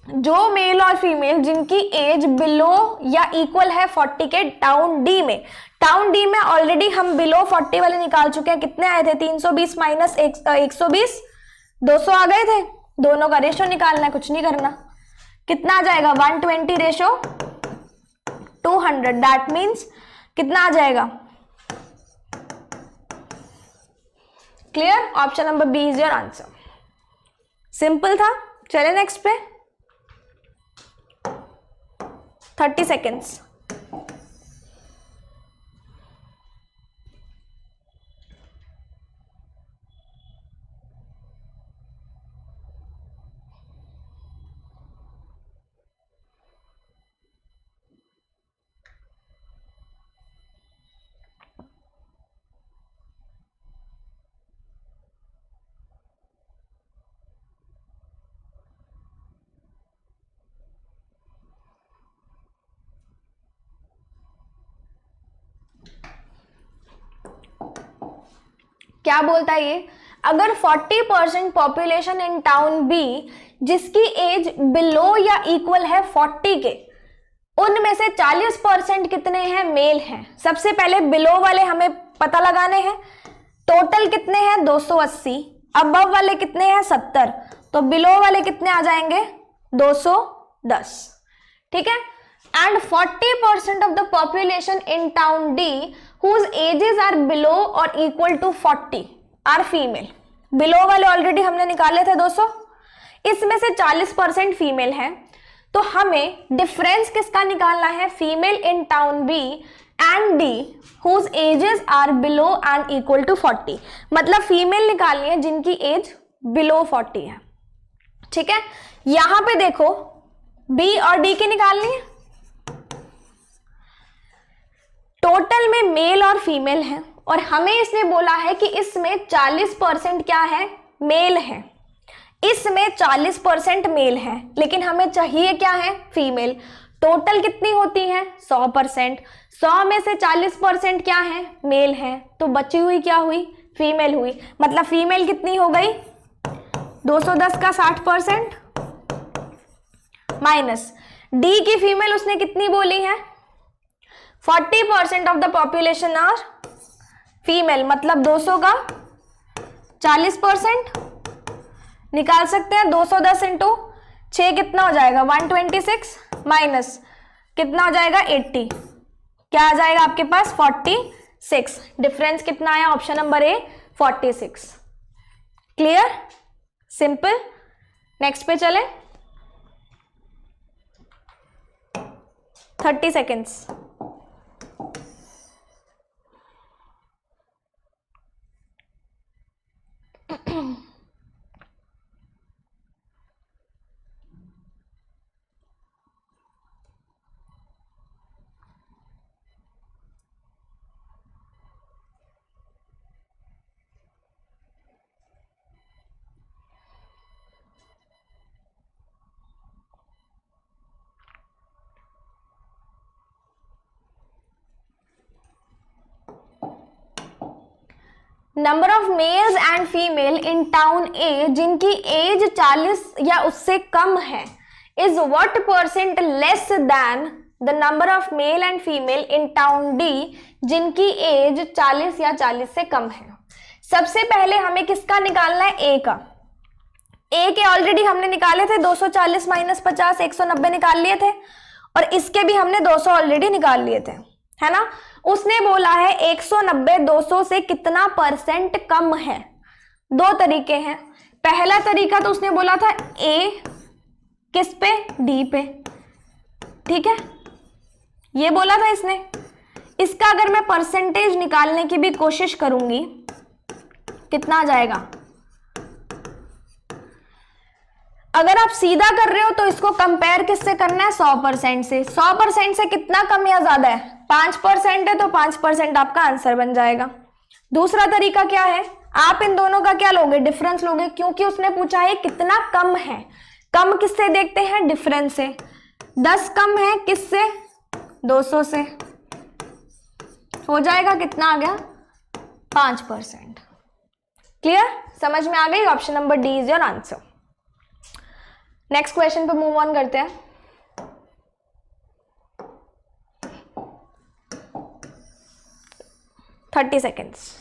जो मेल और फीमेल जिनकी एज बिलो या इक्वल है 40 के टाउन डी में। टाउन डी में ऑलरेडी हम बिलो 40 वाले निकाल चुके हैं। कितने आए थे? 320 माइनस 120, 200 आ गए थे। दोनों का रेशो निकालना है, कुछ नहीं करना। कितना आ जाएगा? 120 रेशो 200, दैट मीन्स कितना आ जाएगा? Clear? Option number B is your answer. Simple था। चले नेक्स्ट पे। 30 सेकेंड्स। क्या बोलता है ये? अगर 40% पॉपुलेशन इन टाउन बी जिसकी एज बिलो या इक्वल है 40 के, उनमें से 40% कितने हैं? मेल हैं। सबसे पहले बिलो वाले हमें पता लगाने हैं। टोटल कितने हैं? 280। अबव वाले कितने हैं? 70। तो बिलो वाले कितने आ जाएंगे? 210। ठीक है। And 40% of the population in town D whose ages are below or equal to 40 are female। Below वाले ऑलरेडी हमने निकाले थे 200, इसमें से 40% फीमेल है, तो हमें डिफरेंस किसका निकालना है? Female in town B and D whose ages are below and equal to 40। मतलब फीमेल निकालनी है जिनकी एज बिलो 40 है। ठीक है। यहां पे देखो बी और डी की निकालनी है। टोटल में मेल और फीमेल है और हमें इसने बोला है कि इसमें 40% क्या है? मेल है। इसमें 40% मेल है, लेकिन हमें चाहिए क्या है? फीमेल। टोटल कितनी होती है? 100%। 100 में से 40% क्या है? मेल है। तो बची हुई क्या हुई? फीमेल हुई। मतलब फीमेल कितनी हो गई? 210 का 60% माइनस डी की फीमेल उसने कितनी बोली है? 40% of the population are female, मतलब 200 का 40% निकाल सकते हैं। 210 इंटू 6 कितना हो जाएगा? 126 माइनस कितना हो जाएगा? 80। क्या आ जाएगा आपके पास? 46। डिफरेंस कितना आया? Option number A 46। Clear? Simple. Next पे चले। 30 seconds. Number of males and female in town A जिनकी एज 40 या उससे कम है is what percent less than the number of male and female in town D जिनकी एज 40 या 40 से कम है। सबसे पहले हमें किसका निकालना है, ए का। ए के ऑलरेडी हमने निकाले थे 240 माइनस 50 190 निकाल लिए थे, और इसके भी हमने 200 ऑलरेडी निकाल लिए थे, है ना। उसने बोला है 190 200 से कितना परसेंट कम है। दो तरीके हैं। पहला तरीका तो उसने बोला था ए किस पे, डी पे, ठीक है, ये बोला था इसने। इसका अगर मैं परसेंटेज निकालने की भी कोशिश करूंगी, कितना आ जाएगा। अगर आप सीधा कर रहे हो तो इसको कंपेयर किससे करना है, 100% से। 100% से कितना कम या ज्यादा है, 5% है, तो 5% आपका आंसर बन जाएगा। दूसरा तरीका क्या है, आप इन दोनों का क्या लोगे, डिफरेंस लोगे, क्योंकि उसने पूछा है कितना कम है। कम किससे देखते हैं, डिफरेंस से। 10 कम है किससे, 200 से। हो जाएगा, कितना आ गया, 5%। क्लियर, समझ में आ गई। Option number D is your answer. Next question पे मूव ऑन करते हैं। Thirty seconds.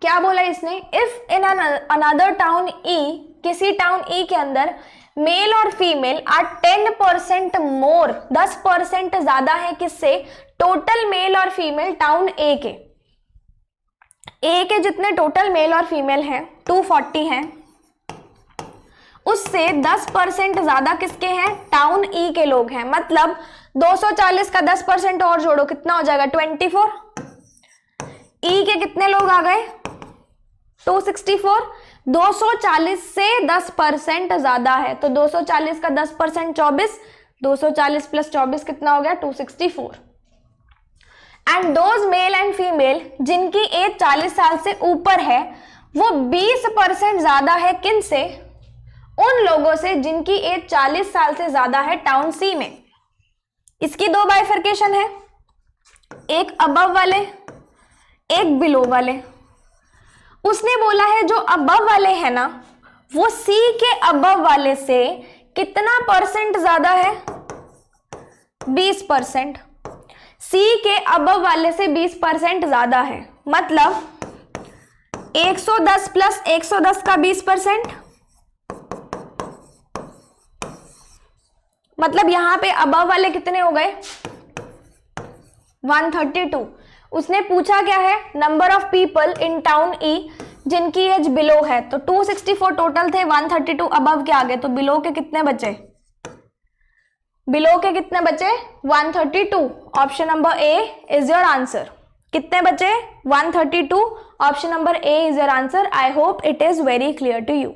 क्या बोला इसने, इफ इन अनदर टाउन ई, किसी टाउन ई के अंदर मेल और फीमेल आर 10% मोर, 10% ज्यादा है किससे, टोटल मेल और फीमेल टाउन ए के। ए के जितने टोटल मेल और फीमेल हैं 240 हैं, उससे 10% ज्यादा किसके हैं, टाउन ई के लोग हैं। मतलब 240 का 10% और जोड़ो, कितना हो जाएगा, 24। ई के कितने लोग आ गए, 264। 240 से 10% ज्यादा है, तो 240 का 10% 24, 240 प्लस 24 कितना हो गया, 264। And those mail and female जिनकी एज 40 साल से ऊपर है वो 20% ज्यादा है किन से, उन लोगों से जिनकी एज 40 साल से ज्यादा है टाउन सी में। इसकी दो बाइफर्केशन है, एक अबव वाले, एक बिलो वाले। उसने बोला है जो अबव वाले हैं ना, वो सी के अबव वाले से कितना परसेंट ज्यादा है, 20%। सी के अबव वाले से 20% ज्यादा है, मतलब 110 प्लस 110 का 20%, मतलब यहां पे अबव वाले कितने हो गए, 132। उसने पूछा क्या है, number of people in town E जिनकी एज बिलो है, तो 264 टोटल थे, 132 अबव के आगे, तो बिलो के कितने बचे, बिलो के कितने बचे, 132। Option number A is your answer. कितने बचे, 132। Option number A is your answer. I hope it is very clear to you.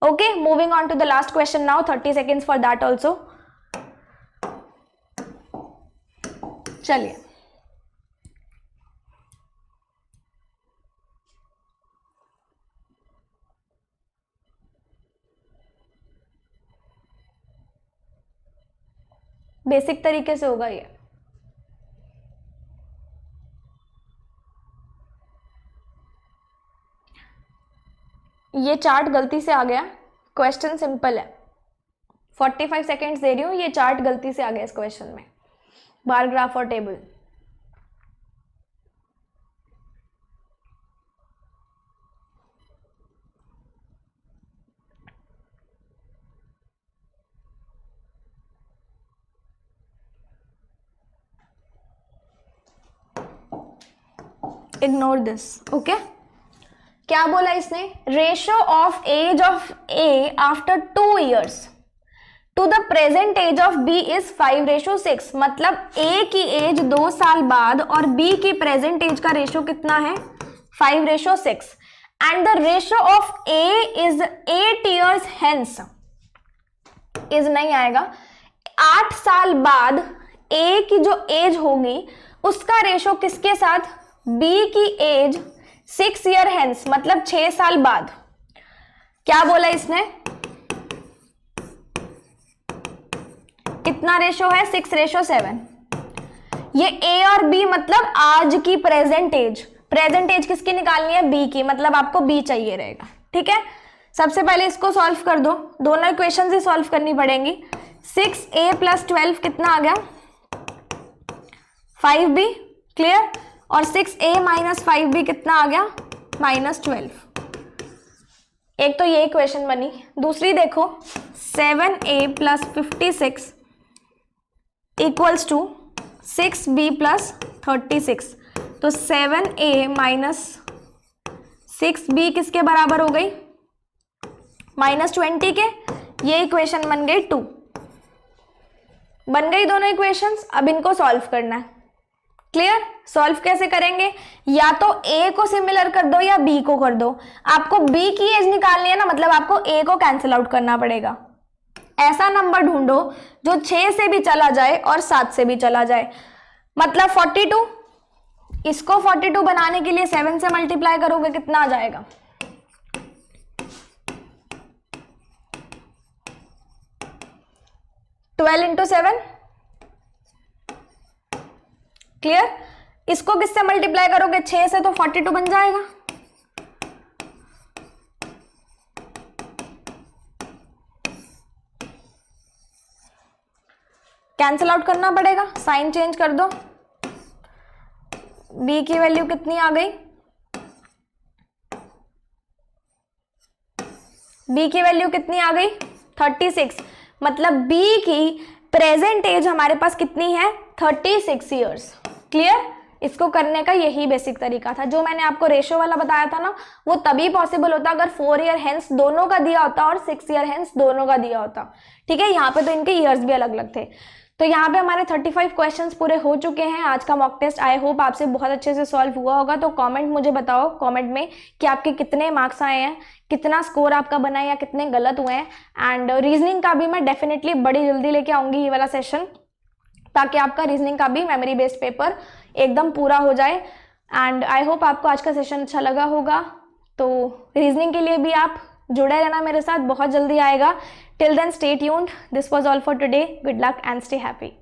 Okay, moving on to the last question now, 30 seconds for that also. चलिए, basic तरीके से होगा ये। Chart गलती से आ गया, क्वेश्चन सिंपल है, 45 सेकेंड्स दे रही हूं, ये चार्ट गलती से आ गया इस क्वेश्चन में, बार ग्राफ और टेबल। Ignore this, okay. क्या बोला इसने, ratio of age of A after 2 years to the present age of B is 5:6। मतलब ए की एज 2 साल बाद और बी की प्रेजेंट एज का रेशियो कितना है, 5:6 and the ratio of A is 8 years hence is नहीं आएगा, 8 साल बाद A की जो एज होगी उसका रेशो किसके साथ, B की एज 6 ईयर हेंस मतलब 6 साल बाद। क्या बोला इसने, कितना रेशो है, 6:7। ये A और B मतलब आज की प्रेजेंट एज, प्रेजेंट एज किसकी निकालनी है, B की, मतलब आपको B चाहिए रहेगा। ठीक है, सबसे पहले इसको सॉल्व कर दो, दोनों इक्वेशन ही सॉल्व करनी पड़ेंगी। 6A + 12 कितना आ गया, 5B, क्लियर, और 6A - 5B कितना आ गया, -12। एक तो ये इक्वेशन बनी। दूसरी देखो, 7A + 56 = 6B + 36, तो 7A - 6B किसके बराबर हो गई, -20 के। ये इक्वेशन बन गई 2, बन गई दोनों इक्वेशंस। अब इनको सॉल्व करना है, क्लियर। सॉल्व कैसे करेंगे, या तो A को सिमिलर कर दो या B को कर दो। आपको B की एज निकालनी है ना, मतलब आपको A को कैंसिल आउट करना पड़ेगा। ऐसा नंबर ढूंढो जो 6 से भी चला जाए और 7 से भी चला जाए, मतलब 42। इसको 42 बनाने के लिए 7 से मल्टीप्लाई करोगे, कितना आ जाएगा, 12 × 7, क्लियर। इसको किससे मल्टीप्लाई करोगे, 6 से, तो 42 बन जाएगा। कैंसिल आउट करना पड़ेगा, साइन चेंज कर दो। B की वैल्यू कितनी आ गई, B की वैल्यू कितनी आ गई, 36, मतलब B की प्रेजेंट एज हमारे पास कितनी है, 36 ईयर्स। क्लियर, इसको करने का यही बेसिक तरीका था। जो मैंने आपको रेशियो वाला बताया था ना, वो तभी पॉसिबल होता अगर 4 ईयर हेंस दोनों का दिया होता और 6 ईयर हेंस दोनों का दिया होता। ठीक है, यहाँ पे तो इनके ईयर्स भी अलग अलग थे। तो यहाँ पे हमारे 35 क्वेश्चंस पूरे हो चुके हैं आज का मॉक टेस्ट। आई होप आपसे बहुत अच्छे से सॉल्व हुआ होगा। तो कमेंट मुझे बताओ कमेंट में कि आपके कितने मार्क्स आए हैं, कितना स्कोर आपका बना है या कितने गलत हुए हैं। एंड रीजनिंग का भी मैं डेफिनेटली बड़ी जल्दी लेके आऊँगी ये वाला सेशन, ताकि आपका रीजनिंग का भी मेमोरी बेस्ड पेपर एकदम पूरा हो जाए। एंड आई होप आपको आज का सेशन अच्छा लगा होगा। तो रीजनिंग के लिए भी आप जुड़े रहना मेरे साथ, बहुत जल्दी आएगा। Till then stay tuned. This was all for today. Good luck and stay happy.